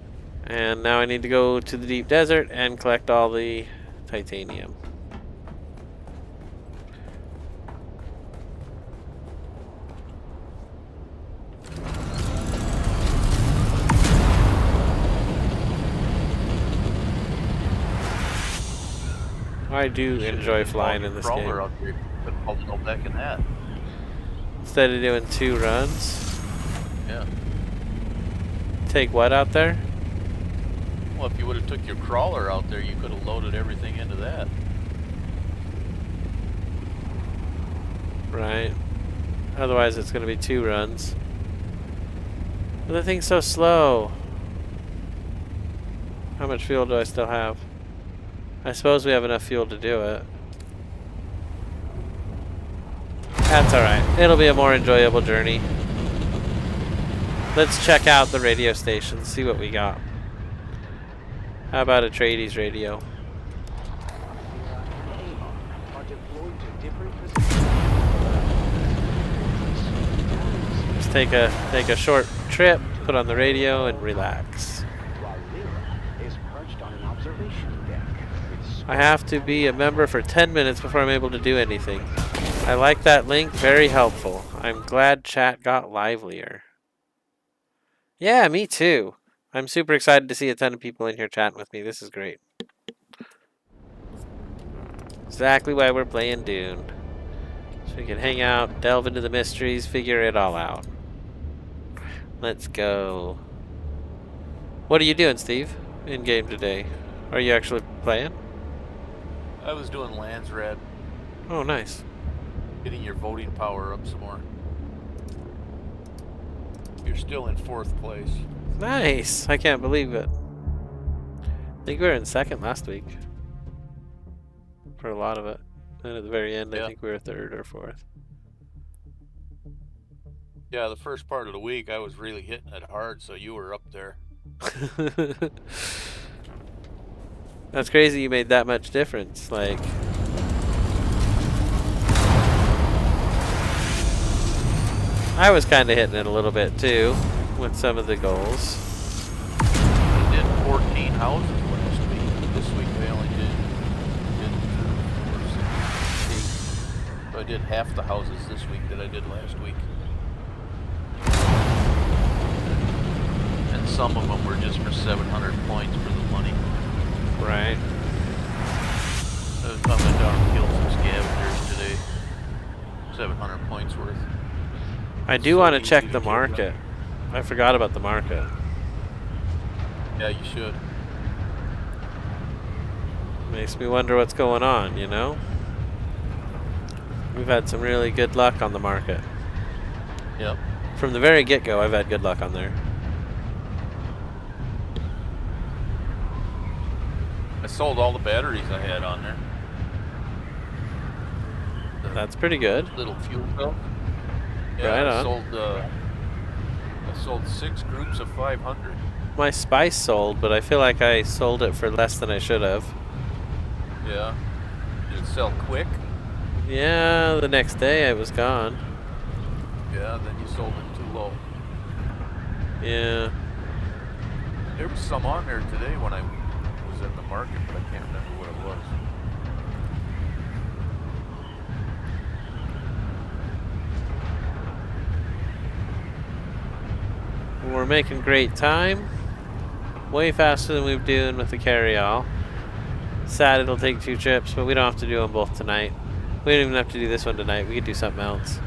And now I need to go to the deep desert and collect all the titanium. I do enjoy flying in this game.
Out there. I'll go back in that.
Instead of doing 2 runs.
Yeah.
Take what out there?
Well, if you would have took your crawler out there, you could have loaded everything into that.
Right. Otherwise it's going to be 2 runs. But the thing's so slow. How much fuel do I still have? I suppose we have enough fuel to do it. That's alright. It'll be a more enjoyable journey. Let's check out the radio station, see what we got. How about a tradies radio? Just take a short trip, put on the radio, and relax. I have to be a member for 10 minutes before I'm able to do anything. I like that link, very helpful. I'm glad chat got livelier. Yeah, me too. I'm super excited to see a ton of people in here chatting with me. This is great. Exactly why we're playing Dune. So we can hang out, delve into the mysteries, figure it all out. Let's go. What are you doing, Steve, in game today? Are you actually playing?
I was doing Lands Red,
Oh, nice.
getting your voting power up some more. You're still in 4th place.
Nice. I can't believe it. I think we were in 2nd last week. For a lot of it. And at the very end, I
Yeah.
think we were 3rd or 4th.
Yeah, the first part of the week I was really hitting it hard, so you were up there.
That's crazy you made that much difference. Like, I was kind of hitting it a little bit too with some of the goals.
I did 14 houses last week. This week I only did 8. So I did half the houses this week that I did last week. And some of them were just for 700 points for the money.
Right.
I was coming down and killed some scavengers today. 700 points worth.
I do
So
want to
easy
check
to
the
keep
market. I forgot about the market.
Yeah, you should.
Makes me wonder what's going on, you know? We've had some really good luck on the market.
Yep.
From the very get-go, I've had good luck on there.
I sold all the batteries I had on there.
That's pretty good.
Little fuel cell. Yeah,
Right
I
on.
sold 6 groups of 500.
My spice sold, but I feel like I sold it for less than I should have.
Yeah. Did it sell quick?
Yeah, the next day I was gone.
Yeah, then you sold it too low.
Yeah.
There was some on there today when I was in the market, but I can't remember what it was.
We're making great time. Way faster than we've done with the carry-all. Sad it'll take 2 trips, but we don't have to do them both tonight. We don't even have to do this one tonight. We could do something else.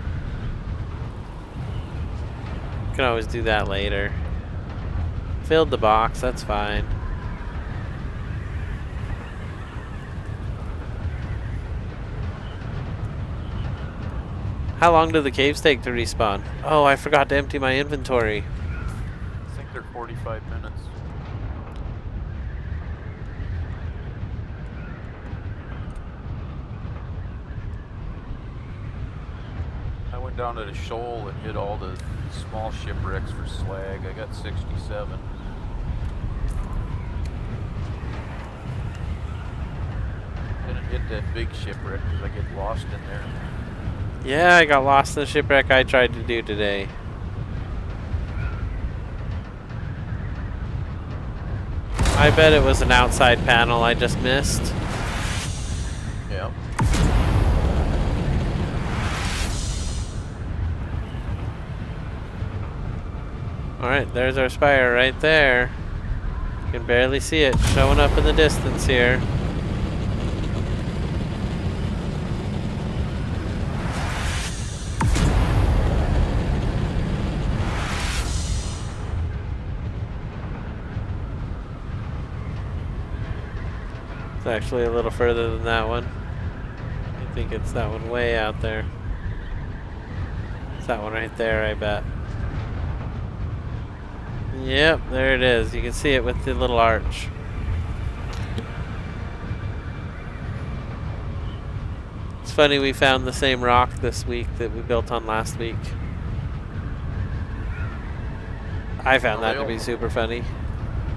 Can always do that later. Filled the box, that's fine. How long do the caves take to respawn? Oh, I forgot to empty my inventory.
I think they're 45 minutes. I went down to the shoal and hit all the small shipwrecks for slag. I got 67. Didn't hit that big shipwreck because I get lost in there.
Yeah, I got lost in the shipwreck I tried to do today. I bet it was an outside panel I just missed.
Yeah.
Alright, there's our spire right there. You can barely see it showing up in the distance here. It's actually a little further than that one. I think it's that one way out there. It's that one right there, I bet. Yep, there it is. You can see it with the little arch. It's funny we found the same rock this week that we built on last week. I found that to be super funny.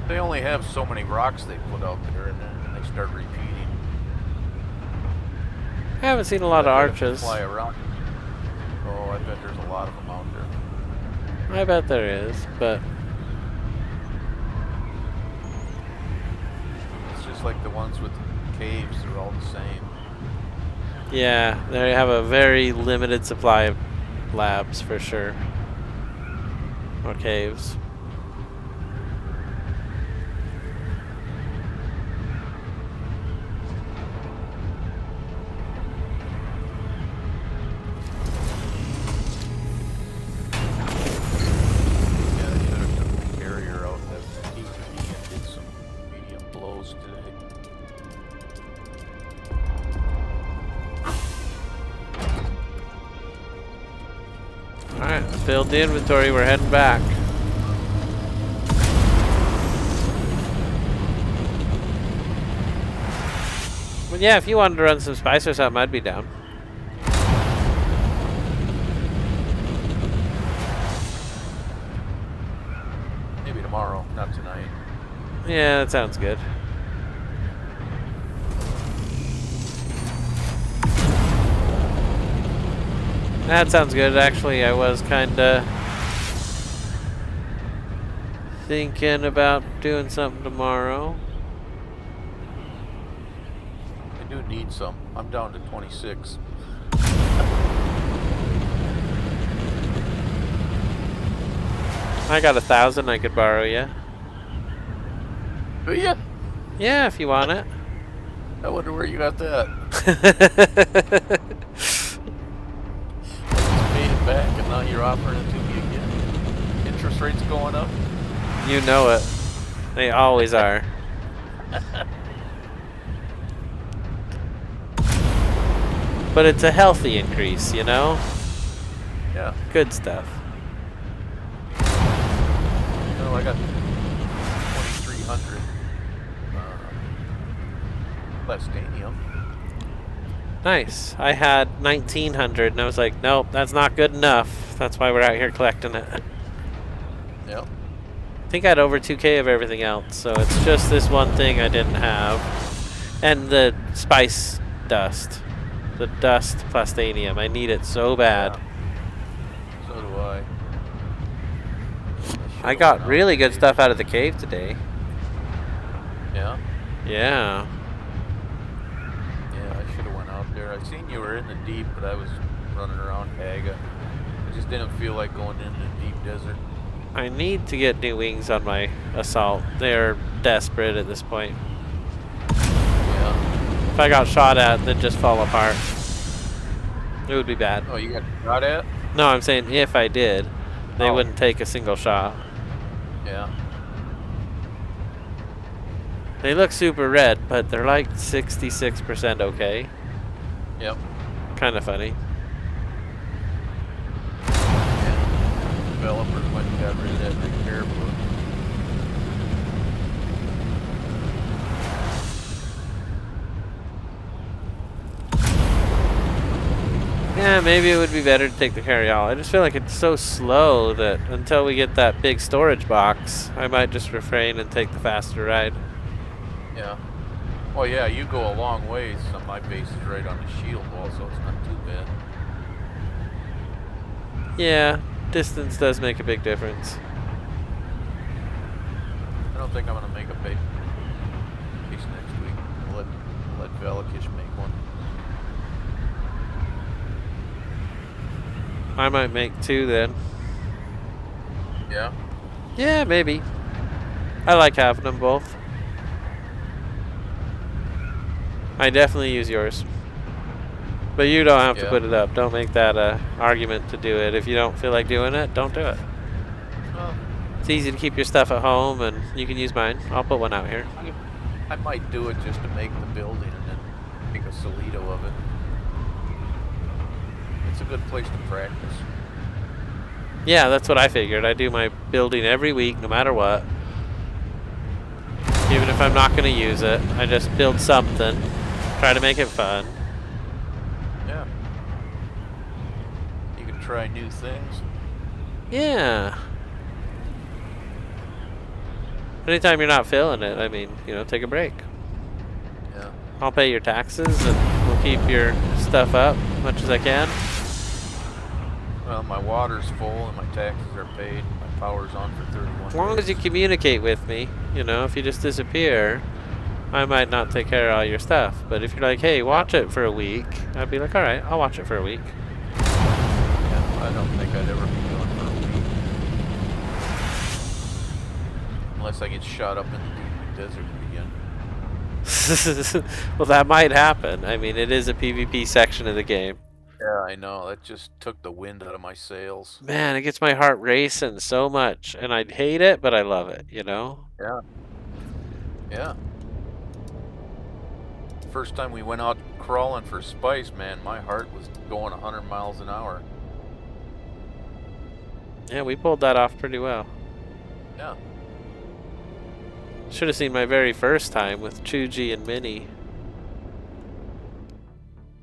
They only have so many rocks they put out there, and then they start repeating.
I haven't seen a lot of arches.
Fly around. Oh, I bet there's a lot of them out there.
I bet there is, but
It's just like the ones with the caves, they're all the same.
yeah, they have a very limited supply of labs for sure. Or caves.
Yeah, they should have took the carrier out that TP and did some medium blows today.
Alright, filled the inventory, we're heading back. Well, yeah, if you wanted to run some spice or something, I'd be down.
Maybe tomorrow, not tonight.
Yeah, that sounds good. That sounds good. Actually, I was kinda thinking about doing something tomorrow.
I do need some. I'm down to 26.
I got 1,000 I could borrow you.
Do ya?
Yeah, if you want it.
I wonder where you got that. Paid it back, and now you're offering it to me again. Interest rates going up.
You know it. They always are. But it's a healthy increase, you know?
Yeah.
Good stuff.
No, I got 2,300 plastanium.
Nice. I had 1,900 and I was like, nope, that's not good enough. That's why we're out here collecting it.
Yep.
I think I had over 2K of everything else, so it's just this one thing I didn't have. And the spice dust. The dust plastanium. I need it so bad.
Yeah. So
I
Should've
got
went out
really good
today.
stuff out of the cave today.
Yeah?
Yeah.
Yeah, I should have went out there. I seen you were in the deep, but I was running around Haga. I just didn't feel like going into the deep desert.
I need to get new wings on my assault. They're desperate at this point.
Yeah.
If I got shot at, then just fall apart. It would be bad.
Oh, you got shot at?
No, I'm saying if I did, they
Oh.
wouldn't take a single shot.
Yeah.
They look super red, but they're like 66% okay.
Yep.
Kind of funny.
Yeah. Developers went and got rid of that repair book.
Yeah, maybe it would be better to take the carryall. I just feel like it's so slow that until we get that big storage box, I might just refrain and take the faster ride.
Yeah. Well, yeah, you go a long ways. So my base is right on the shield wall, so it's not too bad.
Yeah, distance does make a big difference.
I don't think I'm gonna make a base next week. Let Velikish make one.
I might make 2 then.
Yeah.
Yeah, maybe. I like having them both. I definitely use yours. But you don't have to
Yeah.
put it up. Don't make that a argument to do it. If you don't feel like doing it, don't do it.
Well,
It's easy to keep your stuff at home, and you can use mine. I'll put one out here.
I might do it just to make the building and then make a Solido of it. It's a good place to practice.
Yeah, that's what I figured. I do my building every week, no matter what. Even if I'm not going to use it, I just build something. Try to make it fun.
Yeah. You can try new things.
Yeah. Anytime you're not feeling it, I mean, take a break.
Yeah.
I'll pay your taxes and we'll keep your stuff up as much as I can.
Well, my water's full and my taxes are paid. My power's on for 31
As long
days.
as you communicate with me, if you just disappear, I might not take care of all your stuff. But if you're like, hey, watch it for a week, I'd be like, all right, I'll watch it for a week.
Yeah, I don't think I'd ever be doing for a week. Unless I get shot up in the deep desert again.
Well, that might happen. I mean, it is a PvP section of the game.
Yeah, I know. That just took the wind out of my sails.
Man, it gets my heart racing so much. And I'd hate it, but I love it,
Yeah. Yeah. First time we went out crawling for spice, man, my heart was going 100 miles an hour.
Yeah, we pulled that off pretty well.
Yeah.
Should have seen my very first time with Chuji and Minnie.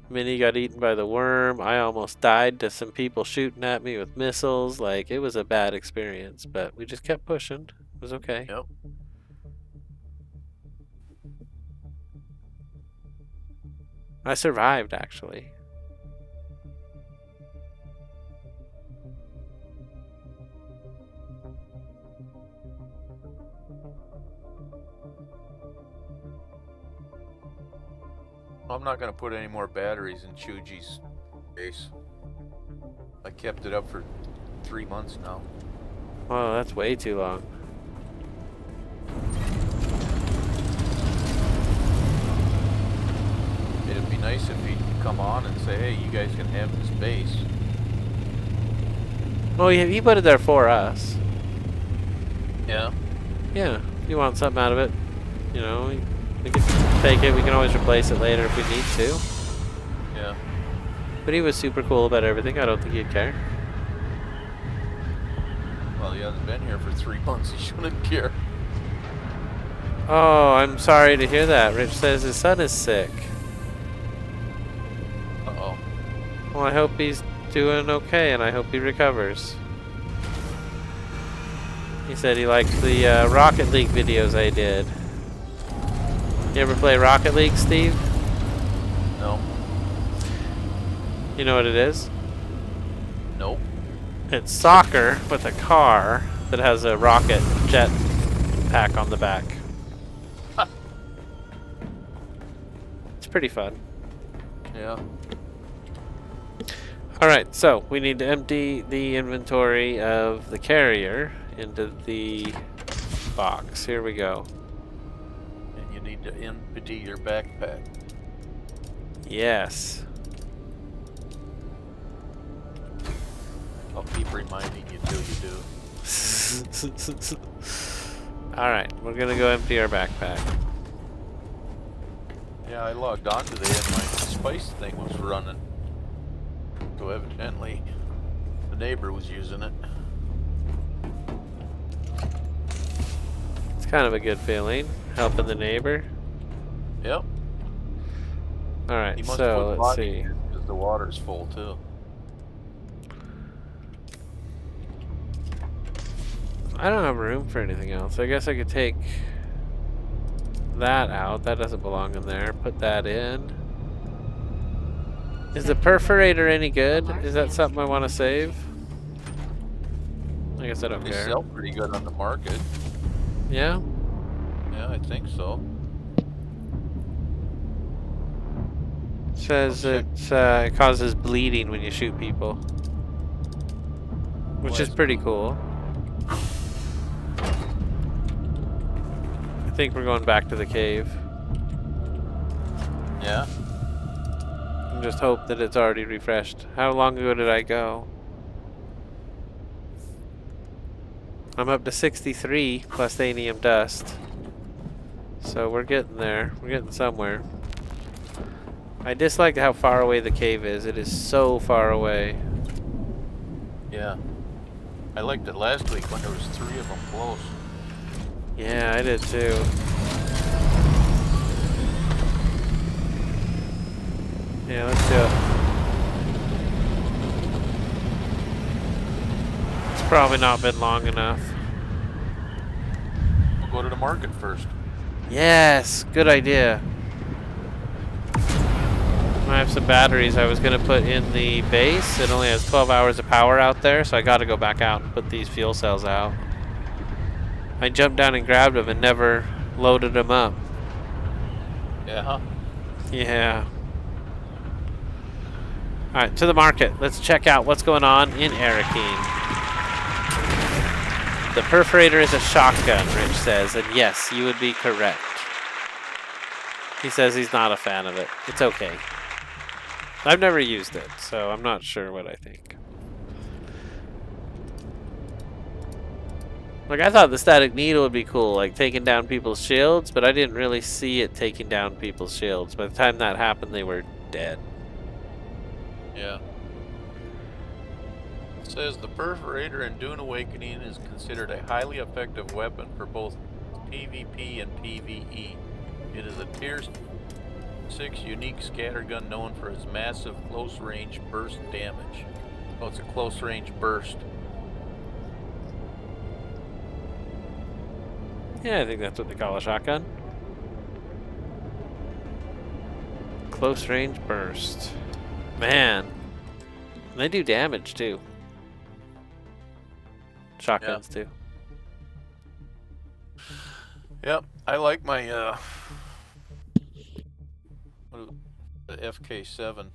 Minnie got eaten by the worm. I almost died to some people shooting at me with missiles. Like, it was a bad experience, but we just kept pushing. It was okay.
Yep.
I survived, actually.
I'm not going to put any more batteries in Chuji's base. I kept it up for 3 months now.
Oh, that's way too long.
It'd be nice if he'd come on and say, hey, you guys can have this base.
Oh, yeah, he put it there for us.
Yeah.
Yeah, if you want something out of it, we can take it. We can always replace it later if we need to.
Yeah.
But he was super cool about everything. I don't think he'd care.
Well, he hasn't been here for 3 months. He shouldn't care.
Oh, I'm sorry to hear that. Rich says his son is sick.
Uh-oh.
Well, I hope he's doing okay, and I hope he recovers. He said he liked the Rocket League videos I did. You ever play Rocket League, Steve?
No.
You know what it is?
Nope.
It's soccer with a car, that has a rocket jet pack on the back. It's pretty fun.
Yeah.
Alright, so we need to empty the inventory of the carrier into the box. Here we go.
And you need to empty your backpack.
Yes.
I'll keep reminding you till you do.
Alright, we're gonna go empty our backpack.
Yeah, I logged on today and my spice thing was running. So evidently the neighbor was using it.
It's kind of a good feeling, helping the neighbor.
Yep.
Alright,
He must
so
put
let's
body
see.
in because the water's full too.
I don't have room for anything else. I guess I could take that out. That doesn't belong in there. Put that in. Is the perforator any good? Is that something I want to save? I guess I don't
They
care.
sell pretty good on the market.
Yeah?
Yeah, I think so.
Says it causes bleeding when you shoot people. Which is pretty cool. I think we're going back to the cave.
Yeah.
And just hope that it's already refreshed. How long ago did I go? I'm up to 63 plus anium dust. So we're getting there. We're getting somewhere. I dislike how far away the cave is. It is so far away.
Yeah. I liked it last week when there was 3 of them close.
Yeah, I did too. Yeah, let's do it. It's probably not been long enough.
We'll go to the market first.
Yes, good idea. I have some batteries I was going to put in the base. It only has 12 hours of power out there, so I got to go back out and put these fuel cells out. I jumped down and grabbed them and never loaded them up.
Yeah.
Yeah. Alright, to the market. Let's check out what's going on in Arrakis. The perforator is a shotgun, Rich says, and yes, you would be correct. He says he's not a fan of it. It's okay. I've never used it, so I'm not sure what I think. Like, I thought the static needle would be cool, like taking down people's shields, but I didn't really see it taking down people's shields. By the time that happened, they were dead.
Yeah. It says the perforator in Dune Awakening is considered a highly effective weapon for both PvP and PvE. It is a tier 6 unique scattergun known for its massive close-range burst damage. Oh, it's a close-range burst.
Yeah, I think that's what they call a shotgun. Close range burst. Man. They do damage too. Shotguns too.
Yep, I like my the FK7.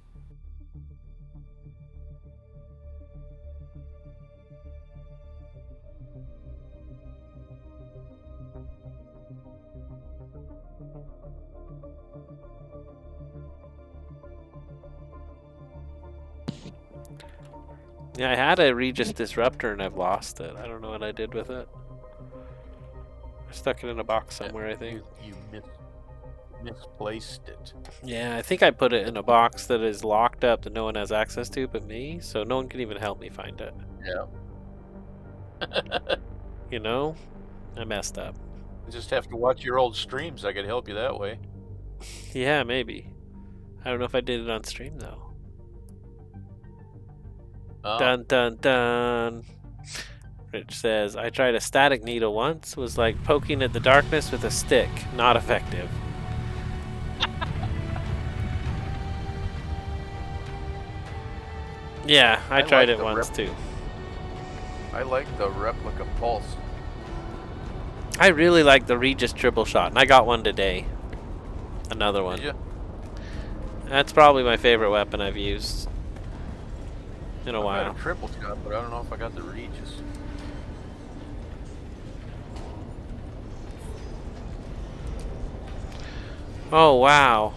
Yeah, I had a Regis Disruptor and I've lost it. I don't know what I did with it. I stuck it in a box somewhere, I think.
You misplaced it.
Yeah, I think I put it in a box that is locked up that no one has access to but me, so no one can even help me find it.
Yeah.
You know? I messed up.
You just have to watch your old streams. I could help you that way.
Yeah, maybe. I don't know if I did it on stream though.
Oh.
Dun dun dun. Rich says, I tried a static needle once. Was like poking at the darkness with a stick. Not effective. Yeah, I tried
like
it
the
once too.
I like the replica pulse.
I really like the Regis triple shot, and I got one today. Another one.
Did you?
That's probably my favorite weapon I've used in a
I've
while.
got a triple shot, but I don't know if I got the Regis.
Oh, wow.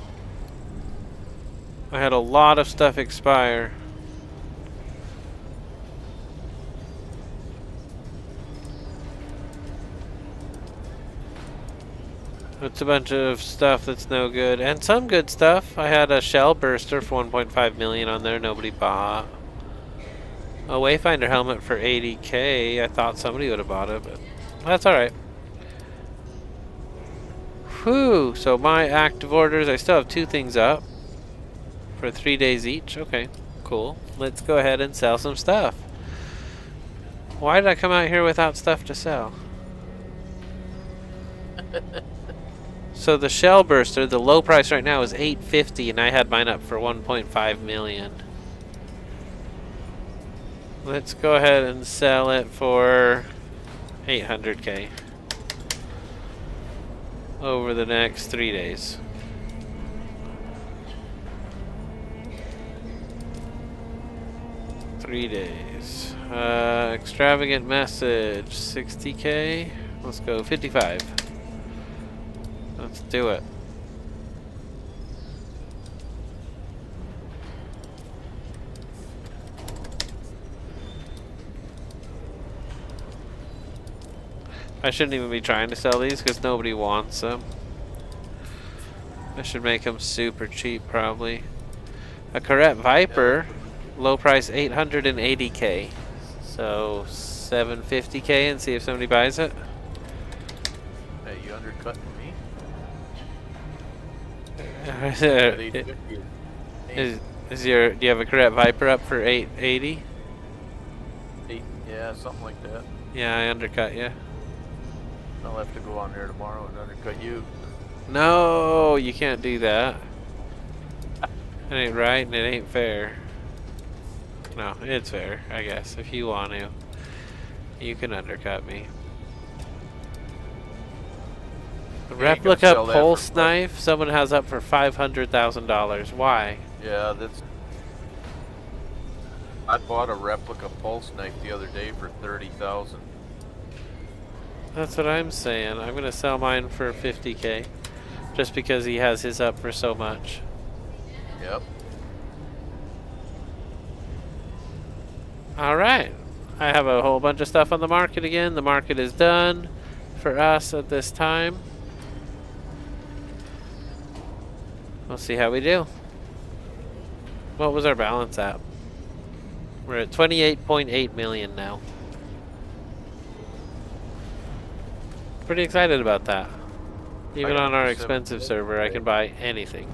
I had a lot of stuff expire. It's a bunch of stuff that's no good, and some good stuff. I had a shell burster for 1.5 million on there, nobody bought. A Wayfinder helmet for 80k. I thought somebody would have bought it, but that's alright. Whew, so my active orders, I still have 2 things up for 3 days each. Okay, cool. Let's go ahead and sell some stuff. Why did I come out here without stuff to sell? So the shell burster, the low price right now is $850, and I had mine up for 1.5 million. Let's go ahead and sell it for 800k over the next 3 days. Extravagant message, 60k. Let's go 55. Let's do it. I shouldn't even be trying to sell these because nobody wants them. I should make them super cheap probably. A Corette Viper, low price 880k. So 750k and see if somebody buys it.
Hey, you undercutting me?
is,
At 850.
do you have a Corette Viper up for 880?
Yeah, something like that.
Yeah, I undercut you.
I'll have to go on there tomorrow and undercut you.
No, you can't do that. It ain't right and it ain't fair. No, it's fair, I guess. If you want to, you can undercut me. The replica pulse knife someone has up for $500,000. Why?
Yeah, that's. I bought a replica pulse knife the other day for 30,000.
That's what I'm saying. I'm gonna sell mine for 50k, just because he has his up for so much.
Yep.
All right, I have a whole bunch of stuff on the market again. The market is done for us at this time. We'll see how we do. What was our balance at? We're at 28.8 million now. Pretty excited about that. Even on our expensive server, I can buy anything.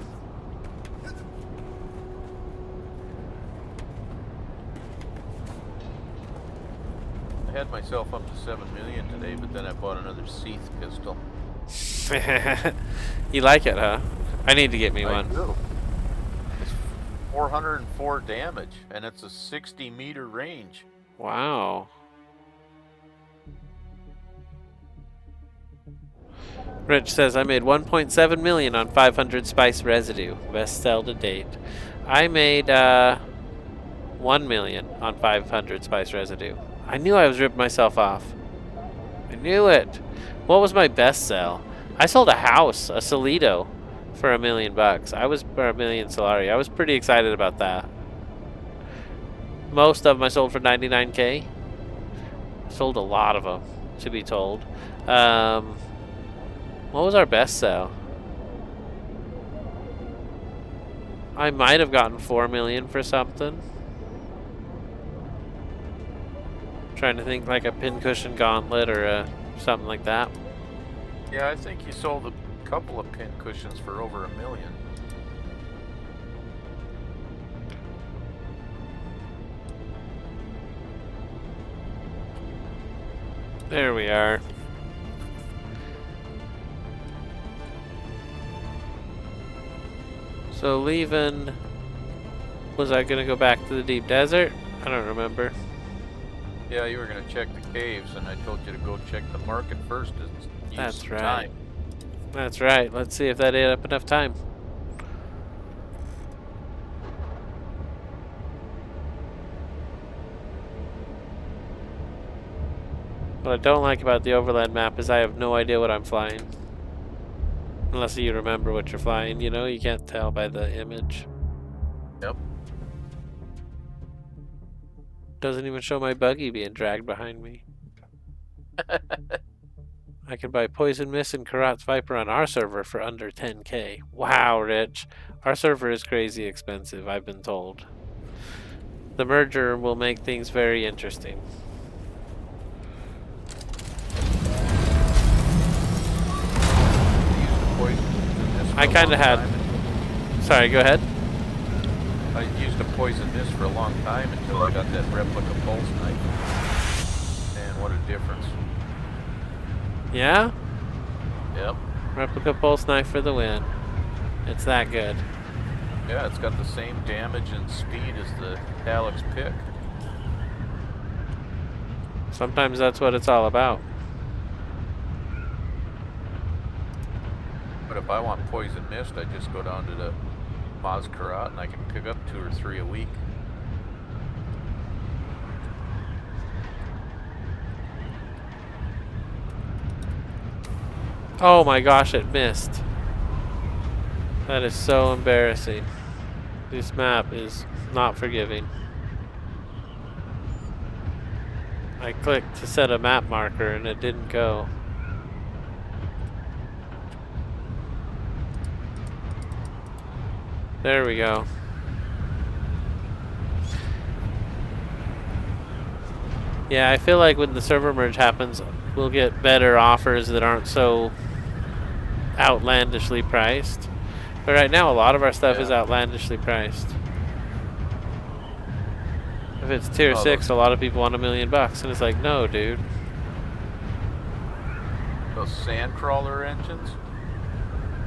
I had myself up to 7 million today, but then I bought another Seath pistol.
You like it, huh? I need to get me one.
Do. It's 404 damage, and it's a 60-meter range.
Wow. Rich says, I made 1.7 million on 500 spice residue. Best sell to date. I made 1 million on 500 spice residue. I knew I was ripping myself off. I knew it. What was my best sell? I sold a house, a Solido, for $1 million. Or 1 million Solari. I was pretty excited about that. Most of them I sold for 99k. Sold a lot of them, to be told. What was our best sell? I might have gotten 4 million for something. Trying to think, like a pincushion gauntlet or something like that.
Yeah, I think you sold a couple of pin cushions for over $1 million.
There we are. So leaving, was I gonna go back to the deep desert? I don't remember.
Yeah, you were gonna check the caves, and I told you to go check the market first. Use
That's
some
right.
time.
That's right. Let's see if that ate up enough time. What I don't like about the overland map is I have no idea what I'm flying. Unless you remember what you're flying, you know? You can't tell by the image.
Yep.
Doesn't even show my buggy being dragged behind me. I can buy Poison Mist and Karat's Viper on our server for under 10k. Wow, Rich. Our server is crazy expensive, I've been told. The merger will make things very interesting. I kind of had... Sorry, go ahead.
I used to poison this for a long time until I got that replica pulse knife. Man, what a difference.
Yeah?
Yep.
Replica pulse knife for the win. It's that good.
Yeah, it's got the same damage and speed as the Alex pick.
Sometimes that's what it's all about.
But if I want poison mist, I just go down to the Mazkarat and I can pick up 2 or 3 a week.
Oh my gosh, it missed. That is so embarrassing. This map is not forgiving. I clicked to set a map marker and it didn't go. There we go. Yeah, I feel like when the server merge happens, we'll get better offers that aren't so outlandishly priced. But right now, a lot of our stuff is outlandishly priced. If it's tier 6, a lot of people want $1 million, and it's like, no, dude.
Those sandcrawler engines,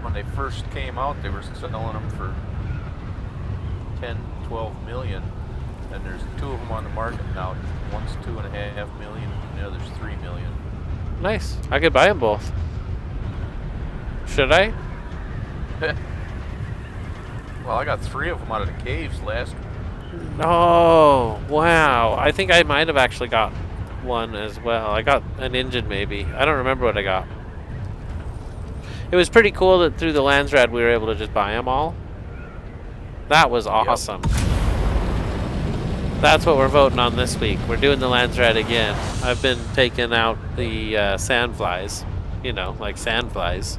when they first came out, they were selling them for 10, 12 million, and there's 2 of them on the market now. One's 2.5 million, and the other's 3 million.
Nice. I could buy them both. Should I?
Well, I got 3 of them out of the caves last.
Oh, wow. I think I might have actually got one as well. I got an engine maybe. I don't remember what I got. It was pretty cool that through the Landsrad we were able to just buy them all. That was awesome. Yep. That's what we're voting on this week. We're doing the Landsrad again. I've been taking out the sandflies. You know, like sandflies.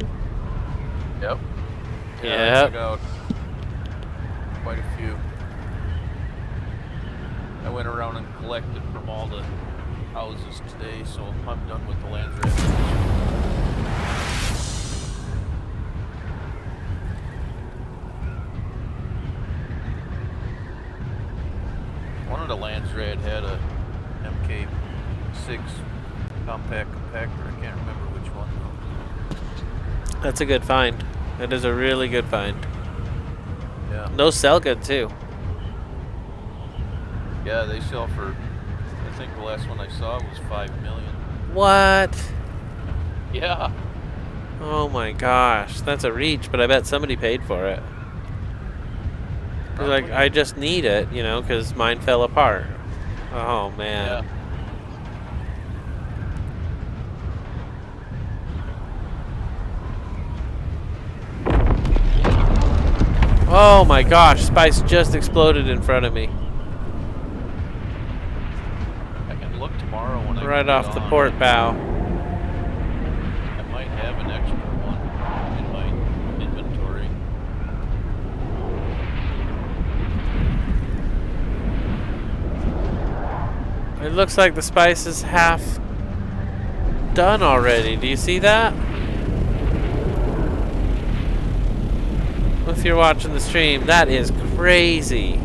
Yep.
Yeah.
I took out quite a few. I went around and collected from all the houses today, so I'm done with the Landsrad. One of the Landsrad had a MK6 compact compactor. I can't remember which one though.
That's a good find. That is a really good find.
Yeah.
Those sell good too.
Yeah, they sell for, I think the last one I saw was 5 million.
What?
Yeah.
Oh my gosh, that's a reach, but I bet somebody paid for it. Like, I just need it, you know, because mine fell apart. Oh man. Yeah. Oh my gosh, Spice just exploded in front of me.
I can look tomorrow when I
right off the port bow.
I might have an extra one in my inventory.
It looks like the Spice is half done already. Do you see that? If you're watching the stream, that is crazy.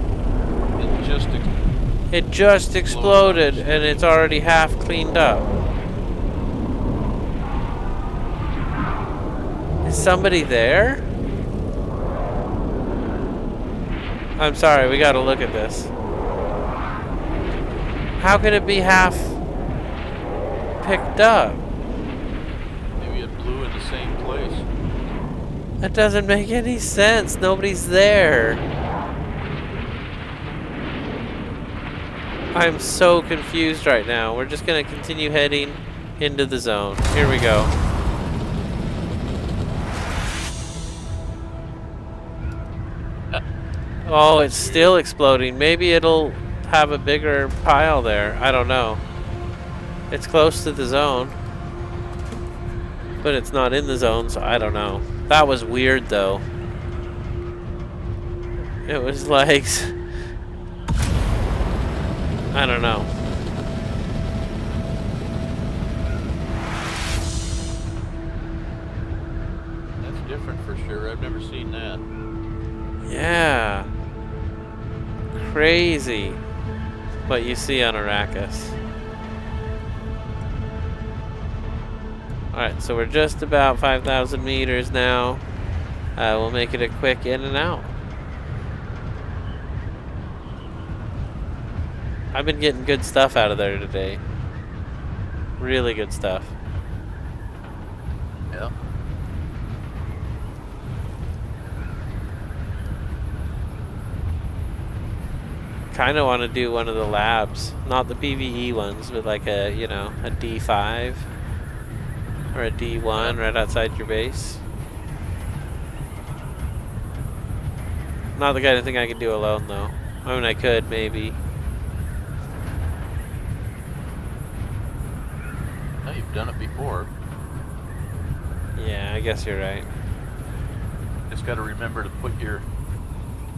It just exploded and it's already half cleaned up. Is somebody there? I'm sorry, we gotta look at this. How could it be half picked up?
Maybe it blew in the same place.
That doesn't make any sense. Nobody's there. I'm so confused right now. We're just gonna continue heading into the zone. Here we go. Oh, it's still exploding. Maybe it'll have a bigger pile there. I don't know. It's close to the zone. But it's not in the zone, so I don't know. That was weird, though. It was like... I don't know.
That's different for sure. I've never seen that.
Yeah. Crazy what you see on Arrakis. Alright, so we're just about 5,000 meters now. We'll make it a quick in and out. I've been getting good stuff out of there today. Really good stuff.
Yeah.
Kind of want to do one of the labs. Not the PvE ones, but like a, you know, a D5 or a D1 right outside your base. Not the kind of thing I could do alone, though. I mean, I could, maybe.
No, you've done it before.
Yeah, I guess you're right.
Just got to remember to put your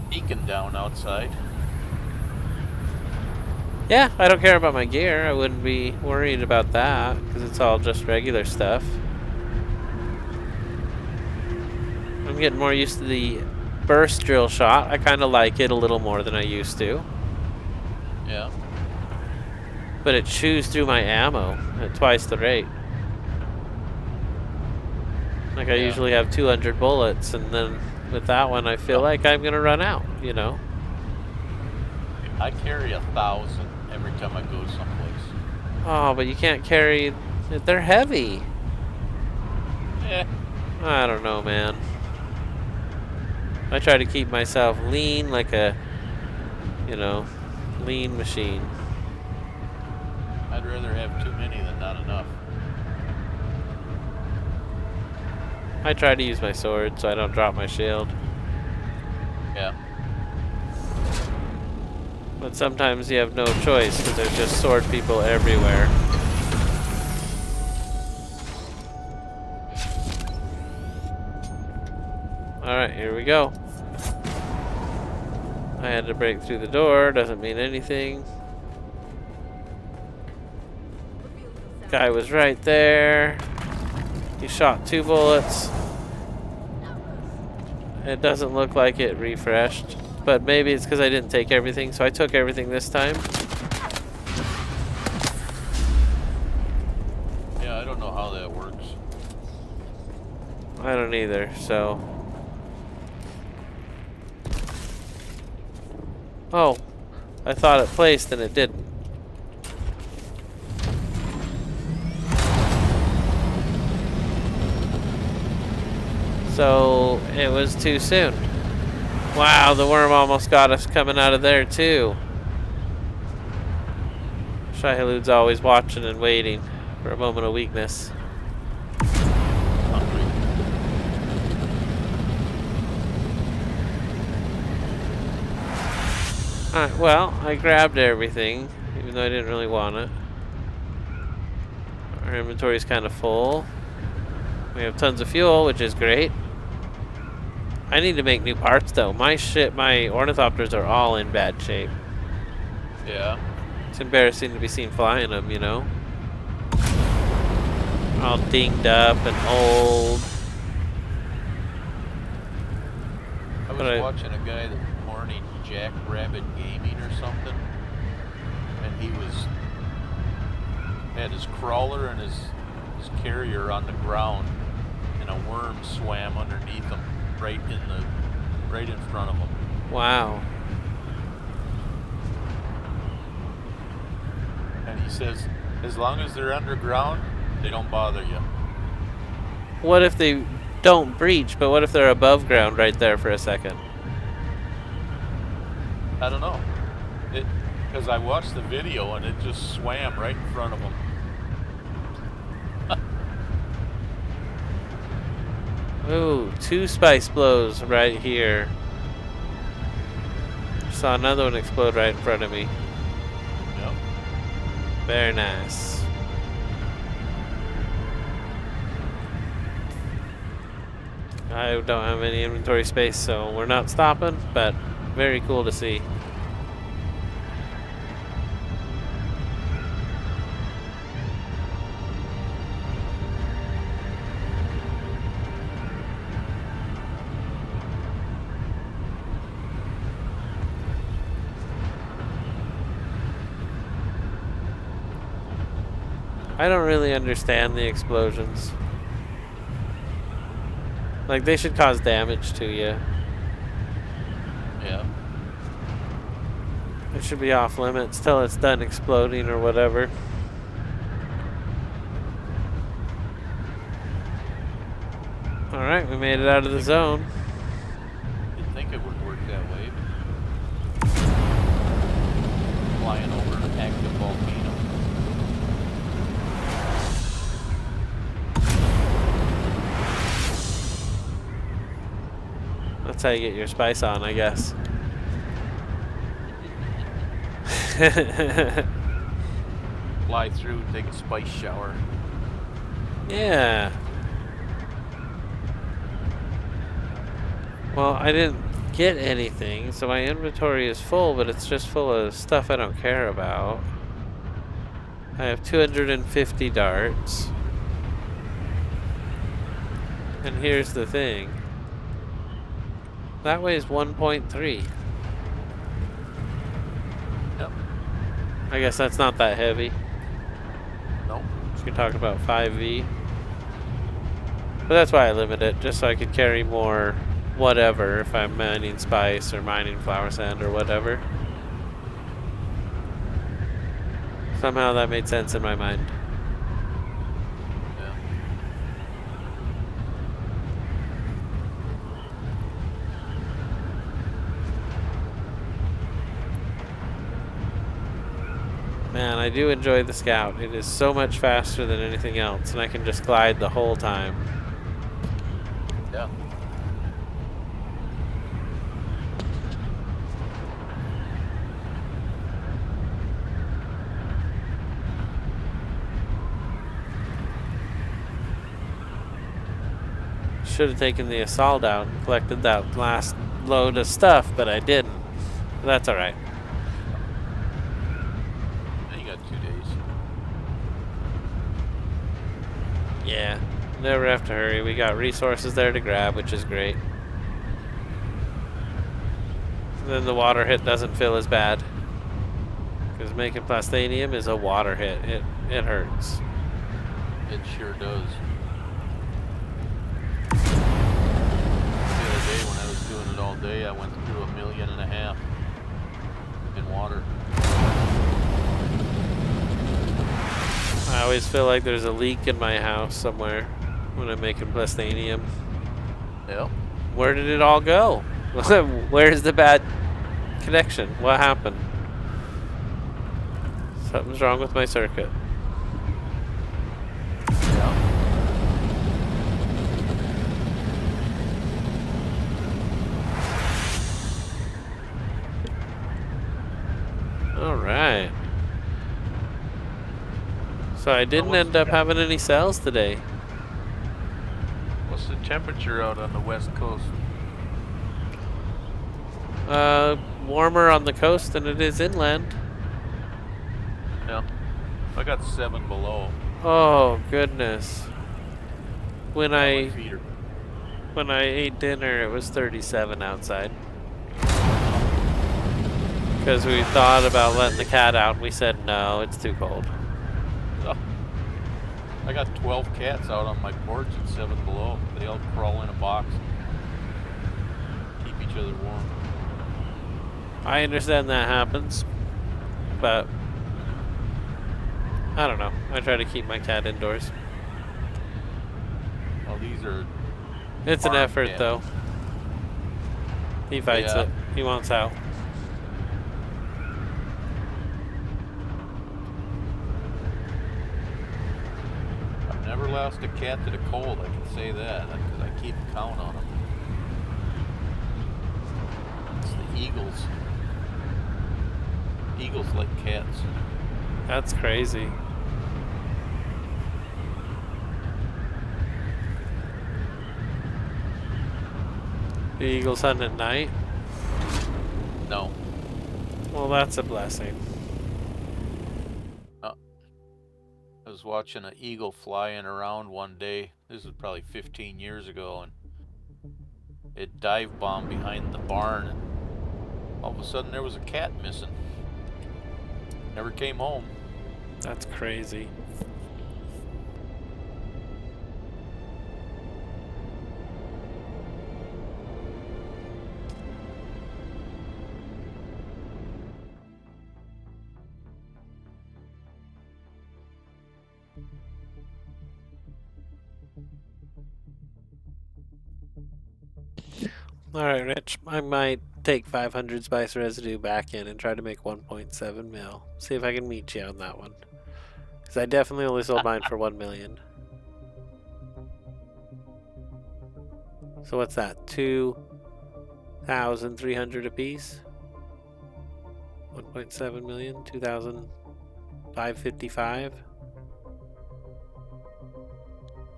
beacon down outside.
Yeah, I don't care about my gear. I wouldn't be worried about that because it's all just regular stuff. I'm getting more used to the burst drill shot. I kind of like it a little more than I used to.
Yeah.
But it chews through my ammo at twice the rate. Like I usually have 200 bullets, and then with that one I feel like I'm gonna run out, you know?
I carry 1,000 every time I go someplace.
Oh, but you can't carry... They're heavy.
Yeah.
I don't know, man. I try to keep myself lean like a, you know, lean machine.
I'd rather have too many than not enough.
I try to use my sword so I don't drop my shield.
Yeah.
But sometimes you have no choice because there's just sword people everywhere. Alright, here we go. I had to break through the door, doesn't mean anything. Guy was right there. He shot 2 bullets. It doesn't look like it refreshed. But maybe it's because I didn't take everything, so I took everything this time.
Yeah, I don't know how that works.
I don't either, so... Oh, I thought it placed and it didn't. So, it was too soon. Wow, the worm almost got us coming out of there too. Shahilud's always watching and waiting for a moment of weakness.
Hungry.
Alright, well, I grabbed everything, even though I didn't really want it. Our inventory's kind of full. We have tons of fuel, which is great. I need to make new parts though. My ornithopters are all in bad shape.
Yeah.
It's embarrassing to be seen flying them, you know? All dinged up and old.
I was watching a guy this morning, Jackrabbit Gaming or something, and he had his crawler and his carrier on the ground, and a worm swam underneath him. Right in front of them.
Wow.
he says, as long as they're underground, they don't bother you.
What if they don't breach, but what if they're above ground right there for a second?
I don't know. Because I watched the video and it just swam right in front of them.
Ooh, 2 spice blows right here. Saw another one explode right in front of me.
Yep.
Very nice. I don't have any inventory space, so we're not stopping, but very cool to see. I don't really understand the explosions. Like, they should cause damage to you.
Yeah.
It should be off limits till it's done exploding or whatever. Alright, we made it out of the zone.
You'd think it would work that way. Flying over an active volcano.
That's how you get your spice on, I guess.
Fly through, take a spice shower.
Yeah. Well, I didn't get anything, so my inventory is full, but it's just full of stuff I don't care about. I have 250 darts. And here's the thing. That weighs 1.3.
Yep.
I guess that's not that heavy.
Nope.
So you're talking about 5V. But that's why I limit it, just so I could carry more whatever if I'm mining spice or mining flower sand or whatever. Somehow that made sense in my mind.
Yeah.
Man, I do enjoy the Scout. It is so much faster than anything else, and I can just glide the whole time.
Yeah.
Should have taken the assault out and collected that last load of stuff, but I didn't. But that's alright.
You got 2 days.
Yeah, never have to hurry. We got resources there to grab, which is great. Then the water hit doesn't feel as bad. Because making plastanium is a water hit. It hurts.
It sure does. The other day when I was doing it all day, I went through 1.5 million in water.
I always feel like there's a leak in my house somewhere when I'm making plastanium.
Yep.
Where did it all go? Where's the bad connection? What happened? Something's wrong with my circuit.
Yeah.
Alright. So I didn't end up having any sales today.
What's the temperature out on the west coast?
Warmer on the coast than it is inland.
Yeah. I got 7 below.
Oh goodness. When
My
I
feet are-
ate dinner, it was 37 outside. Because we thought about letting the cat out, and we said no, it's too cold.
Oh. I got 12 cats out on my porch at 7 below. They all crawl in a box. Keep each other warm.
I understand that happens, but I don't know. I try to keep my cat indoors.
Well, these are
It's an
farm
effort,
cats.
though. He fights
Yeah.
it. He wants out.
I've never lost a cat to the cold, I can say that, because I keep count on them. It's the eagles. Eagles like cats.
That's crazy. The eagles hunt at night?
No.
Well, that's a blessing.
I was watching an eagle flying around one day. This was probably 15 years ago, and it dive bombed behind the barn, and all of a sudden there was a cat missing. Never came home.
That's crazy. Alright, Rich. I might take 500 spice residue back in and try to make 1.7 mil. See if I can meet you on that one. Because I definitely only sold mine for 1 million. So what's that? 2,300 apiece? 1.7 million? 2,555?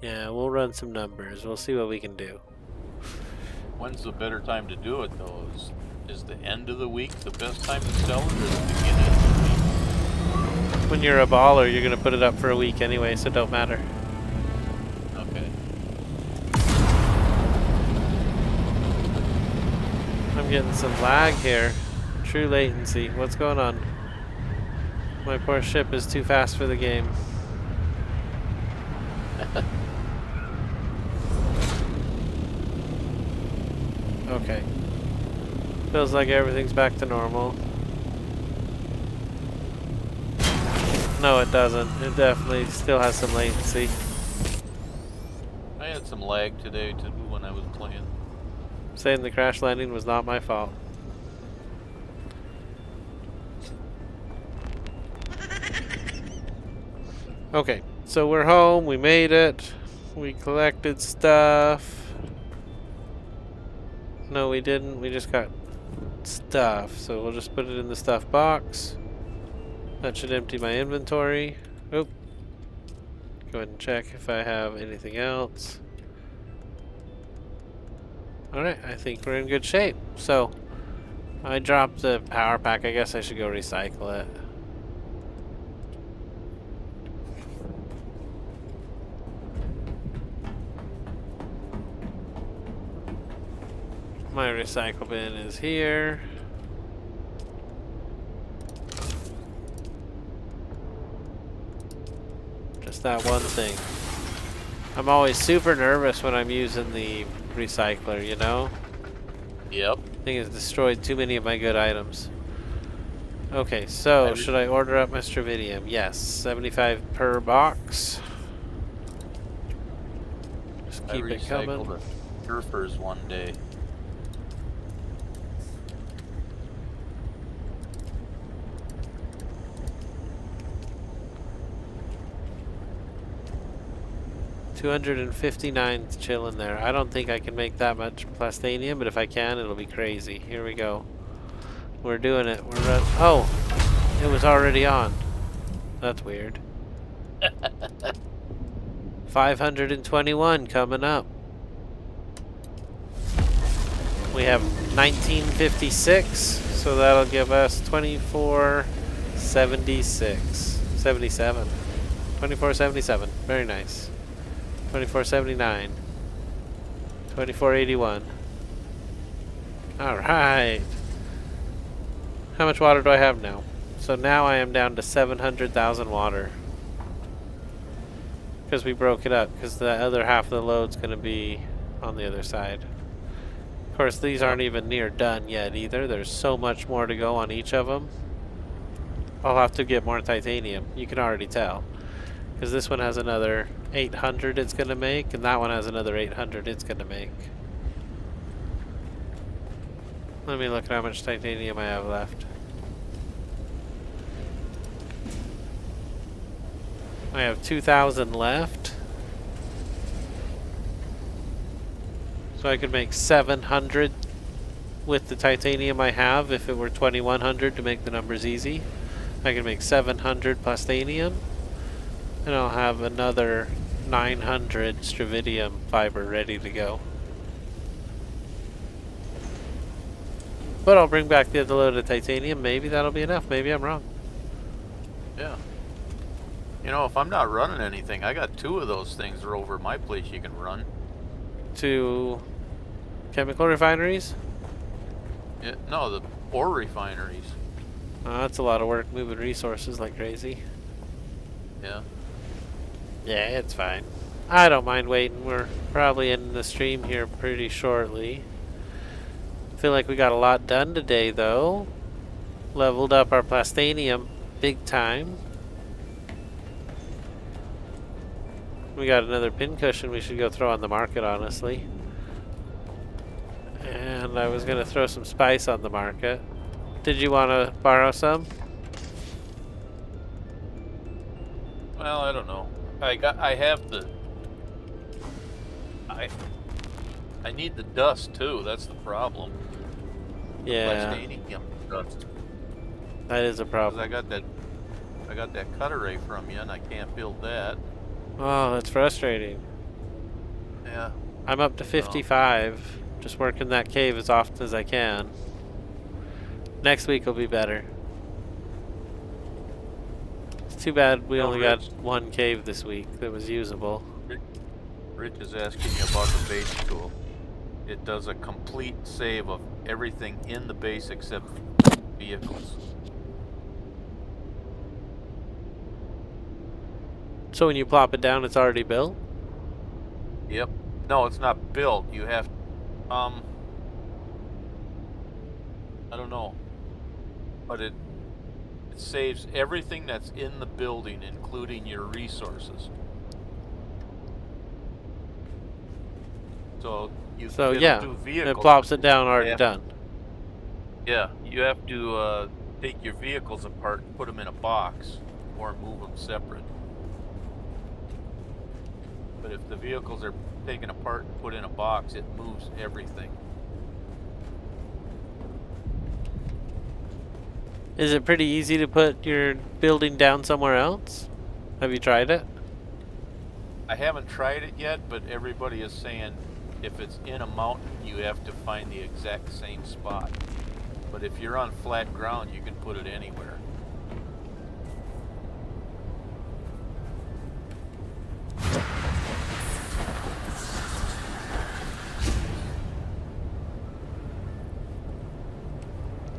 Yeah, we'll run some numbers. We'll see what we can do.
When's the better time to do it, though? Is the end of the week the best time to sell it, or the beginning of the week?
When you're a baller, you're going to put it up for a week anyway, so it don't matter.
Okay.
I'm getting some lag here. True latency. What's going on? My poor ship is too fast for the game. Okay. Feels like everything's back to normal. No, it doesn't. It definitely still has some latency.
I had some lag today too when I was playing.
Saying the crash landing was not my fault. Okay, so we're home. We made it. We collected stuff. No, we didn't. We just got stuff. So we'll just put it in the stuff box. That should empty my inventory. Oop. Go ahead and check if I have anything else. Alright, I think we're in good shape. So, I dropped the power pack. I guess I should go recycle it. My recycle bin is here. Just that one thing. I'm always super nervous when I'm using the recycler, you know?
Yep.
I think it's destroyed too many of my good items. Okay, so should I order up my Stravidium? Yes, 75 per box. Just keep it coming.
I recycled the surfers one day.
$259 chilling there. I don't think I can make that much plastanium, but if I can, it'll be crazy. Here we go. We're doing it. Oh, it was already on. That's weird. 521 coming up. We have 1956, so that'll give us 2477. 2477. Very nice. 2479. 2481. Alright. How much water do I have now? So now I am down to 700,000 water. Because we broke it up, because the other half of the load's going to be on the other side. Of course, these aren't even near done yet either. There's so much more to go on each of them. I'll have to get more titanium. You can already tell. Because this one has another 800 it's going to make, and that one has another 800 it's going to make. Let me look at how much titanium I have left. I have 2,000 left. So I could make 700 with the titanium I have if it were 2,100 to make the numbers easy. I can make 700 plus titanium, and I'll have another 900 stravidium fiber ready to go. But I'll bring back the other load of titanium. Maybe that'll be enough. Maybe I'm wrong.
Yeah. You know, if I'm not running anything, I got 2 of those things are over my place you can run.
To chemical refineries?
Yeah, no, the ore refineries.
That's a lot of work moving resources like crazy.
Yeah.
Yeah, it's fine. I don't mind waiting. We're probably in the stream here pretty shortly. Feel like we got a lot done today, though. Leveled up our plastanium big time. We got another pincushion we should go throw on the market, honestly. And I was gonna throw some spice on the market. Did you want to borrow some?
Well, I don't know. I have the I need the dust too. That's the problem.
Yeah,
Plastanium dust.
that is a
'Cause
problem.
I got that cut array from you, and I can't build that.
Oh, that's frustrating.
Yeah.
I'm up to 55. Just working that cave as often as I can. Next week will be better. It's too bad we only got one cave this week that was usable.
Rich is asking you about the base tool. It does a complete save of everything in the base except vehicles.
So when you plop it down, it's already built?
Yep. No, it's not built. You have, I don't know, but it saves everything that's in the building, including your resources. So
So
it'll
yeah,
do
it
vehicles.
plops it down already
Yeah.
done.
Yeah, you have to take your vehicles apart, put them in a box, or move them separate. But if the vehicles are taken apart and put in a box, it moves everything.
Is it pretty easy to put your building down somewhere else? Have you tried it?
I haven't tried it yet, but everybody is saying if it's in a mountain, you have to find the exact same spot. But if you're on flat ground, you can put it anywhere.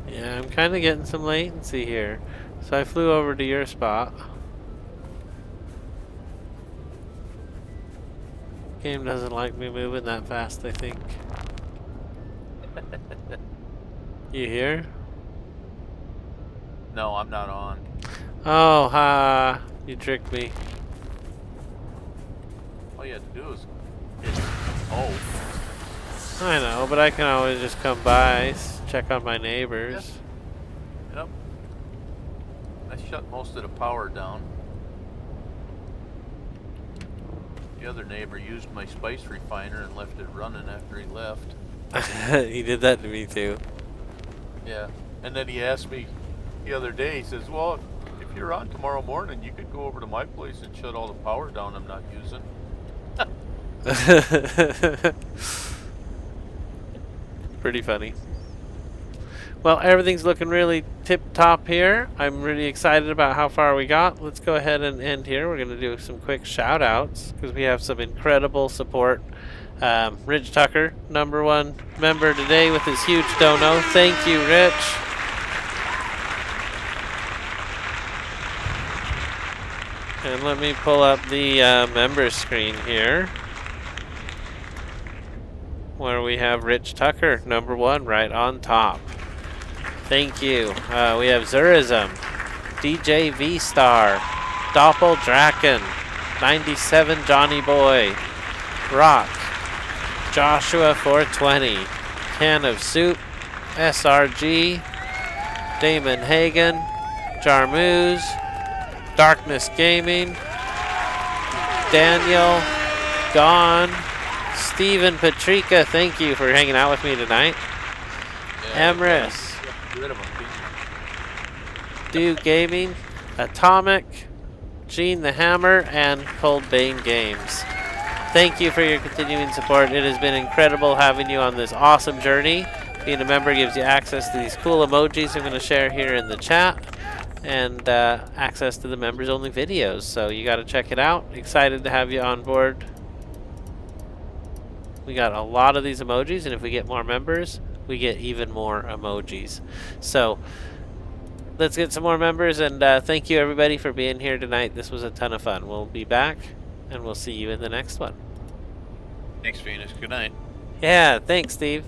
Yeah, I'm kind of getting some latency here. So I flew over to your spot. Game doesn't like me moving that fast, I think. You here?
No, I'm not on.
Oh, ha! You tricked me.
All you have to do is hit O.
I know, but I can always just come by, check on my neighbors.
Yep. I shut most of the power down. The other neighbor used my spice refiner and left it running after he left.
He did that to me too.
Yeah. And then he asked me the other day, he says, well, if you're on tomorrow morning, you could go over to my place and shut all the power down I'm not using.
Pretty funny. Well, everything's looking really tip-top here. I'm really excited about how far we got. Let's go ahead and end here. We're going to do some quick shout-outs because we have some incredible support. Rich Tucker, #1 member today with his huge dono. Thank you, Rich. And let me pull up the members screen here, where we have Rich Tucker, #1, right on top. Thank you. We have Zurism. DJ V Star, Doppel Draken, 97 Johnny Boy, Rock, Joshua 420, Can of Soup, SRG, Damon Hagen, Jarmuz, Darkness Gaming, Daniel, Gone, Steven Patrika, thank you for hanging out with me tonight.
Yeah,
Emrys,
rid of 'em,
Duke Gaming, Atomic, Gene the Hammer, and Cold Bane Games. Thank you for your continuing support. It has been incredible having you on this awesome journey. Being a member gives you access to these cool emojis I'm going to share here in the chat, and access to the members only videos. So you got to check it out. Excited to have you on board. We got a lot of these emojis, and if we get more members, we get even more emojis. So let's get some more members, and thank you everybody for being here tonight. This was a ton of fun. We'll be back, and we'll see you in the next one.
Thanks, Venus. Good night.
Yeah, thanks, Steve.